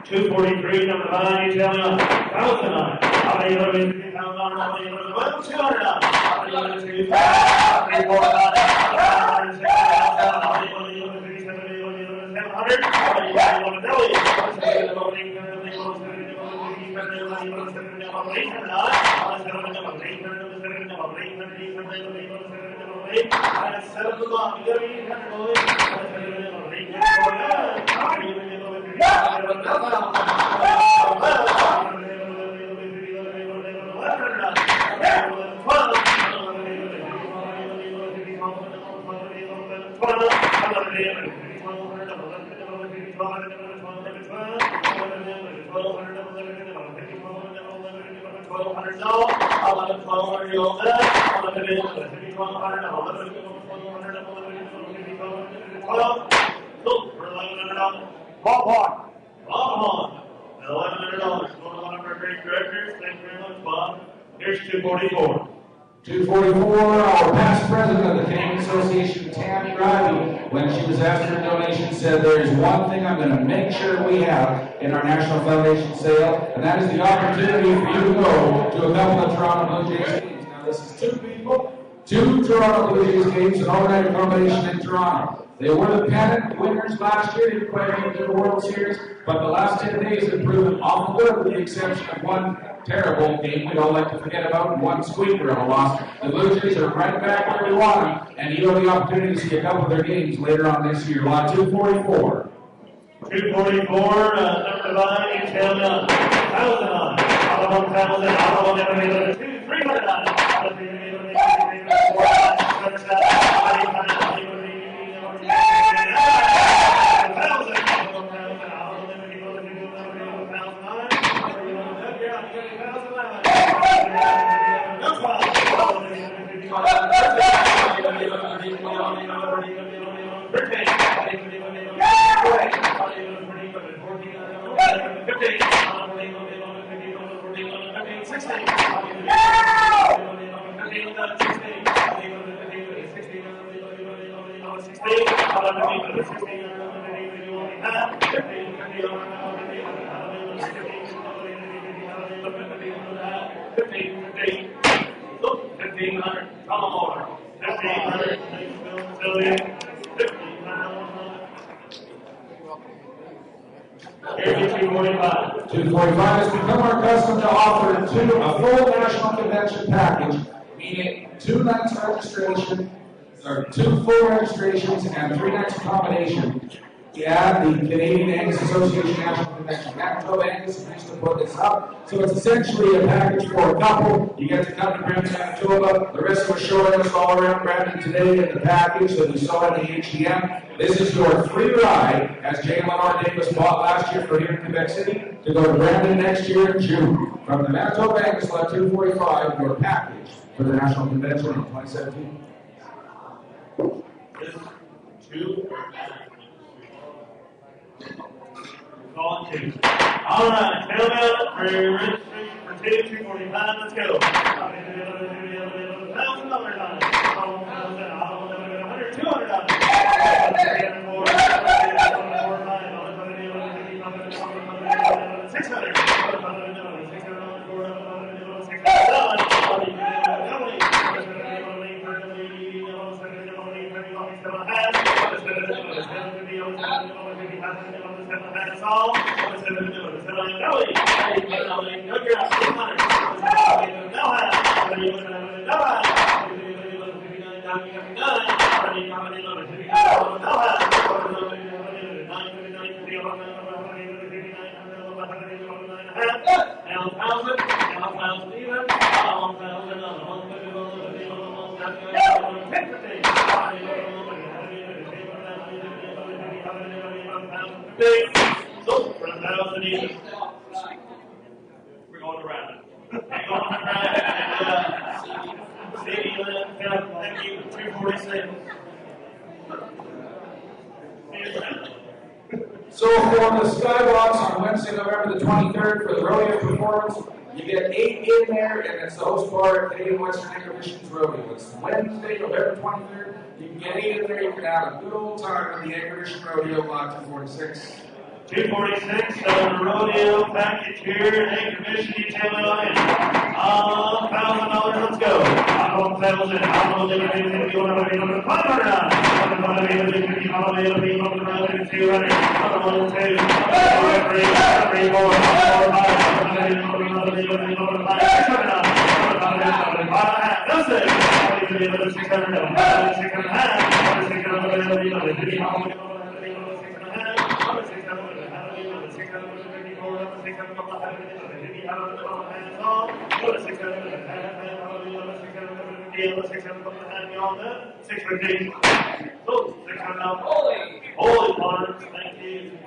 243, number 9, you tell me on 1,000 on it. How many of you 200 on it? How many of you 200 on it? How many of you 200 on it? How many Bob. $1,100. Going to one of our great directors. Thank you very much, Bob. Here's 244. 244, our past president of the Canadian Association, Tammy Riley, when she was asked for a donation, said there is one thing I'm going to make sure we have in our National Foundation sale, and that is the opportunity for you to go to a couple of Toronto Blue Jays games. Now, this is 2 people, 2 Toronto Blue Jays games, an overnight accommodation in Toronto. They were the pennant winners last year, didn't quite make it to the World Series, but the last 10 days have proven awful good, with the exception of one terrible game we don't like to forget about, and one squeaker of a loss. The Blue Jays are right back where we want them, and you have the opportunity to see a couple of their games later on this year. Lot 244. 244, number 9, you tell me on 1,000 on it. Out of 1,000, out of 1,000, 300 on it. 245 has become our custom to offer a full national convention package, meaning 2 nights registration, or 2 full registrations and 3 nights accommodation. Yeah, the Canadian Angus Association National Convention. Manitoba Angus used to put this up. So it's essentially a package for a couple. You get to come to Brandon, Manitoba. The rest of us showing us all around Brandon today in the package that we saw in the HDM. This is your free ride, as Jay and Lenore Davis bought last year for here in Quebec City, to go to Brandon next year in June. From the Manitoba Angus Lot 245, your package for the National Convention in 2017. All right, mailman for registration for 245. Let's go. $1,000 on it. We're going around. Thank you, 246. So for the Skybox on Wednesday, November the 23rd for the rodeo performance, you get 8 in there, and it's the host bar at Canadian Western Exhibitions Rodeo. It's Wednesday, November 23rd. You can get 8 in there. You can have a good old time on the Exhibition Rodeo, lot 246. 246, the rodeo package here at Exhibition Detail Line. $1,000, let's go. Holy Farms, thank you.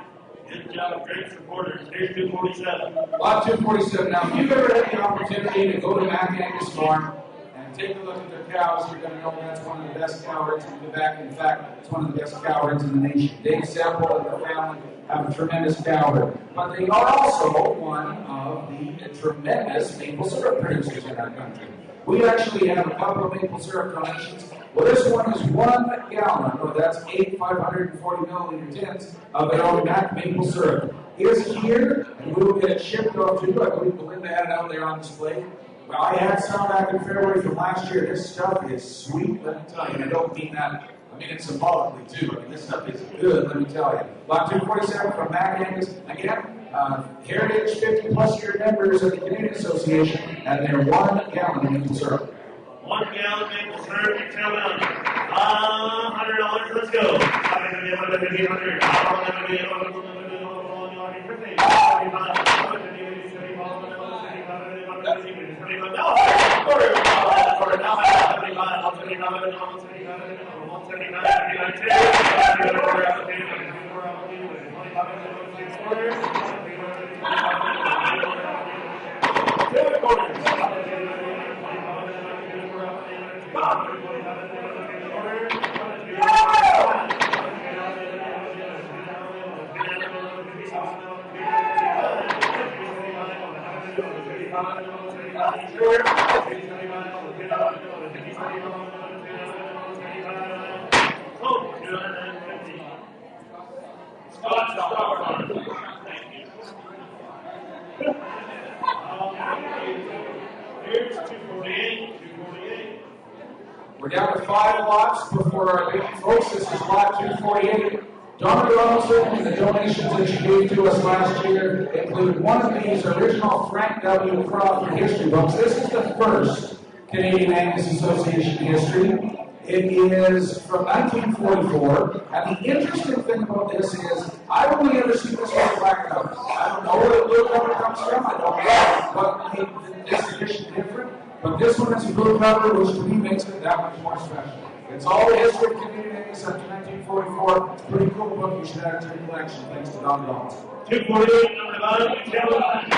Good job, great supporters. Here's 247. Lot 247. Now, if you've ever had the opportunity to go to Mac Angus Farm and take a look at their cows, you're going to know that's one of the best cow herds in Quebec. In fact, it's one of the best cow herds in the nation. Dave Semple and their family have a tremendous cow herd. But they are also one of the tremendous maple syrup producers in our country. We actually have a couple of maple syrup donations. Well, this one is 1 gallon, or that's 8 540 milliliter tins of their own maple syrup. It's here, and we will get it shipped off to you. I believe Belinda had it out there on display. Well, I had some back in February from last year. This stuff is sweet, let me tell you. And I don't mean that, I mean it symbolically too. I mean, this stuff is good, let me tell you. Lot 247 from Mac Angus. Again, Heritage 50 plus year members of the Canadian Association, and they're 1 gallon of maple syrup. 1 gallon maple syrup, you tell them. $100, let's go. We're down to 5 lots before our big folks. This is lot 248. Donna Donaldson and the donations that she gave to us last year include one of these original Frank W. Crawford history books. This is the first Canadian Angus Association history. It is from 1944, and the interesting thing about this is I've only ever seen this with a black cover. I don't know where the blue cover comes from. I don't know what made this edition different, but this one is a blue cover, which to me makes it that much more special. It's all the history of Canadian Angus up to 1944. It's a pretty cool book. You should add it to your collection. Thanks to Don Donaldson. 248, number 9, Caroline.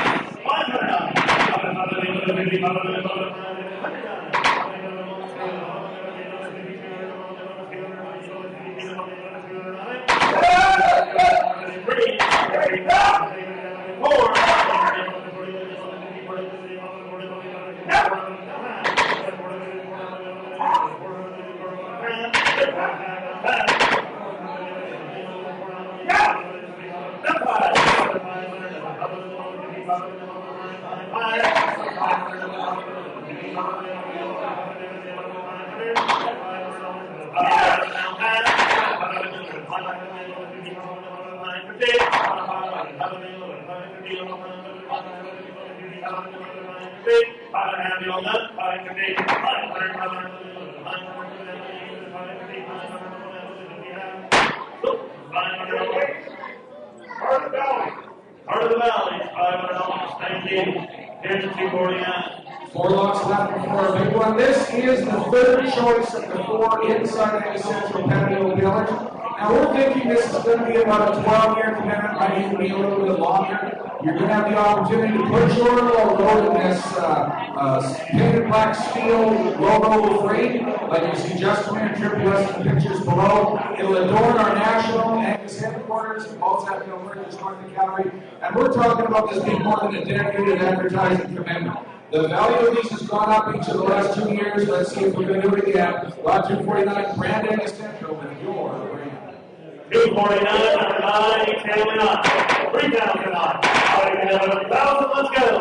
4 lots left before our big one. This is the third choice of the 4 inside the Central Patio Village. Now we're thinking this is going to be about a 12-year commitment, might even be a little bit longer. You're going to have the opportunity to put your logo in this painted black steel logo frame, like you see Justin and Trippy us in the pictures below. It'll adorn our national Angus headquarters in Balzac, Alberta, North Calgary. And we're talking about this being more than a dedicated advertising commitment. The value of these has gone up each of the last 2 years. Let's see if we're going to do it again. Lot 249, Brand Angus Central with your brand. 249, number 9, Caroline. 3,000 on. 1,000, let's go.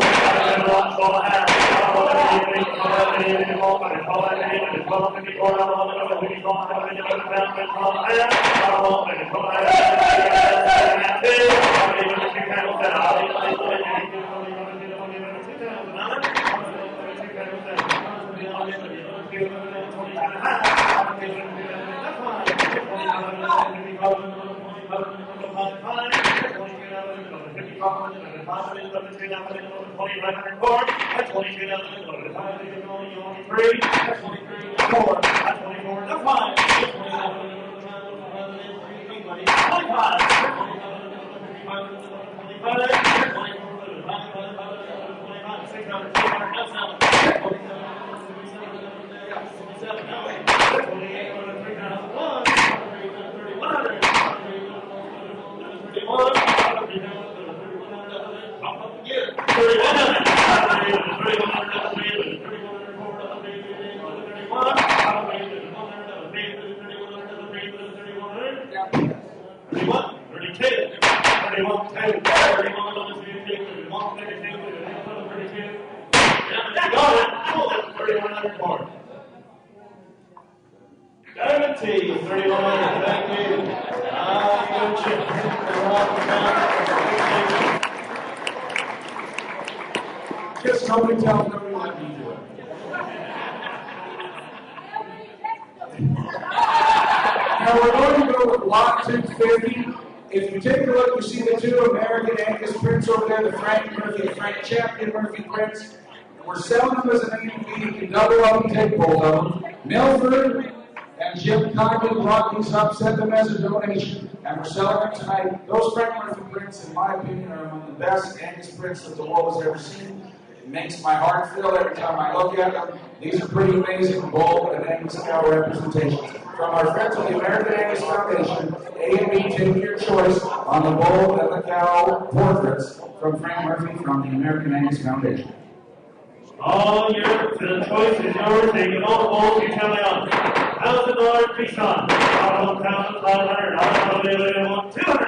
Just nobody tell them we let me do it. Now we're going to go with lot 250. If you take a look, you see the 2 American Angus prints over there, the Frank Murphy, Frank Champion Murphy prints. And we're selling them as an AUV. You can double up and take both of them. Milford and Jim kindly brought these up, sent them as a donation, and we're selling them tonight. Those Frank Murphy prints, in my opinion, are among the best Angus prints that the world has ever seen. makes my heart feel every time I look at them. These are pretty amazing bull and Angus cow representations. From our friends at the American Angus Foundation, A&B, take your choice on the bull and the cow portraits from Frank Murphy from the American Angus Foundation. The choice is yours. They can all bulls you tell me on. $1,000 piece on. $1,500. $200.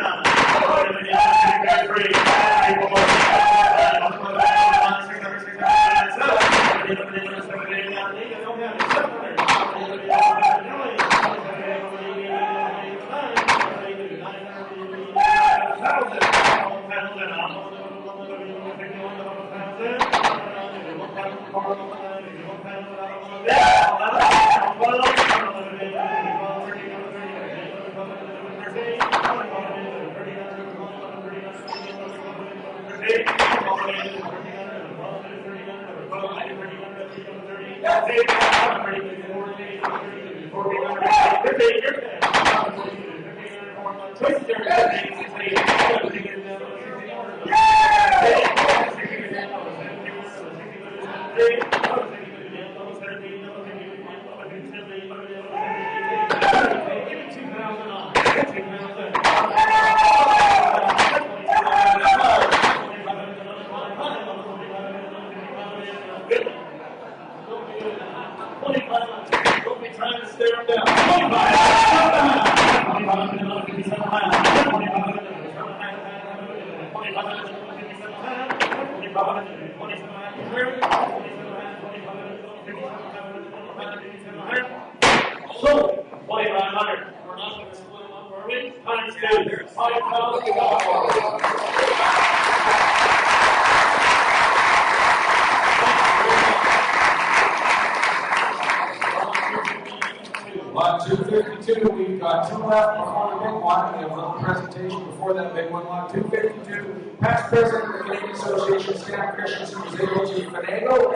Lot 252, we've got two left before the big one. We have a little presentation before that big one. Lot 252, past president of the Canadian Association, Stan Christensen, was able to finagle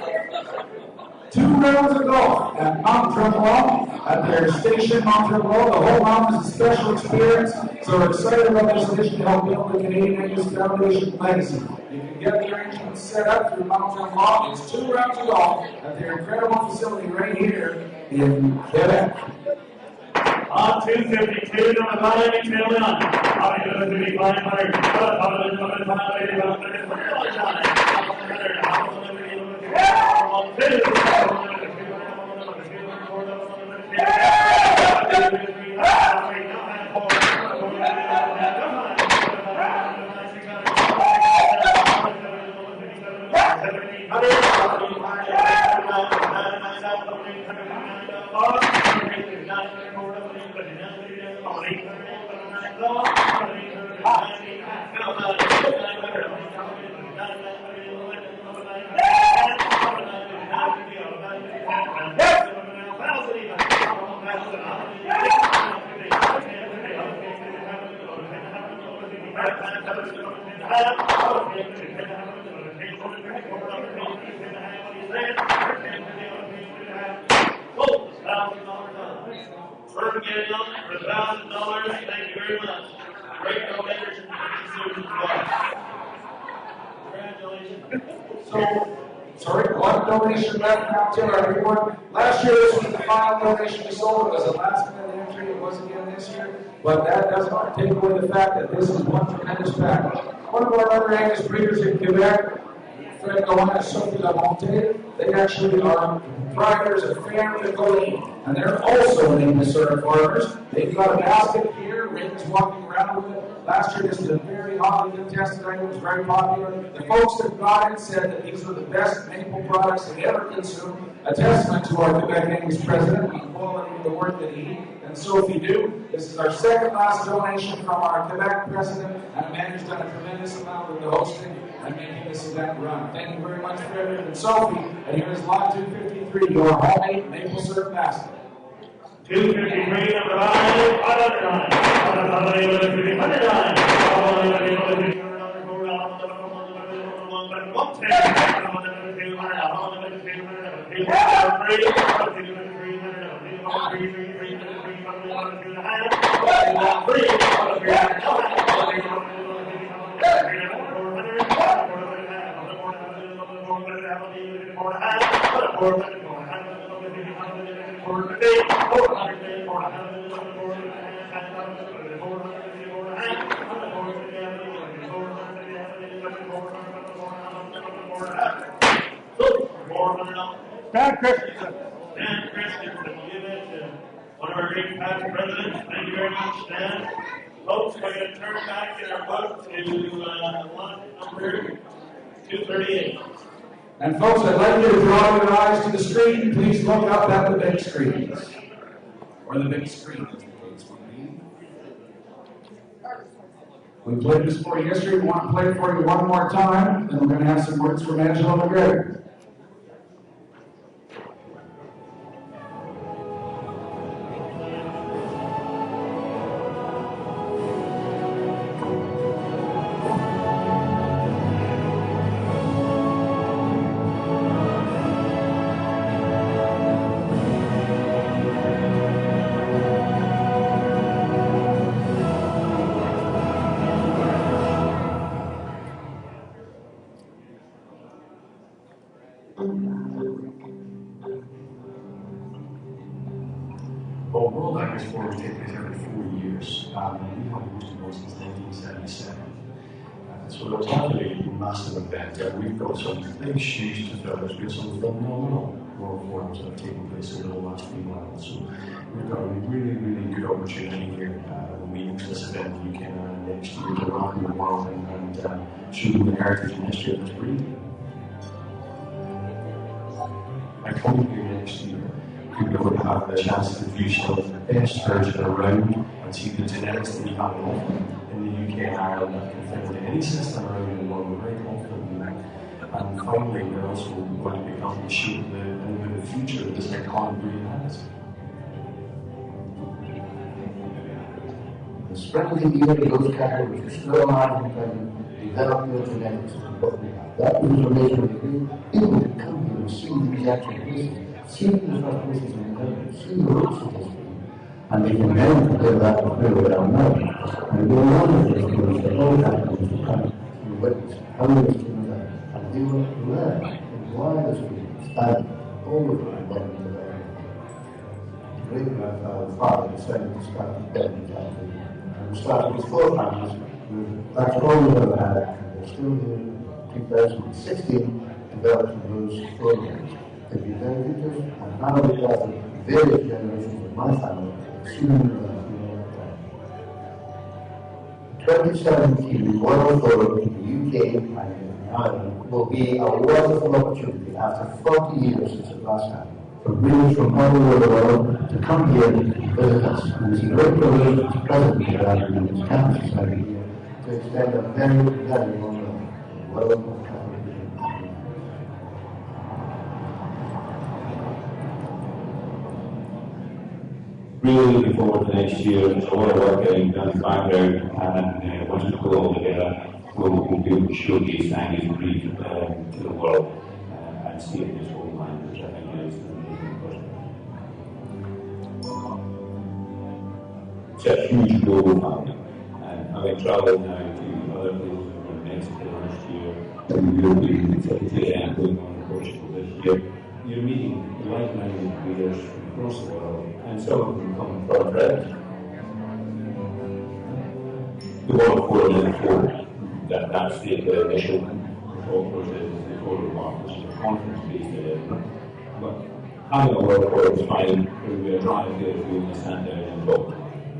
2 rounds of golf at Mount Tremblant, at their station, Mount Tremblant. The whole mountain is a special experience, so we're excited about this edition to help build the Canadian Angus Foundation legacy. You can get the arrangements set up through Mount Tremblant. It's 2 rounds of golf at their incredible facility right here in Quebec. On 252, number 5, Taylor on. Thank you very much. Great donors and So, sorry, one donation left now to everyone. Last year, this was the final donation we sold. It was a last minute entry. It was again this year. But that does not take away the fact that this is one tremendous pack. One of our other Angus breeders in Quebec, Fred Gowan and Sophie Lamonte, they actually are proprietors of Ferme de Colline, and they're also Angus Syrup farmers. They've got a basket here. Raven's walking around with it. Last year, this was a very hotly contested item. It was very popular. The folks that got it said that these were the best maple products they've ever consumed. A testament to our Quebec Angus president and the quality of the work that he and Sophie do. This is our second last donation from our Quebec president, and a man who's done a tremendous amount with the hosting and making this event run. Thank you very much, Frederick and Sophie. And here is lot 253, your homemade maple syrup basket. 253, number 5, 100. Stan Christensen. Stan Christensen will give it to one of our great past presidents. Thank you very much, Stan. Folks, we're going to turn back in our book to one number 238. And folks, I'd like you to draw your eyes to the screen. Please look up at the big screens. Or the big screen, as the case would be. We played this for you yesterday. We want to play it for you one more time. Then we're going to have some words from Angela McGregor. Well, World Language Forums take place every 4 years. We haven't hosted one since 1977. So it's actually a massive event. We've got some big shoes to fill. There's been some phenomenal World Forums that have taken place over the last few months. So we've got a really, really good opportunity here when we use this event in the UK next year to around the world and show the heritage and history of this breed. I come here next year. You're going to have the chance to view some of the best version around and see the genetics that we have on offer in the UK and Ireland that can fit into any system around the world. We're very confident in that. And finally, we're also going to become the shape of the future that this iconic breed has. The spring of the year, those cattle which are still alive and can develop their genetics and what we have. That information we bring, people can come here and see these actual places. See the first places in the country, see the roots of history, and they can then compare that to where we are now. And we're one of those things that all happens to come and witness how it is to learn. And they will learn why this people stand over and down the land. Great grandfather decided to start with Devon family. And we started with 4 families. That's all we've ever had. And we're still here in 2016 developing those programs. To be very interested, and now we have various generations of my family soon 2017 World Forum in the UK and in Ireland will be a wonderful opportunity after 40 years since it last happened for breeders from all over the world to come here and visit us. And it's a great privilege as president of the Ireland Cancer Society here to extend a very, very warm welcome. Really looking forward to next year. There's a lot of work getting done in the background, and once we put it all together, we'll be able to showcase Angus breed to the world and see it in its whole line, which I think is the amazing project. It's a huge global family, and having travelled now to other places in Mexico last year, we'll be going on in Portugal this year. You're meeting like-minded breeders across the world, and some of them come from friends. The World Forum is important. That's the initial thought process, the core remark, which is a conference-based event. But having a World Forum is fine. We're trying to get a few and stand down and talk.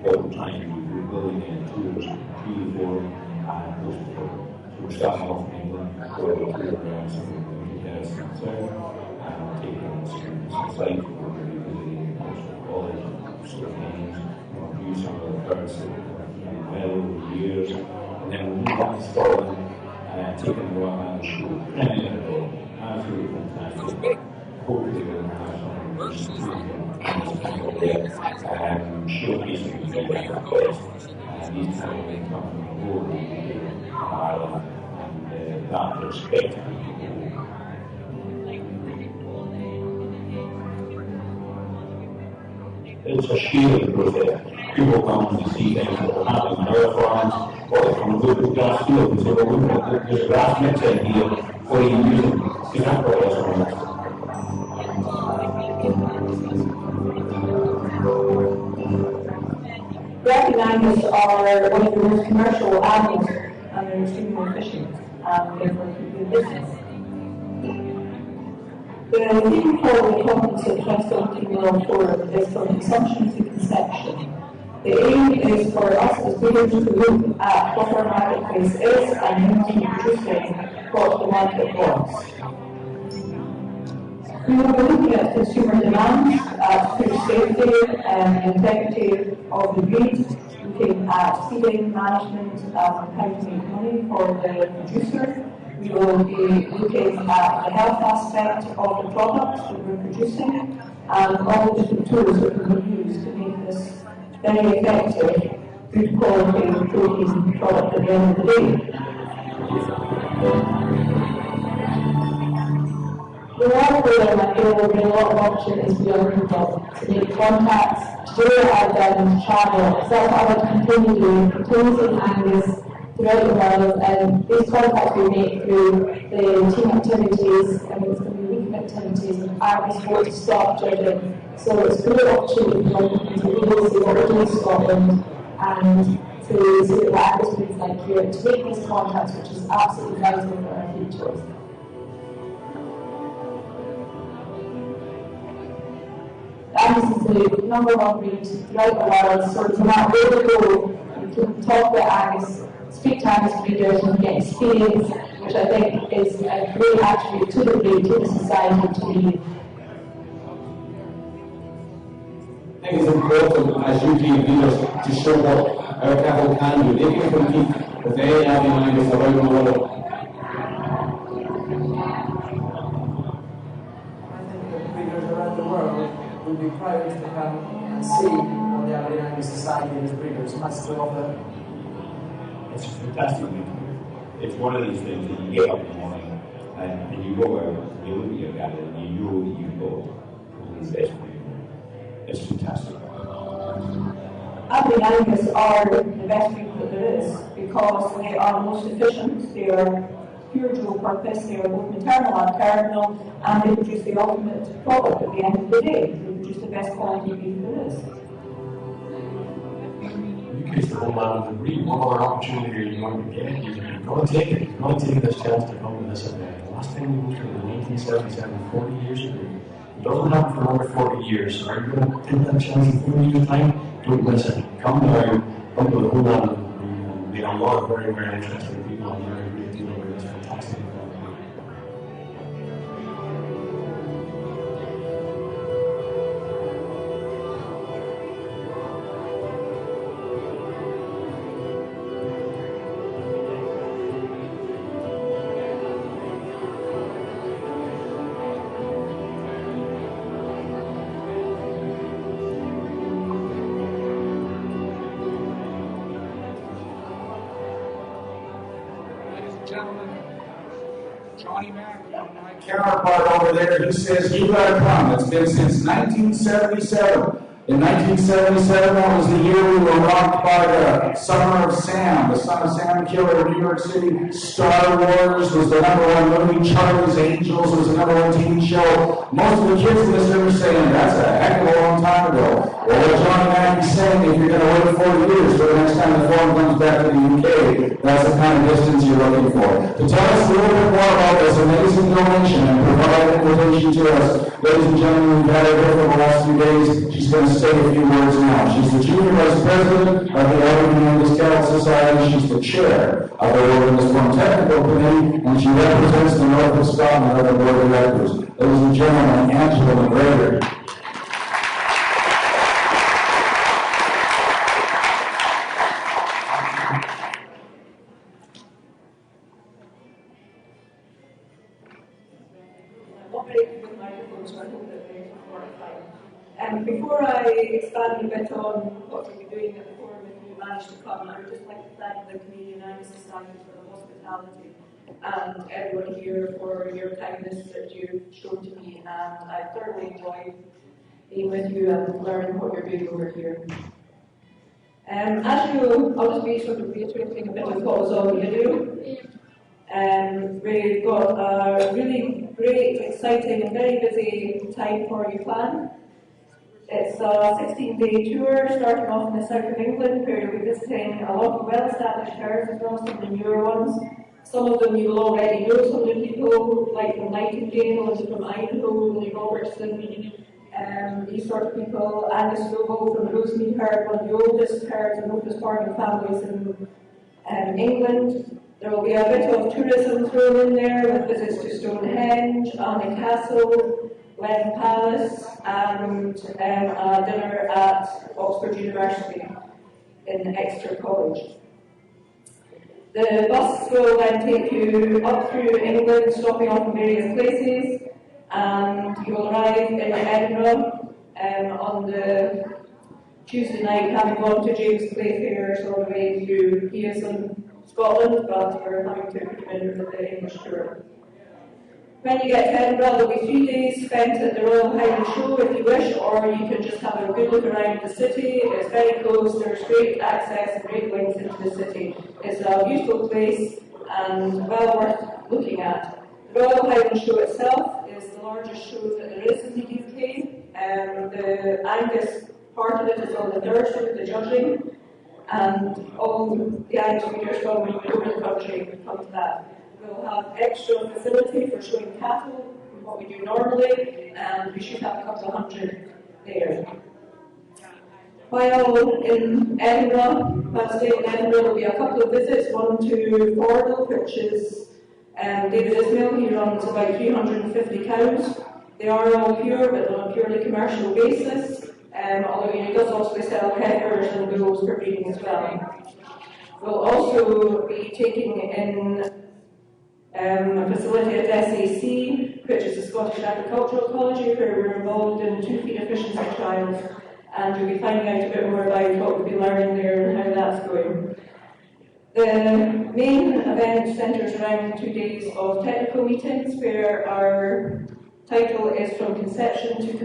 What we're trying to do, we're building in tours to the forum and post the forum. So we're starting off in England, where we're around some of the guests and so on, taking some sites. College, sort of names, use some of the cards that we've met over the years, and then we'll move on to Scotland and take them around the show. Absolutely fantastic. Hopefully we'll have some showcasing the best, and these kind of things come from all over Ireland, and that perspective. It's a sharing process. People come to see things that are happening in our farms, or they come to the grass field and say, well, look, there's grass mixing here 40 years in Singapore as well. Black Angus are one of the most commercial animals, and they're extremely efficient, and therefore keep you in business. The theme for the conference of 2017 World Forum is from consumption to conception. The aim is for us as leaders to look at what our marketplace is and how to producing what the market wants. We will be looking at consumer demands, at food safety and integrity of the breed, looking at feeding management and how to make money for the producer. We will be looking at the health aspect of the products that we're producing and all the different tools that we will use to make this very effective, good quality protein product at the end of the day. The world program, I feel, will bring a lot of opportunities for young people to make contacts, to go out there and to travel. So that's what I want to continue doing, proposing Angus throughout the world, and these contacts we make through the team activities, and it's going to be weekend activities, and Angus won't stop judging. So it's a great opportunity for young people to really see what we're doing in Scotland and to see what Angus means like here, to make these contacts, which is absolutely vital for our futures. Angus is the #1 breed throughout the world, so no matter where we go, you can talk about Angus, speak to Angus breeders, and get experience, which I think is a great attribute to the breed, to the society, to be. I think it's important as UK leaders to show what our cattle can do. They can compete with any other Angus around the world. Around the world would be proud to come and see what the Aberdeen Angus Society is breeders, and that's the offer. It's fantastic. It's one of these things that you get up in the morning and you go out, and you look at your cattle, and you know that you've got probably the best breed. It's fantastic. Aberdeen Angus are the best breed that there is because they are the most efficient, they are pure dual purpose, they are both maternal and terminal, and they produce the ultimate product at the end of the day. They produce the best quality beef there is. You case the whole lot of the breed. What other opportunity are you going to get? You've got to take it. You've got to take this chance to come to this event. The last time we moved to 1977, 40 years ago. It doesn't happen for another 40 years. Are you going to take that chance in 40 years' time? Don't miss it. Come down, come to the whole lot of the breed. There are a lot of very, very interesting people on there. It's fantastic. Counterpart over there, he says, "You gotta come." It's been since 1977. In 1977, that was the year we were rocked by the Summer of Sam, the Son of Sam killer in New York City. Star Wars was the #1 movie. Charlie's Angels was the #1 TV show. Most of the kids in this room are saying, that's a heck of a long time ago. Well, what Johnny Mackey's saying, if you're going to wait 40 years for the next time the forum comes back to the UK, that's the kind of distance you're looking for. To tell us a little bit more about this amazing donation and provide an invitation to us, ladies and gentlemen, we've had her here for the last few days. She's going to say a few words now. She's the Junior Vice President of the Aberdeen Angus Cattle Society. She's the Chair of the Wilderness Farm Technical Committee, and she represents the North of Scotland on the Board of Directors. Ladies and gentlemen, Angela McGregor. Before I expand a bit on what we'll be doing at the forum, if you manage to come, I would just like to thank the Canadian Angus Society for the hospitality and everyone here for your kindness that you've shown to me, and I thoroughly enjoyed being with you and learning what you're doing over here. As you, I'll just be sort of reiterating a bit of what was on the video. We've got a really great, exciting and very busy time for you planned. It's a 16-day tour starting off in the south of England where you'll be visiting a lot of well-established towns as well as some of the newer ones. Some of them you will already know, some of the people like from Nightingale and from Idaho, Willie Robertson, these sort of people. Angus Noble from Rosemead Herd, one of the oldest herds and oldest farming families in England. There will be a bit of tourism thrown in there with visits to Stonehenge, Alnwick Castle, Glen Palace, and a dinner at Oxford University in Exeter College. The bus will then take you up through England, stopping off in various places, and you will arrive in Edinburgh on the Tuesday night, having gone to James Playfair all the way through Pearson, Scotland, but we're having to put in with the English tour. When you get to Edinburgh, there will be 3 days spent at the Royal Highland Show if you wish, or you can just have a good look around the city. It's very close, there's great access and great links into the city. It's a beautiful place and well worth looking at. The Royal Highland Show itself is the largest show that there is in the UK. The Angus part of it is on the third show, the judging, and all the Angus readers from all over the country come to that. We'll have extra facility for showing cattle, what we do normally, and we should have a couple of hundred there. While in Edinburgh, while staying in Edinburgh, there will be a couple of visits, one to Fordle, which is David Ismail. He runs about 350 cows. They are all pure, but on a purely commercial basis, although he does also sell heifers and bulls for breeding as well. We'll also be taking in a facility at SAC, which is the Scottish Agricultural College, where we're involved in 2 feed efficiency trials, and you'll be finding out a bit more about what we'll be learning there and how that's going. The main event centres around 2 days of technical meetings, where our title is From Conception to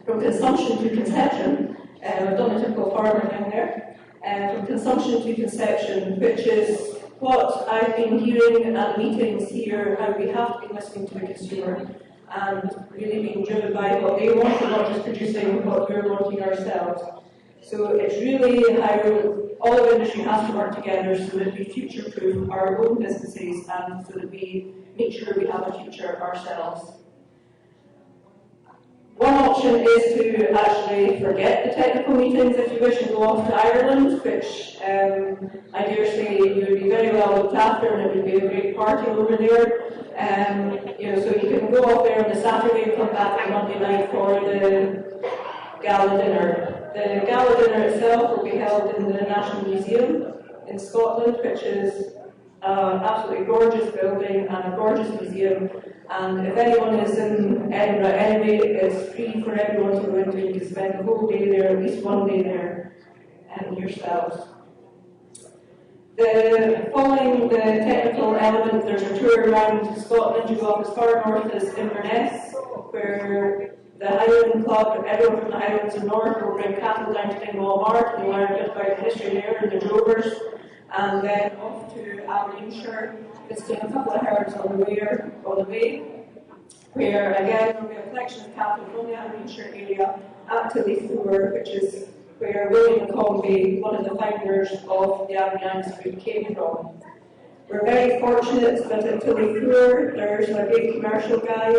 From Consumption to Conception. I've done a typical farmer down there. From Consumption to Conception, which is what I've been hearing at meetings here, how we have to be listening to the consumer and really being driven by what they want and not just producing what we're wanting ourselves. So it's really how all of industry has to work together so that we future-proof our own businesses and so that we make sure we have a future ourselves. One option is to actually forget the technical meetings if you wish and go off to Ireland, which I dare say you would be very well looked after and it would be a great party over there. So you can go off there on the Saturday and come back on Monday night for the gala dinner. The gala dinner itself will be held in the National Museum in Scotland, which is an absolutely gorgeous building and a gorgeous museum. And if anyone is in Edinburgh anyway, it's free for everyone to go into. You can spend the whole day there, at least 1 day there, yourselves. Following the technical element, there's a tour around Scotland. You go up as far north as Inverness, where the Highland Club, everyone from the Highlands and North, will bring cattle down to Dingwall Mark and learn a bit about the history there and the drovers. And then off to Aberdeenshire, visiting a couple of herds on the way, where again there will be a collection of cattle from the Aberdeenshire area at Tillyfloor, which is where William Convey, one of the founders of the Aberdeen group, came from. We're very fortunate that at Tillyfloor there's a great commercial guy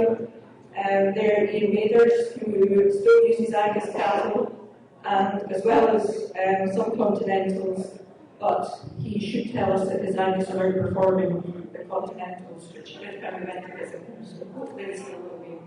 there, Ian Mathers, who still uses Angus cattle, and as well as some Continentals. But he should tell us that his Angus are outperforming the Continentals, which he did when we went to visit him, so hopefully they still will be.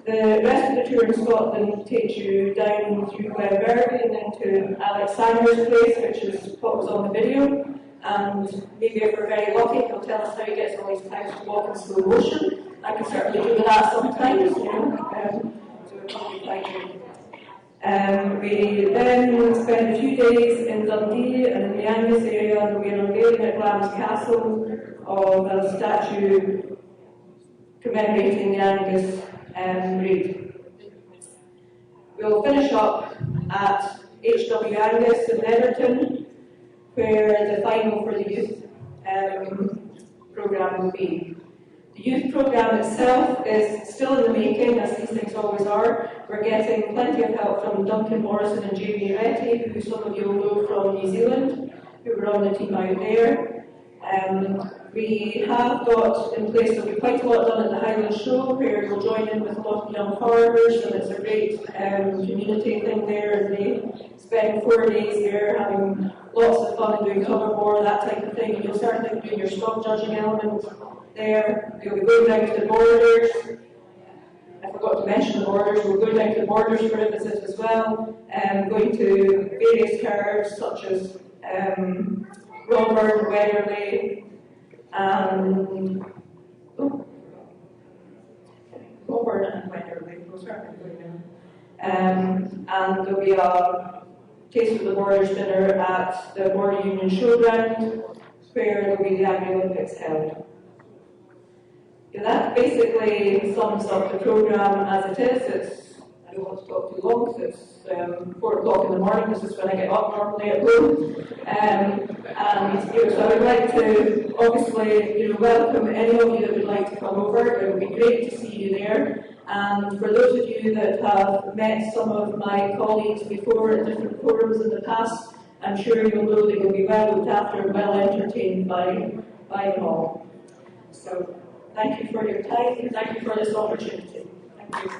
The rest of the tour in Scotland takes you down through Glenberry and then to Alex Sanger's place, which is what was on the video. And maybe if we're very lucky, he'll tell us how he gets all these cows to walk in slow motion. I can certainly do that sometimes, so it will be quite good. We then spend a few days in Dundee and in the Angus area, and we're unveiling at Glamis Castle of a statue commemorating the Angus breed. We'll finish up at HW Angus in Netherton, where the final for the youth programme will be. The youth programme itself is still in the making, as these things always are. We're getting plenty of help from Duncan Morrison and Jamie Retty, who some of you will know from New Zealand, who were on the team out there. We have got in place, there'll be quite a lot done at the Highland Show, where you'll join in with a lot of young farmers, and it's a great community thing there, and they spend 4 days there having lots of fun and doing coverboard, that type of thing, and you'll start doing your stock judging element there. You'll be going down to the borders. I forgot to mention the borders. We'll go down to the borders for a visit as well, going to various cards such as Roburn, Wedderley, and Roburn and Wedderley. We'll start with going now. And there'll be a Taste of the Borders dinner at the Border Union Showground, where there'll be the Agri-Olympics held. That basically sums up the programme as it is. I don't want to talk too long because it's 4 o'clock in the morning. This is when I get up normally at home. So I would like to obviously welcome any of you that would like to come over. It would be great to see you there. And for those of you that have met some of my colleagues before at different forums in the past, I'm sure you'll know that you'll be well looked after and well entertained by them all. So thank you for your time and thank you for this opportunity. Thank you.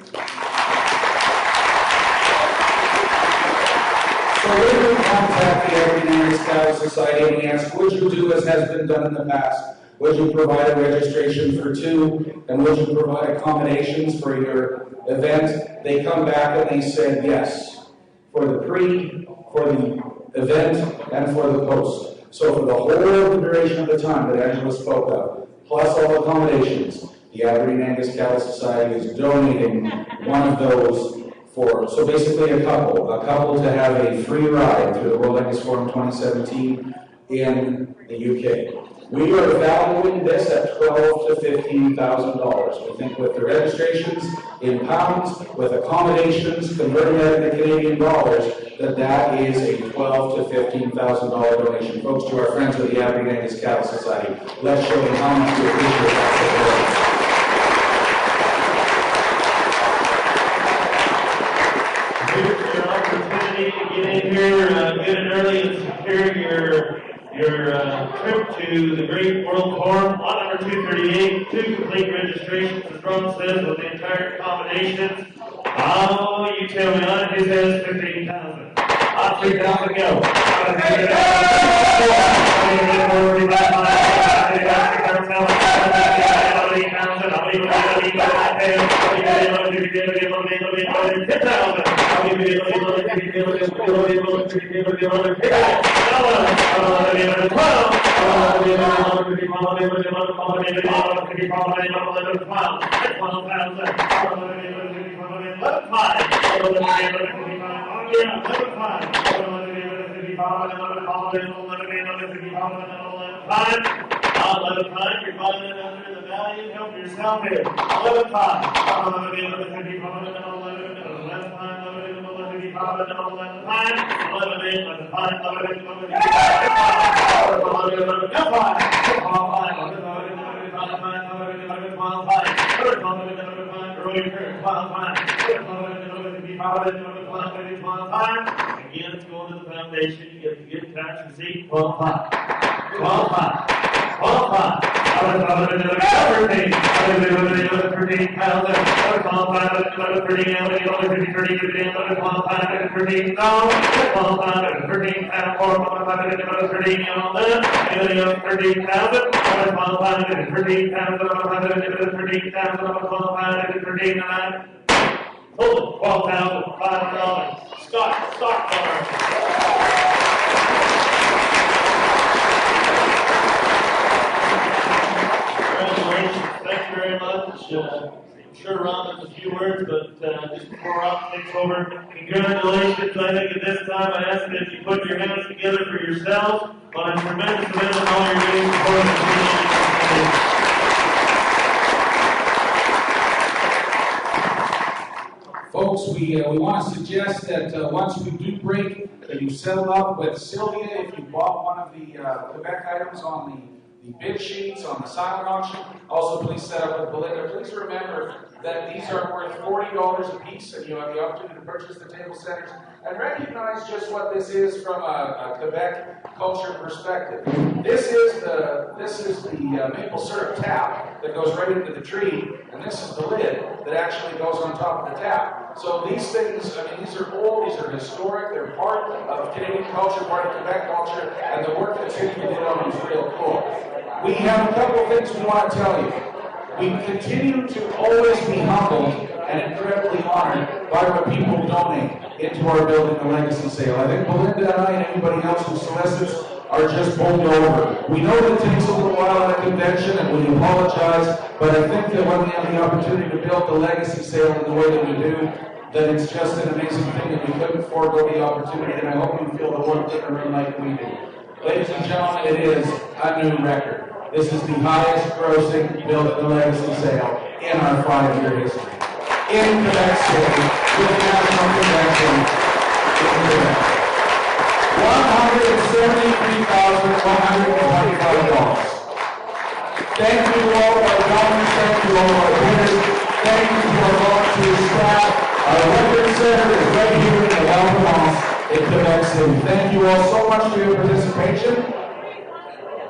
So when you contact the Everyday Cattle Society and ask, would you do as has been done in the past? Would you provide a registration for 2? And would you provide accommodations for your event? They come back and they said yes. For the pre, for the event, and for the post. So for the whole of the duration of the time that Angela spoke of, plus all accommodations, the Aberdeen Angus Cattle Society is donating one of those for, so basically a couple to have a free ride through the World Angus Forum 2017 in the UK. We are valuing this at $12,000 to $15,000. We think with the registrations in pounds, with accommodations, converting that into Canadian dollars, that is a $12,000 to $15,000 donation. Folks, to our friends with the Aberdeen Angus Cattle Society, let's show them how much we appreciate that. Opportunity to get in here, get in early and secure your trip to the Great World Forum on number 238, 2 complete registrations, as Ron says, with the entire accommodations. Oh, you tell me, on his head is 15,000. I'll 3,000 go. You're finding it under the value, help yourself here. 11 times. Again, it's going to the foundation. You get the gift tax receipt. 12 times. 12 times. 12 times. $12,500. Stock Congratulations. Thank you very much. I'm sure Ron has a few words, but just before Ron takes over, congratulations. I think at this time I ask that you put your hands together for yourselves on a tremendous event and all you're doing for the community. Folks, we want to suggest that once we do break, that you settle up with Sylvia if you bought one of the Quebec items on the bid sheets on the silent auction. Also, please set up with Belinda. Please remember that these are worth $40 a piece, and you have the opportunity to purchase the table centers. And recognize just what this is from a Quebec culture perspective. This is the maple syrup tap that goes right into the tree, and this is the lid that actually goes on top of the tap. So these things, I mean, these are old, these are historic, they're part of Canadian culture, part of Quebec culture, and the work that Cindy did on them is real cool. We have a couple of things we want to tell you. We continue to always be humbled and incredibly honored by what people donate into our building, the legacy sale. I think Belinda and I and anybody else who solicits are just bowled over. We know that it takes a little while at a convention, and we apologize, but I think that when we have the opportunity to build the legacy sale in the way that we do, that it's just an amazing thing that we couldn't forego the opportunity, and I hope you feel the warmth in the room like we do. Ladies and gentlemen, it is a new record. This is the highest grossing build at the legacy sale in our 5-year history. In Quebec City, with the National Convention in Quebec. $173,125. Thank you to all of our donors, thank you to all of our bidders, thank you to our volunteer staff. Our record center is right here in the Valprovence in Quebec City. Thank you all so much for your participation.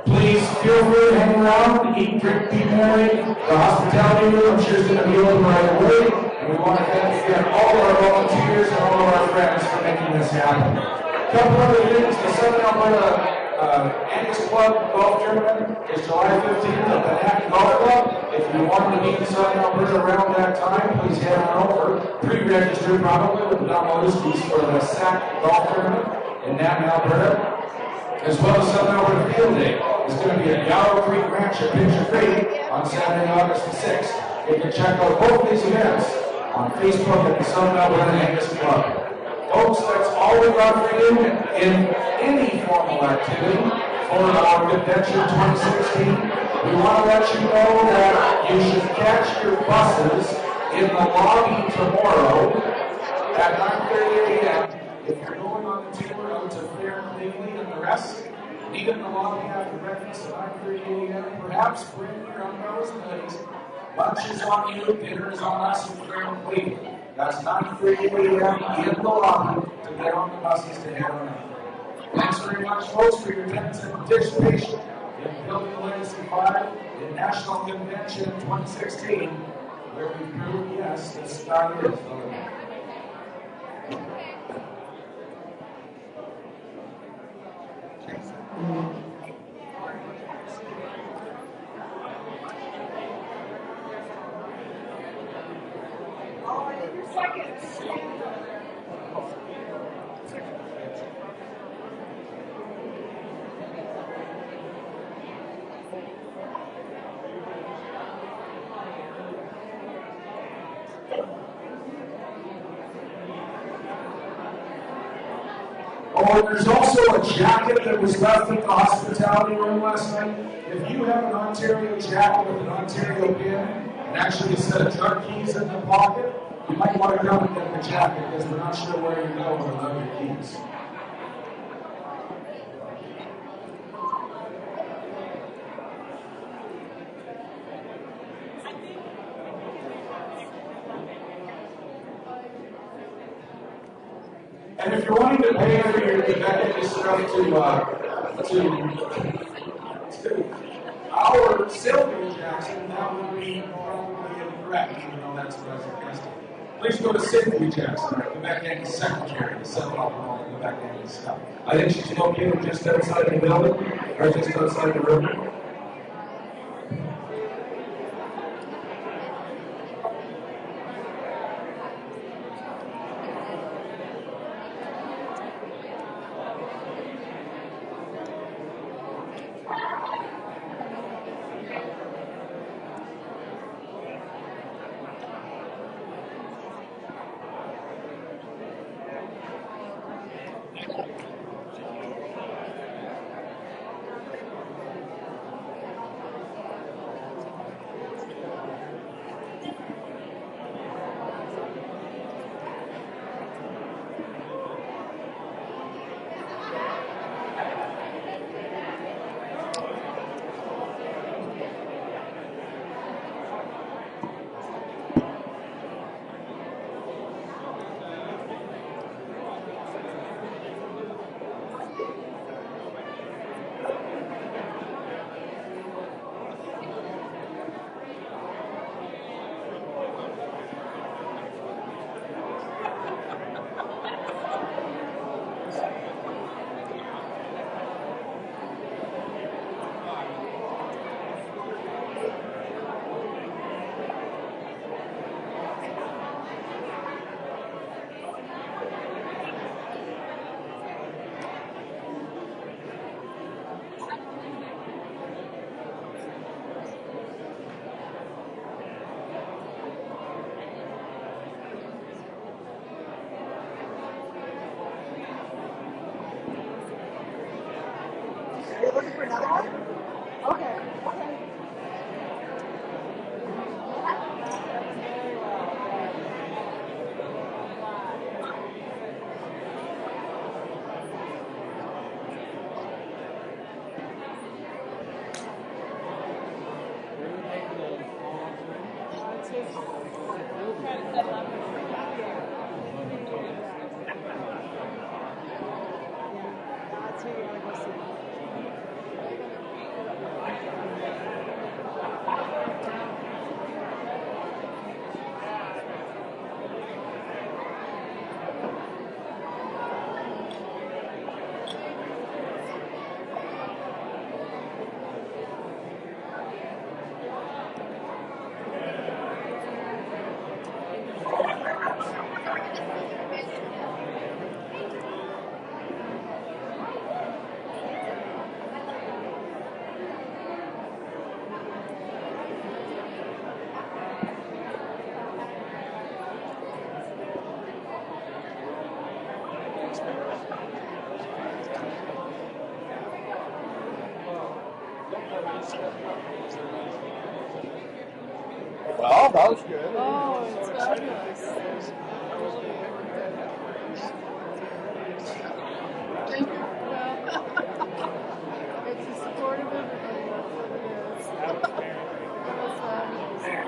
Please feel free to hang around, eat, drink, be merry. The hospitality room, I'm sure, is going to be open right away. And we want to thank again all of our volunteers and all of our friends for making this happen. A couple other things, the Southern Alberta Angus Club Golf Tournament is July 15th at the Hack Golf Club. If you want to be in Southern Alberta around that time, please head on over. Pre-register probably with the Domaloskis for the SAC Golf Tournament in Navan, Alberta. As well as Southern Alberta Field Day. It's going to be at Gallo Creek Ranch at Picture Creek on Saturday, August the 6th. You can check out both these events on Facebook at the Southern Alberta Angus Club. Folks, that's all we got for you in any formal activity for our Convention 2016. We want to let you know that you should catch your buses in the lobby tomorrow at 9:30 a.m. If you're going on the tour out to Fair and Legally and the rest, meet in the lobby after breakfast at 9:30 a.m. Perhaps bring your umbrellas and hoodies. Lunch is on you, dinner is on us in Fair and Legally. That's 9:30 a.m. in the lobby to get on the buses to head on out. Thanks very much, folks, for your attendance and participation in Building the Legacy 5 in National Convention 2016, where we proved, yes, the sky is the limit. Oh, and there's also a jacket that was left in the hospitality room last night. If you have an Ontario jacket with an Ontario pin and actually a set of truck keys in the pocket, you might want to come and get the jacket because we're not sure where you're going without your keys. And if you're wanting to pay for your Quebec stuff to our Sylvia Jackson, that would be probably incorrect, even though that's what I suggested. Please go to Sylvia Jackson, our Quebec Yankees secretary, to settle up all the Quebec Yankees stuff. I think she's located just outside the building, or just outside the room. Well, that was good. Oh, it's fabulous. Well, it's a support of everybody, that's what it is. That was fabulous.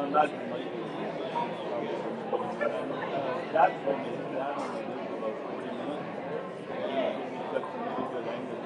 imagine like that from me, that about 40 minutes. Just a really good angle.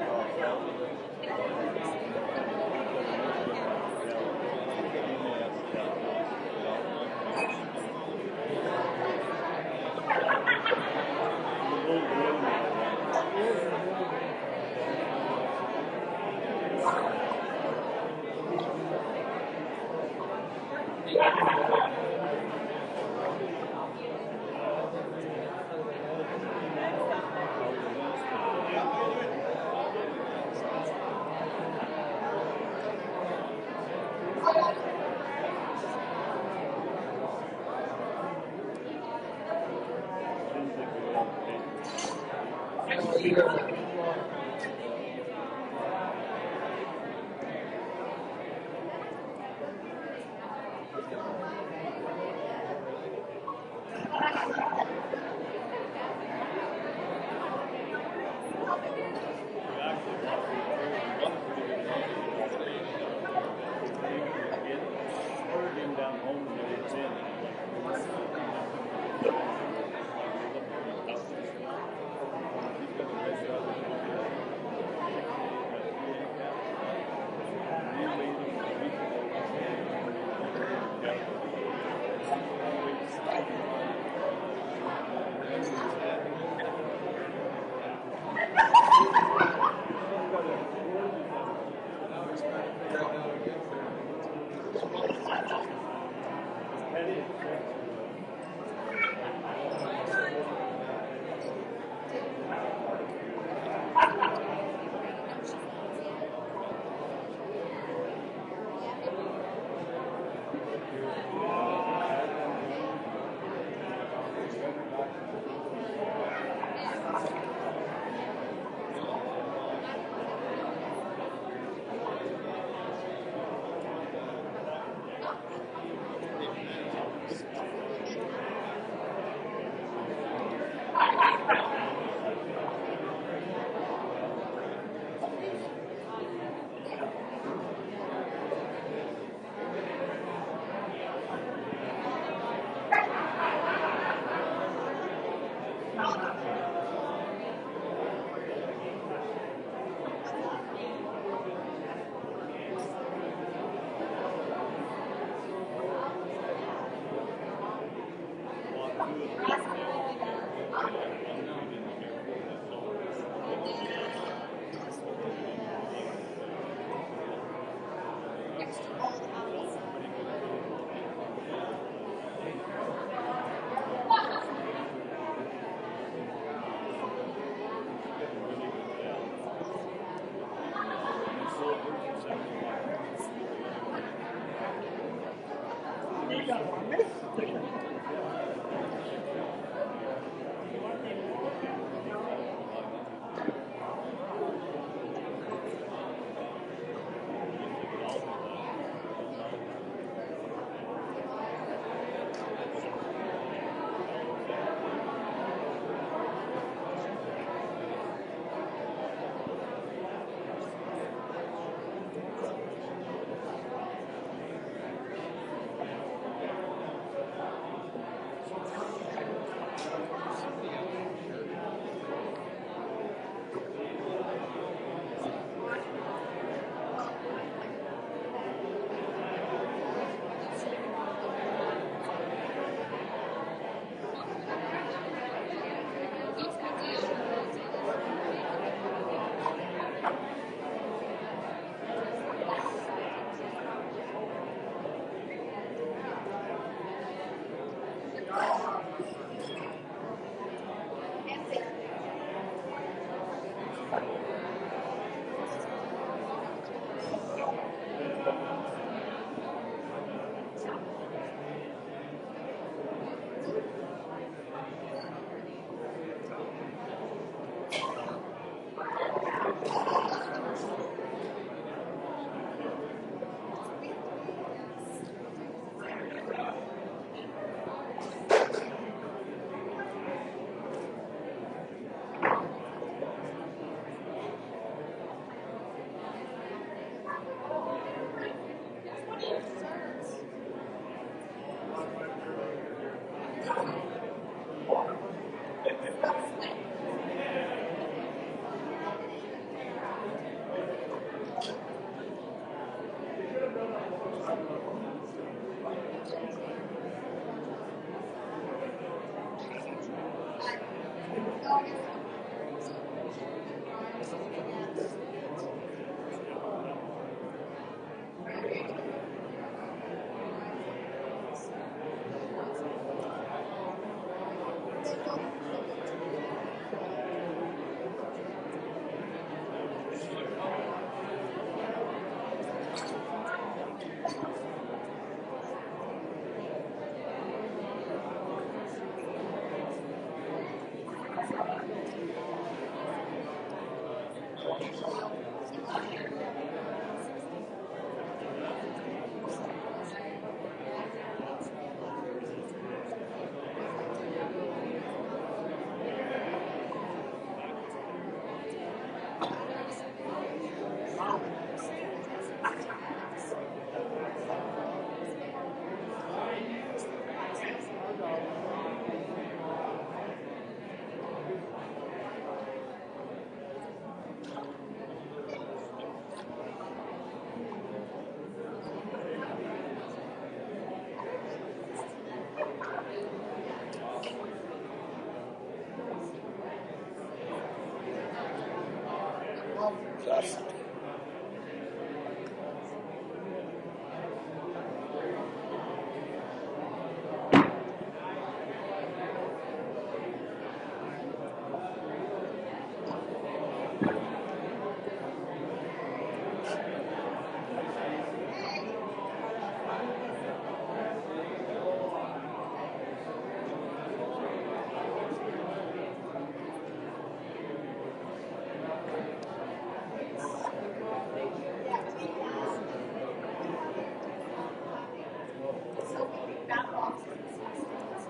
Classic.